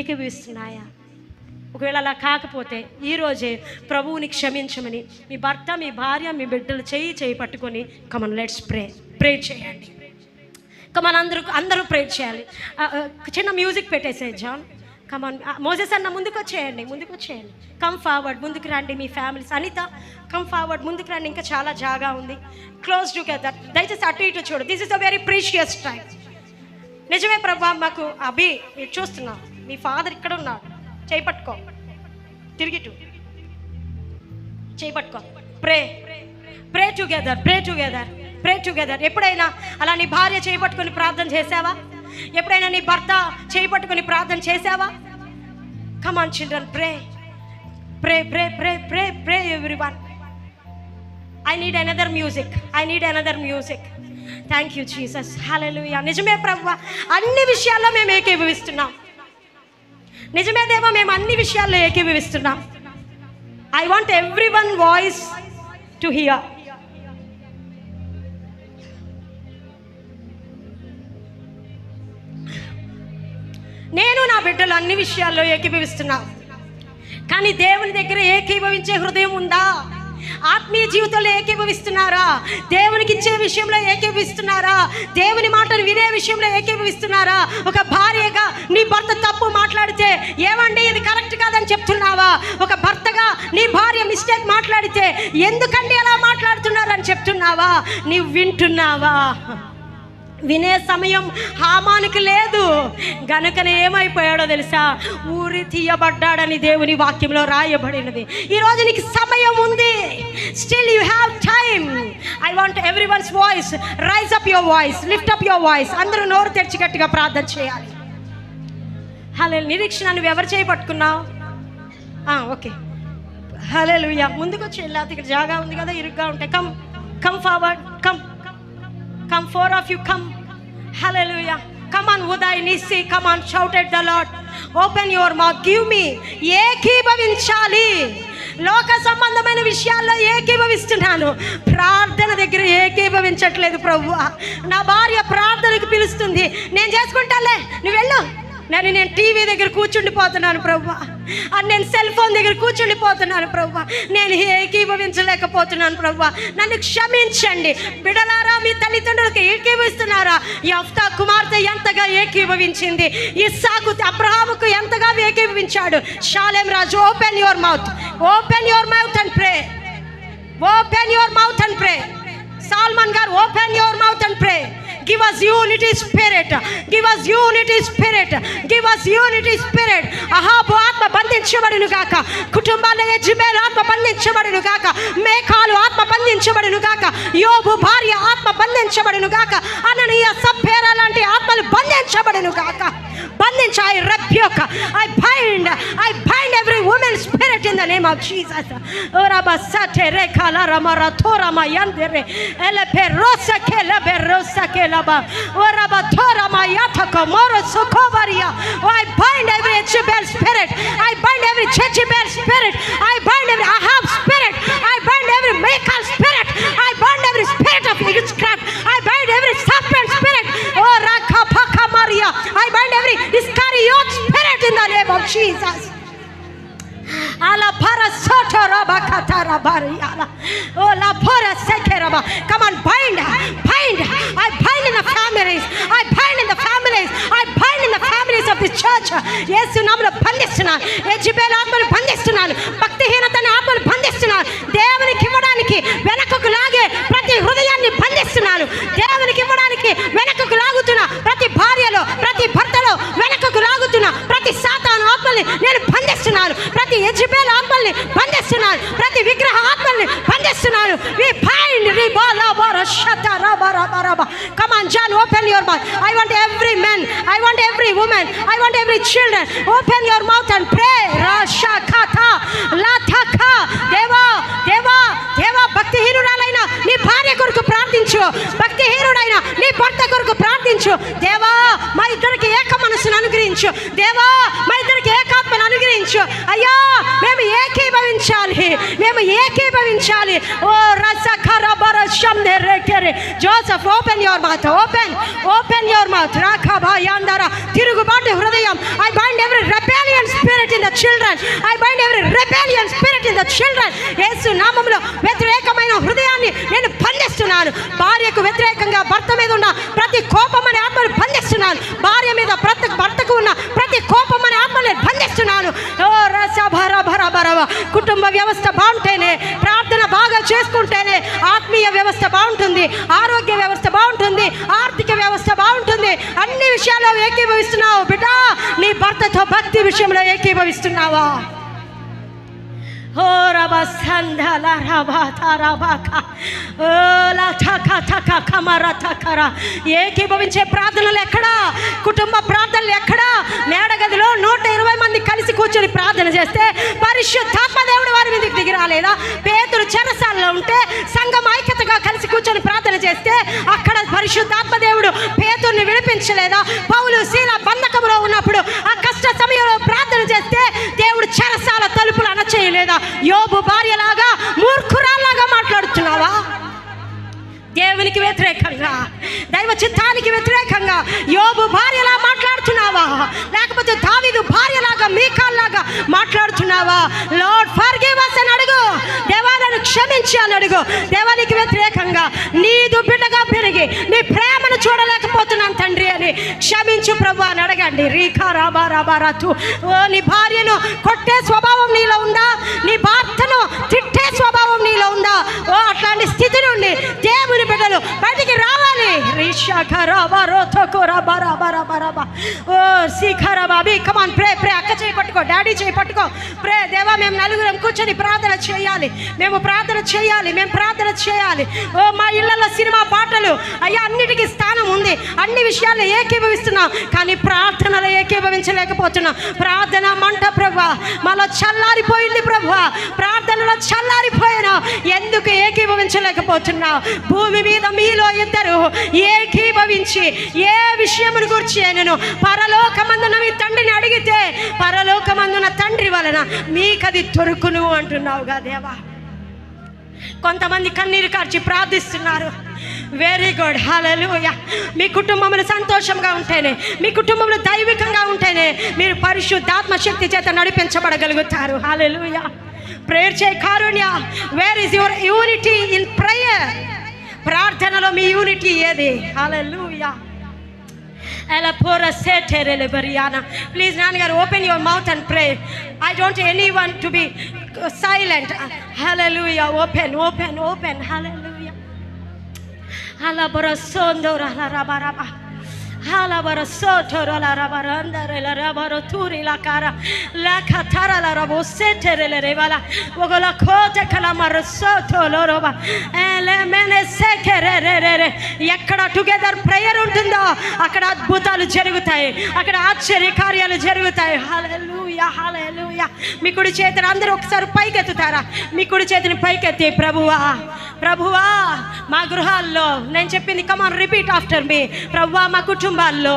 ఏకీభవిస్తున్నాయా? ఒకవేళ అలా కాకపోతే ఈరోజే ప్రభువుని క్షమించమని మీ భర్త, మీ భార్య, మీ బిడ్డలు చేయి పట్టుకొని కమన్ లెట్స్ ప్రే చేయండి. కమన్ అందరూ ప్రే చేయాలి. చిన్న మ్యూజిక్ పెట్టేసే జాన్. కమన్ మోసెస్ అన్న ముందుకు వచ్చేయండి. కమ్ ఫార్వర్డ్, ముందుకు రండి. మీ ఫ్యామిలీస్, అనిత కమ్ ఫార్వర్డ్, ముందుకు రండి. ఇంకా చాలా జాగా ఉంది. Close together. దయచేసి అటు ఇటు చూడు. This is a very precious time. నిజమే ప్రభా, మాకు అభి మీరు చూస్తున్నాం, మీ ఫాదర్ ఇక్కడ ఉన్నాడు. చేయి పట్టుకో, చేయి పట్టుకో. ప్రే టుగెదర్. ఎప్పుడైనా అలా నీ భార్య చేయి పట్టుకొని ప్రార్థన చేసావా? ఎప్పుడైనా నీ భర్త చేయి పట్టుకొని ప్రార్థన చేసావా? Come on children, pray everyone. I need another music. Thank you Jesus. Hallelujah. నిజమే ప్రభువా, అన్ని విషయాల్లో మేము ఏకీభవిస్తున్నాం. నిజమే దేవా, మేము అన్ని విషయాల్లో ఏకీభవిస్తున్నాం. I want everyone voice to hear. నేను నా బిడ్డలు అన్ని విషయాల్లో ఏకీభవిస్తున్నా. కానీ దేవుని దగ్గర ఏకీభవించే హృదయం ఉందా? ఆత్మీయ జీవితంలో ఏకీభవిస్తున్నారా? దేవునికి ఇచ్చే విషయంలో ఏకీభవిస్తున్నారా? దేవుని మాటను వినే విషయంలో ఏకీభవిస్తున్నారా? ఒక భార్యగా నీ భర్త తప్పు మాట్లాడితే ఏమండి ఇది కరెక్ట్ కాదని చెప్తున్నావా? ఒక భర్తగా నీ భార్య మిస్టేక్ మాట్లాడితే ఎందుకండి అలా మాట్లాడుతున్నారని చెప్తున్నావా? నీవు వింటున్నావా? వినే సమయం హామానికి లేదు గనుకనే ఏమైపోయాడో తెలుసా? ఊరి తీయబడ్డాడని దేవుని వాక్యంలో రాయబడినది. ఈరోజు నీకు సమయం ఉంది. Still you have time. I want everyone's voice. Rise up your voice, lift up your voice. అందరూ నోరు తెరిచి గట్టిగా ప్రార్థన చేయాలి. హల్లెలూయా. నిరీక్షణ నువ్వు ఎవరు చేయబట్టుకున్నావు? ఓకే, హల్లెలూయా. ముందుకు వచ్చి వెళ్ళాలి. ఇక్కడ జాగా ఉంది కదా, ఇరుగ్గా ఉంటాయి. Come forward. Come, 4 of you, come. Hallelujah. Come on, Uday, Nisi, come on, shout at the Lord. Open your mouth, give me. ఏకీభవించాలి. లోక సంబంధమైన విషయాల్లో ఏకీభవిస్తున్నాను, ప్రార్థన దగ్గర ఏకీభవించట్లేదు ప్రభువా. నా భార్య ప్రార్థనకు పిలుస్తుంది, నేను చేసుకుంటాలే, నువ్వు వెళ్ళు. నేను టీవీ దగ్గర కూర్చుండిపోతున్నాను ప్రభువా. నేను సెల్ ఫోన్ దగ్గర కూర్చుండిపోతున్నాను ప్రభువా. నేను ఏకీభవించలేకపోతున్నాను ప్రభువా. నన్ను క్షమించండి. బిడలారా, మీ తల్లిదండ్రులకు ఏకీభవిస్తున్నారా? యెఫ్తా కుమార్తె ఎంతగా ఏకీభవించింది, ఇస్సాకు అబ్రహాముకు ఎంతగా ఏకీభవించాడు. Shalem Raju, open your mouth and pray. Solomon గారు, open your mouth and pray. Give us unity spirit. అహాబు ఆత్మ బంధించబడును గాక. కుటుంబాల యెజబెల్ ఆత్మ బంధించబడును గాక. మేకాలు ఆత్మ బంధించబడును గాక. యోబు భార్య ఆత్మ బంధించబడును గాక. అననీయ సప్పేరా లాంటి ఆత్మలు బంధించబడును గాక. I rebuke, I bind every woman spirit in the name of Jesus. Oraba sate rekala ramara tora mayandere ele perosa kela berosa kelaba oraba tora mayata komoro sokovaria. I bind every Jezebel spirit. I bind every Jezebel spirit. I bind every Ahab spirit. I bind every Michal spirit. I bind every spirit of witchcraft. name of Jesus. Ala para soto raba katara bariala. Oh la para sekeraba. Come on, bind. I bind in the families. I bind in the families. I bind in the families of this church. యేసు నామములో బంధిస్తున్నాను. Jezebel ఆత్మను బంధిస్తున్నాను. భక్తిహీనతని ఆత్మను బంధిస్తున్నాను. దేవునికి ఇవ్వడానికి వెనకకు లాగే ప్రతి హృదయాన్ని బంధిస్తున్నాను. దేవునికి ఇవ్వడానికి వెనకకు లాగుతున్న ప్రతి భార్యలో, ప్రతి భర్తలో వెనకకు లాగుతున్న ప్రతి సాతాను ఆత్మల్ని నేను బంధిస్తున్నాను. ప్రతి యెజబెల్ ఆత్మల్ని బంధిస్తున్నాను. ప్రతి విగ్రహ ఆత్మల్ని బంధిస్తున్నాను. We bind ribala bara shatara bara bara. Come on, John, open your mouth. I want every man, I want every woman, I want every children. Open your mouth and pray. Rasha kata lataka. దేవా దేవా దేవా, భక్తిహీనురాలైన నీ భార్య కొరకు ప్రార్థించు. భక్తిహీనుడైన నీ భర్త కొరకు ప్రార్థించు. దేవా మా ఇద్దరికి ఏక మనసును అనుగ్రహించు. దేవా మా ఇద్దరికి ఏకాత్మను అనుగ్రహించు. అయ్యా మేము ఏకీభవించాలి, మేము ఏకీభవించాలి. ఓ రసఖర బరషందే రేకెరే. Joseph, open your mouth, open your mouth. రాఖబా యాందర. తిరుగుబాటు హృదయం. I bind every rebellion spirit in the children. I bind every rebellion spirit in the children. యేసు నామములో వ్యతిరేకమైన హృదయాన్ని నేను బంధిస్తున్నాను. భార్యకు వ్యతిరేకంగా భర్త మీద ఉన్న ప్రతి కోపం అనే ఆత్మను బంధిస్తున్నాను. భార్య మీద ప్రతి భర్తకు ఉన్న ప్రతి కోపం అనే ఆత్మని బంధిస్తున్నాను. ఓ రస భర భర భరవ. కుటుంబ వ్యవస్థ బాగుంటేనే, ప్రార్థన బాగా చేసుకుంటేనే ఆత్మీయ వ్యవస్థ బాగుంటుంది, ఆరోగ్య వ్యవస్థ బాగుంటుంది, ఆర్థిక వ్యవస్థ బాగుంటుంది. అన్ని విషయాల్లో ఏకీభవిస్తున్నావు బిడ్డా. నీ భర్తతో భక్తి విషయంలో ఏకీభవిస్తున్నావా? ఓ రబ సంధల రబ తరబక ఓ లా టక టక కమర తకర. ఏకీభవించే ప్రార్థనలు ఎక్కడా? కుటుంబ ప్రార్థనలు ఎక్కడా? మేడగదిలో 120 మంది కలిసి కూర్చొని ప్రార్థన చేస్తే పరిశుద్ధాత్మ దేవుడు వారి మీదకి దిగి రాలేదా? పేతురు చెరసాలలో ఉంటే సంఘం ఐక్యతగా కలిసి కూర్చొని ప్రార్థన చేస్తే అక్కడ పరిశుద్ధాత్మ దేవుడు పేతురుని విడిపించలేదా? పౌలు శీల బంధకంలో ఉన్నప్పుడు ఆ కష్ట సమయంలో ప్రార్థన చేస్తే దేవుడు చెరసాల తలుపులు అణచేయలేదా? యోబు భార్యలాగా మూర్ఖురాల్లాగా మాట్లాడుతున్నావా? దేవునికి వ్యతిరేకంగా, దైవ చిత్తానికి వ్యతిరేకంగా యోబు భార్యలా మాట్లాడుతున్నావా? లేకపోతే దావీదు భార్యలాగా, మీకాల్లాగా మాట్లాడుతున్నావా? లార్డ్ ఫర్గివ్ us అని అడుగు. దేవాలను క్షమించి అని అడుగు. దేవానికి వ్యతిరేకంగా నీదు బిడ్డగా పెరిగి నీ ప్రేమను చూడలేకపోతున్నాను తండ్రి అని క్షమించు ప్రభు అని అడగండి. రీఖా రాబా రాబా రాతు. ఓ నీ భార్యను కొట్టే స్వభావం నీలో ఉందా? నీ భర్తను తిట్టే స్వభావం నీలో ఉందా? ఓ అట్లాంటి స్థితి నుండి దేవుని బిడ్డలు బయటికి రావాలి. ఓ శిఖరబాబి, కమాన్ ప్రే ప్రే. అక్క చేయి పట్టుకో, డాడీ చేయి పట్టుకో, ప్రే. దేవా మేము నలుగురం కూర్చొని ప్రార్థన చేయాలి, మేము ప్రార్థన చేయాలి, మేము ప్రార్థన చేయాలి. ఓ మా ఇళ్లలో సినిమా పాటలు అయ్యా అన్నిటికీ స్థానం ఉంది, అన్ని విషయాల్లో ఏకీభవిస్తున్నాం, కానీ ప్రార్థనలో ఏకీభవించలేకపోతున్నాం. ప్రార్థన మంట ప్రభా మాలో చల్లారిపోయింది ప్రభా. ప్రార్థనలో చల్లారిపోయినా ఎందుకు ఏకీభవించలేకపోతున్నావు? భూమి మీద మీలో ఇద్దరు ఏకీభవించి ఏ విషయమును గురించి నేను పరలోకమందున మీ తండ్రిని అడిగితే పరలోకమందున తండ్రి వలన మీకది దొరుకును అంటున్నావుగా దేవా. కొంతమంది కన్నీరు కార్చి ప్రార్థిస్తున్నారు. వెరీ గుడ్, హల్లెలూయా. మీ కుటుంబంలో సంతోషంగా ఉంటేనే, మీ కుటుంబంలో దైవికంగా ఉంటేనే మీరు పరిశుద్ధాత్మ శక్తి చేత నడిపించబడగలుగుతారు. హల్లెలూయా. ప్రేయర్ చేయ కారుణ్య. Where is your unity in prayer? ప్రార్థనలో మీ యూనిటీ ఏది? Hallelujah. Please, Nanagar, open your mouth and pray. I don't want anyone to be silent. Hallelujah. Open. Hallelujah. Halabarasondora rabaraba. Halabara sotora la rabaranda la rabaroturi la cara la catara la rabosetere le revala ogola kote kalamar soto loroba ele mene sekere ఎక్కడ together prayer ఉంటుందో అక్కడ అద్భుతాలు జరుగుతాయి, అక్కడ ఆశ్చర్య కార్యాలు జరుగుతాయి. హల్లెలూయా, హల్లెలూయా. మీ కుడి చేతిని అందరూ ఒకసారి పైకెత్తుతారా? మీ కుడి చేతిని పైకెత్తి, ప్రభువా ప్రభువా మా గృహాల్లో, నేను చెప్పింది కమాన్ రిపీట్ ఆఫ్టర్ మీ. ప్రభువా మా కుటుంబాల్లో,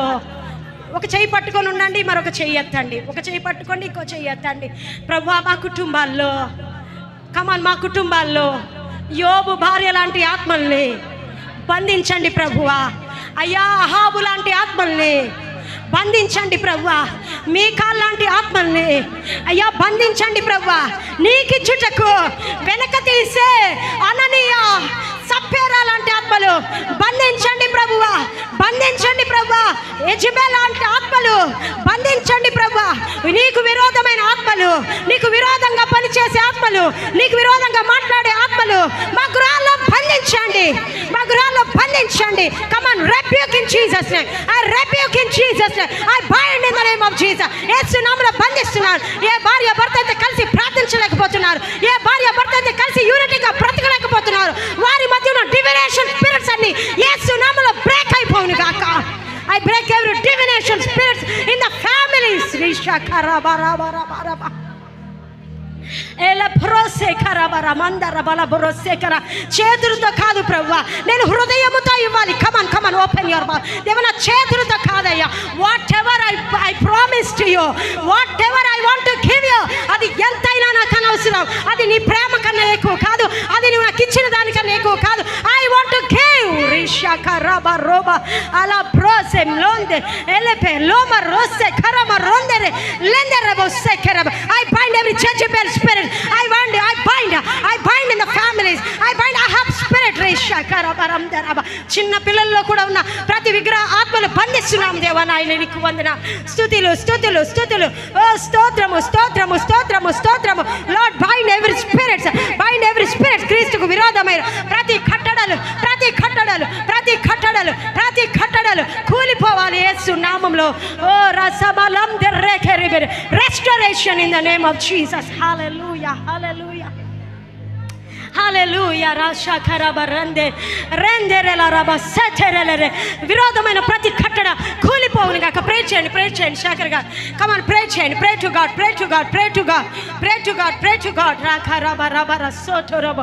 ఒక చెయ్యి పట్టుకొని ఉండండి, మరొక చెయ్యి ఎత్తండి, ఒక చెయ్యి పట్టుకోండి, ఇంకో చెయ్యి ఎత్తండి. ప్రభువా మా కుటుంబాల్లో, కమాన్ మా కుటుంబాల్లో యోబు భార్య లాంటి ఆత్మల్ని బంధించండి ప్రభువా. అయ్యా అహాబు లాంటి ఆత్మల్ని బంధించండి ప్రభువా. మీ కాళ్ళంటి ఆత్మల్ని అయ్యా బంధించండి ప్రభువా. నీకిచ్చుటకు వెనక తీసే అననీయ సప్పేరా లాంటి ఆత్మలు బంధించండి ప్రభువా, బంధించండి ప్రభువా. యెజబెల్ లాంటి ఆత్మలు బంధించండి ప్రభువా. నీకు విరోధమైన ఆత్మలు, నీకు విరోధంగా పనిచేసే ఆత్మలు, నీకు విరోధంగా మాట్లాడే ఆత్మలు మా గృహాల్లో బంధించండి, మా గృహాల్లో బంధించండి. Come on, rebuke in Jesus name. I rebuke in Jesus name. I bind in the name of Jesus. యేసు నామములో బంధిస్తున్నాను. ఏ భార్య భర్త అయితే కలిసి ప్రార్థించలేకపోతున్నారు, ఏ భార్య భర్త అయితే కలిసి యూనిటీగా బ్రతకలేకపోతున్నారు, వారి మధ్యలో డివినేషన్ స్పిరిట్స్ అన్ని యేసు నామములో బ్రేక్ అయిపోవును గాక. I break every divination spirits in the families. చేతులతో కాదు ప్రభువా, నేను హృదయముతో ఇవ్వాలి. Come on come on, open your mouth. దేవనా చేతులతో కాదయ్యా. Whatever I promise to you, whatever I want to give you, అది ఎంతైనా నాకు అనవసరం. అది నీ ప్రేమ కన్నా ఎక్కువ కాదు, అది నువ్వు నాకు ఇచ్చిన దానికన్నా ఎక్కువ కాదు. I want to give. రిషాకరాబా రోబా అలా బ్రోసె లోందే ఎలెపే లోమా రోసె కరమా రోందెరే లెందెరే బోసె కరబ. I bind every Jezebel spirit. I bind in the families. I bind Ahab spirit. రిషాకరాబరందరబ. చిన్న పిల్లల్లో కూడా ఉన్న ప్రతి విగ్రహ ఆత్మలు బంధిస్తున్నాం దేవా. నాయన నీకు వందన, స్తుతులు స్తుతులు స్తుతులు. ఓ స్తోత్రము స్తోత్రము స్తోత్రము స్తోత్రము. Lord bind every spirits, bind every spirits. క్రీస్తుకు విరోధమైన ప్రతి కట్టడలు, ప్రతి కట్టడలు, ప్రతి కట్టడలు, ప్రతి కట్టడలు కూలిపోవాలి యేసు నామములో. ఓ రసబలం దెర్రెకెరిబెర్. Restoration in the name of Jesus. Hallelujah hallelujah hallelujah. రాషాకరబ రందే రెందెరెల రబ సచెరెలెరె. విరోధమైన ప్రతి కట్టడ కూలిపోవును గాక. ప్రే చేయండి, ప్రే చేయండి శేఖర్ గారు. కమ్ ఆన్, ప్రే చేయండి. Pray to God, pray to God, pray to God, pray to God, pray to God. రాఖరబ రబ రసోతో రబ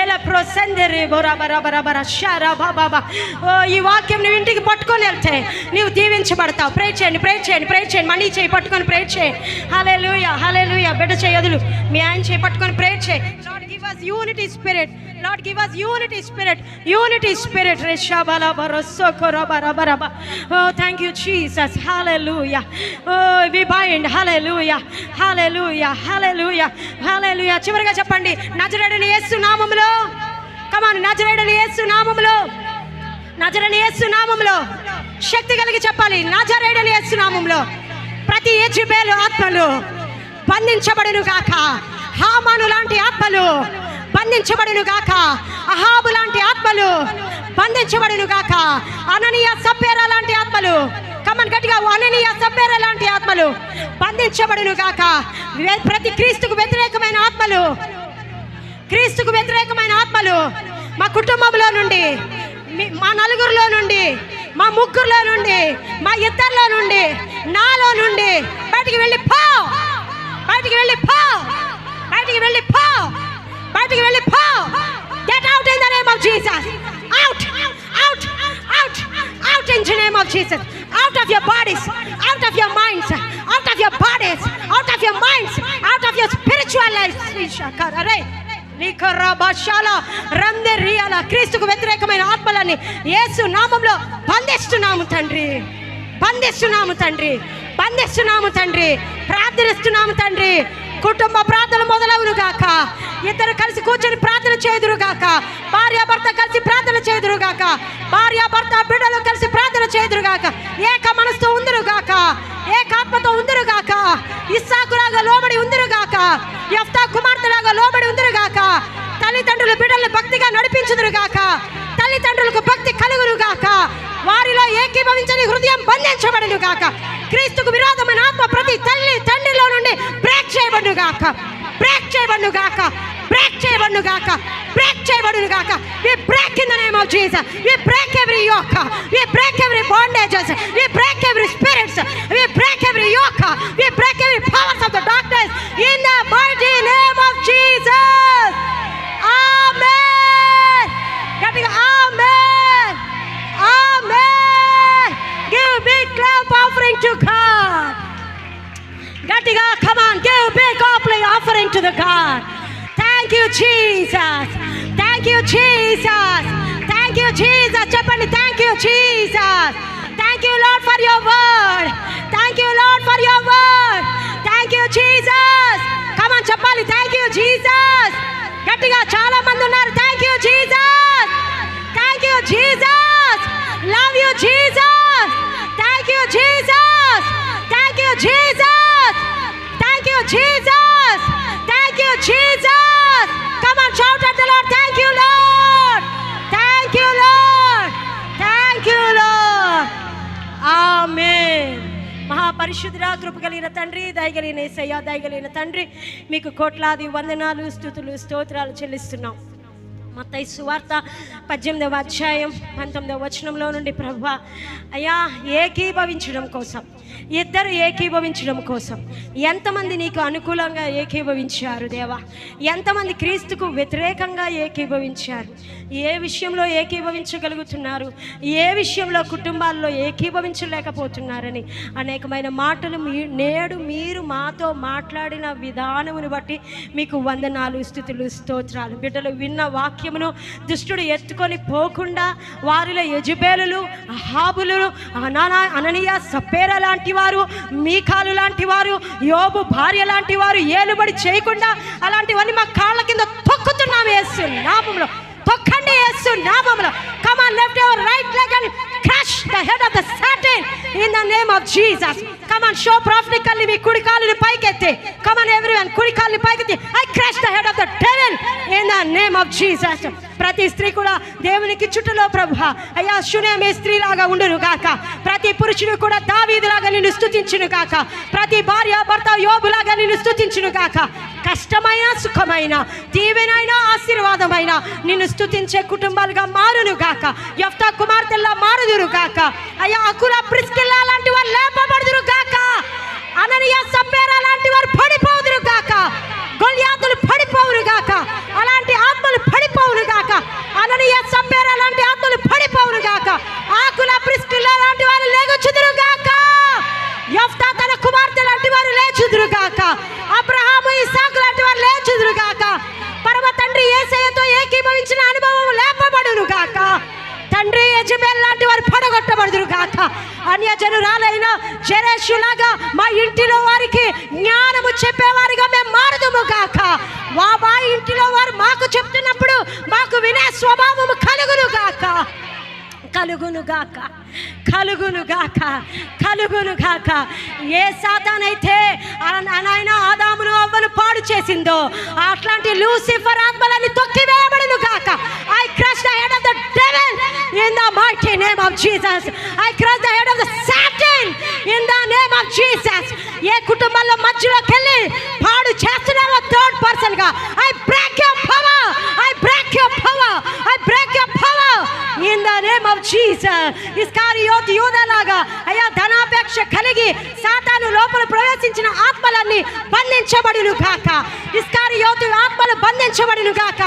ఎల ప్రొసెందెరి బొరబ రబ రబ రషరబ బాబా. ఓ ఈ వాక్యం నువ్వు ఇంటికి పట్టుకొని వెళ్తే నీవు దీవించబడతావు. ప్రే చేయండి, ప్రే చేయండి, ప్రే చేయండి. మనీ చేయి పట్టుకొని ప్రే చేయండి. హల్లెలూయా హల్లెలూయా. బిడ్డ చేయదులు మీ ఆయన చేయి పట్టుకొని ప్రే చేయి. Lord give us unity spirit. Lord give us unity spirit, unity spirit. Reshabala barosokora barabaraba. Oh thank you Jesus. Hallelujah. Oh we bind. Hallelujah hallelujah hallelujah hallelujah. చివరిగా చెప్పండి, నజరేయుడైన యేసు నామములో. కమ్ ఆన్, నజరేయుడైన యేసు నామములో, నజరేయుడైన యేసు నామములో. శక్తి కలిగి చెప్పాలి, నజరేయుడైన యేసు నామములో. ప్రతి యెజబెల్ ఆత్మలు బంధించబడును గాక. హామాను లాంటి ఆత్మలు బంధించబడును గాక. అహాబు లాంటి ఆత్మలు బంధించబడును గాక. అననీయ సప్పేరా లాంటి ఆత్మలు, కమన్ గట్టిగా, అననీయ సప్పేరా లాంటి ఆత్మలు బంధించబడును గాక. ప్రతి క్రీస్తుకు వ్యతిరేకమైన ఆత్మలు, క్రీస్తుకు వ్యతిరేకమైన ఆత్మలు మా కుటుంబంలో నుండి, మా నలుగురిలో నుండి, మా ముగ్గురులో నుండి, మా ఇద్దరిలో నుండి, నాలో నుండి బయటికి వెళ్ళి పో, బయటికి వెళ్ళి పో, బయటికి వెళ్ళి పో, బయటికి వెళ్ళి పో. Get out in the name of Jesus. Out, out, out, out in the name of Jesus. Out of your bodies, out of your minds, out of your bodies, out of your minds, out of your spiritual life. క్రీస్తుకు వ్యతిరేకమైన ఆత్మలని యేసు నామములో బంధిస్తున్నాము తండ్రి, బంధిస్తున్నాము తండ్రి, బంధిస్తున్నాము తండ్రి. ప్రార్థనిస్తున్నాము తండ్రి. కుటుంబ ప్రార్థన మొదలవును గాక. ఇద్దరు కలిసి కూర్చొని ప్రార్థన చేదురు గాక. భార్యాభర్త కలిసి ప్రార్థన చేదురు గాక. భార్యాభర్త బిడ్డలు కలిసి ప్రార్థన చేదురు గాక. ఏక మనసుతో ఉందరు గాక, ఏకాత్మతో ఉందరు గాక. ఇస్సాకులాగా లోబడి ఉందరు గాక. యెఫ్తా కుమార్తెలాగా లోబడి ఉందరు గాక. తల్లిదండ్రులు బిడ్డలను భక్తిగా నడిపించుదురు గాక. తల్లిదండ్రులకు భక్తి కలుగును గాక. వారిలో ఏకీభవించని హృదయం బంధించబడును గాక. క్రీస్తుకు విరోధమైన ఆత్మ ప్రతి తల్లి తండ్రిలో నుండి బ్రేక్ చేయబడును గాక, బ్రేక్ చేయబడును గాక, బ్రేక్ చేయబడును గాక, బ్రేక్ చేయబడును గాక. We break in the name of Jesus. We break every yoke. We break every bondages. We break every spirits. We break every yoke. We break every powers of the darkness in the mighty name of Jesus. Amen. Amen. Amen. Give big clap offering to God. Gatiga, come on, give big offering to the God. Thank you Jesus. Thank you Jesus. Thank you Jesus. Chapani, thank you Jesus. Thank you Lord for your word. for your word. Thank you, Jesus. Come on, చెప్పాలి. Thank you, Jesus. గట్టిగా చాలా మంది ఉన్నారు. Thank you, Jesus. Thank you, Jesus. Love you, Jesus. Thank you, Jesus. Thank you, Jesus. Thank you, Jesus. Thank you, Jesus. Come on, shout at the Lord. Thank you, Lord. Thank you, Lord. Thank you, Lord. Amen. మహాపరిశుద్ధుడా, కృప కలిగిన తండ్రి, దయగలిగిన యేసయ్య, దయగలిగిన తండ్రి, మీకు కోట్లాది వందనాలు, స్తుతులు, స్తోత్రాలు చెల్లిస్తున్నాం. మత్తయి సువార్త 18వ అధ్యాయం 19వ వచనంలో నుండి ప్రభువా అయ్యా, ఏకీభవించడం కోసం, ఇద్దరు ఏకీభవించడం కోసం ఎంతమంది నీకు అనుకూలంగా ఏకీభవించారు దేవా? ఎంతమంది క్రీస్తుకు వ్యతిరేకంగా ఏకీభవించారు? ఏ విషయంలో ఏకీభవించగలుగుతున్నారు, ఏ విషయంలో కుటుంబాల్లో ఏకీభవించలేకపోతున్నారని అనేకమైన మాటలు నేడు మీరు మాతో మాట్లాడిన విధానమును బట్టి మీకు వందనాలు, స్తుతులు, స్తోత్రాలు. బిడ్డలు విన్న వాక్యమును దుష్టుడు ఎత్తుకొని పోకుండా వారిలో యెజబేలులు, అహాబులు, అననీయ, సప్పేరా లాంటి వారు, మీకాలు లాంటి వారు, యోబు భార్య లాంటి వారు ఏలుబడి చేయకుండా అలాంటివన్నీ మా కాళ్ళ కింద తొక్కుతున్నాం యేసు నామములో. తొక్కండి యేసు నామములో. Come on, lift your right leg and crush the head of the Satan in the name of Jesus. Come on, show prophetically మీ కుడి కాలుని పైకెత్తి. Come on everyone, కుడి కాలుని పైకెత్తి. I crush the head of the devil in the name of Jesus. ప్రతి స్త్రీ కూడా దేవునికి చుట్టలో ప్రభువా అయ్యా శూన్యమే స్త్రీలాగా ఉండును గాక. ప్రతి పురుషుడు కూడా దావీదులాగా నిన్ను స్తుతించును గాక. ప్రతి భార్య భర్త యోబులాగా నిన్ను స్తుతించును గాక. కష్టమైన, సుఖమైన, దీవెనైన, ఆశీర్వాదమైన నిన్ను స్తుతించే కుటుంబాలుగా మారును గాక. యెఫ్తా కుమార్తెల్లా మారుదురు గాక. అయ్యా అకుల, ప్రిస్కిల్లా లాంటి వారు లేపబడుదురు గాక. అననీయ, సప్పేరా లాంటి వారు పడిపోదురు గాక. గొల్యాతులు పడిపోవును గాక. అలాంటి ఆత్మలు పడిపోవును గాక. అననీయ, సప్పేరా లాంటి ఆత్మలు పడిపోవును గాక. ఆకుల, ప్రిస్కిల్లా లాంటి వారు లేచుదురు గాక. యెఫ్తా తన కుమార్తె లాంటి వారు లేచుదురు గాక. అబ్రహాము, ఇస్సాకు లాంటి వారు లేచుదురు గాక. పరమ తండ్రి యేసయ్యతో ఏకీభవించిన అనుభవం లేపబడును గాక. తండ్రి యెజబేల్ లాంటి వారు పడగొట్టబడుదురు గాక. అన్యజనురాలైన జెరెషులాగా మా ఇంటిలో వారికి జ్ఞానము చెప్పేవారిగా మేము మారుదుము గాక. మా ఇంటిలో వారు మాకు చెప్తున్నప్పుడు మాకు వినే స్వభావము కలుగును గాక. కలుగును గాక, కలుగును గాక, కలుగును గాక. ఏ సాతానైతే ఆయన ఆదామును అవ్వను పాడు చేసిందో అట్లాంటి లూసిఫర్ ఆత్మలని తొక్కివేయబడును గాక. I crush the head of the devil in the mighty name of Jesus. I crush the head of the Satan in the name of Jesus. ఏ కుటుంబాల్లో మధ్యలోకి వెళ్ళి పాడు చేస్తున్నావో థర్డ్ పర్సన్ గా I break your power, I break your power, I break your power in the name of Jesus. ఇస్కారియోతు యూదాలాగా అయ్యా ధనాపేక్ష కలిగి సాతాను లోపల ప్రవేశించిన ఆత్మలన్నీ బంధించబడును గాక. ఇస్కారియోతు ఆత్మలు బంధించబడును గాక.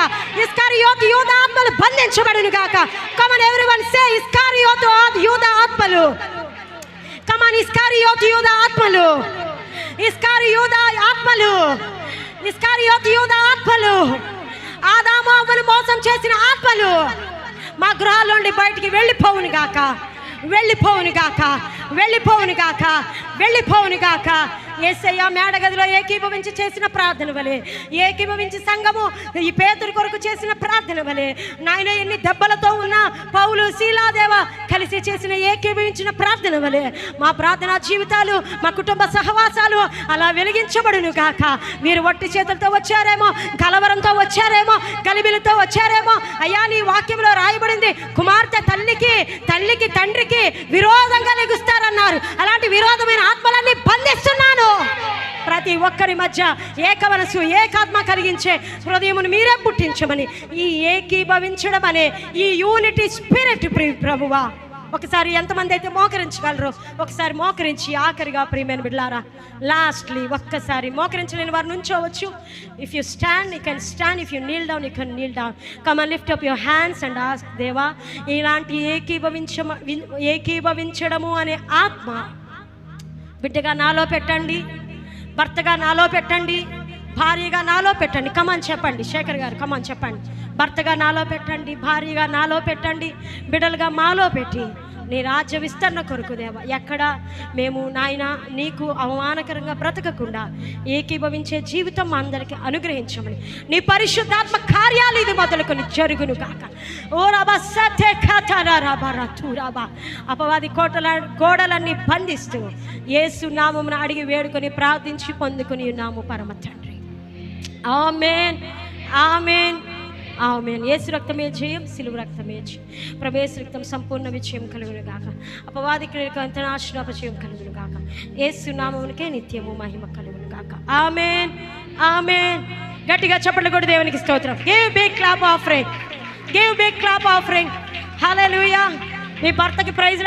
ఇస్కారియోతు యూదా ఆత్మలు బంధించబడును గాక. Come on everyone say ఇస్కారియోతు యూదా ఆత్మలు. Come on, ఇస్కారియోతు యూదా ఆత్మలు. ఇస్కారియోతు ఆత్మలు. ఇస్కారియోతు యూదా ఆత్మలు. ఆదాము అవ్వను మోసం చేసిన ఆత్మలు మా గృహాల నుండి బయటికి వెళ్ళిపోవును గాక. వెళ్ళిపోవును గాక. వెళ్ళిపోవును గాక. వెళ్ళిపోవును గాక. యేసయ్య మేడగదిలో ఏకీభవించి చేసిన ప్రార్థన వలె, ఏకీభవించి సంఘము ఈ పేతురు కొరకు చేసిన ప్రార్థన వలె, నాయన ఎన్ని దెబ్బలతో ఉన్న పౌలు, శీలాదేవ కలిసి చేసిన ఏకీభవించిన ప్రార్థన వలె మా ప్రార్థనా జీవితాలు, మా కుటుంబ సహవాసాలు అలా వెలిగించబడును గాక. మీరు వట్టి చేతులతో వచ్చారేమో, కలవరంతో వచ్చారేమో, గలిబిలితో వచ్చారేమో. అయ్యా నీ వాక్యంలో రాయబడింది కుమార్తె తల్లికి, తల్లికి తండ్రికి విరోధంగా లెగుస్తారన్నారు. అలాంటి విరోధమైన ఆత్మలన్నీ బంధిస్తున్నాను. ప్రతి ఒక్కరి మధ్య ఏక మనసు, ఏకాత్మ కలిగించే హృదయమును మీరే పుట్టించమని, ఈ ఏకీభవించడం అనే ఈ యూనిటీ స్పిరిట్ ప్రభువా ఒకసారి ఎంతమంది అయితే మోకరించగలరో ఒకసారి మోకరించి ఆఖరిగా ప్రియమైన బిడ్డలారా లాస్ట్లీ ఒక్కసారి మోకరించలేని వారు నుంచోవచ్చు. If you stand you can stand, if you kneel down you can kneel down. Come and lift up your hands and ask దేవా, ఇలాంటి ఏకీభవించడము అనే ఆత్మ బిడ్డగా నాలో పెట్టండి, భర్తగా నాలో పెట్టండి, భార్యగా నాలో పెట్టండి. కమాన్ చెప్పండి శేఖర్ గారు, కమాన్ చెప్పండి. భర్తగా నాలో పెట్టండి, భార్యగా నాలో పెట్టండి, బిడ్డలుగా మాలో పెట్టి నీ రాజ్య విస్తరణ కొరకు దేవా, ఎక్కడ మేము నాయన నీకు అవమానకరంగా బ్రతకకుండా ఏకీభవించే జీవితం మా అందరికీ అనుగ్రహించమని నీ పరిశుద్ధాత్మ కార్యాలు ఇది మొదలుకొని జరుగును కాక. ఓ రాబా సతే ఖాతారా రాబా రతురాబా అపవాది గోడలన్నీ బంధిస్తూ యేసు నామమున అడిగి వేడుకొని ప్రార్థించి పొందుకొని ఉన్నాము పరమ తండ్రి. ఆమేన్, ఆమేన్, ఆమేన్. యేసు రక్తమే జయం, సిలువ రక్తమే జయం. ప్రభు రక్తం సంపూర్ణ విజయం కలుగును గాక. అపవాది క్రియలకు అంతనాశనాపజయం కలుగును గాక. యేసు నామమునకే నిత్యము మహిమ కలుగును గాక. ఆమేన్, ఆమేన్. గట్టిగా చప్పట్లు కొట్టి దేవునికి స్తోత్రం. Give big clap offering, give big clap offering. Hallelujah. మీ భర్తకి ప్రైజ్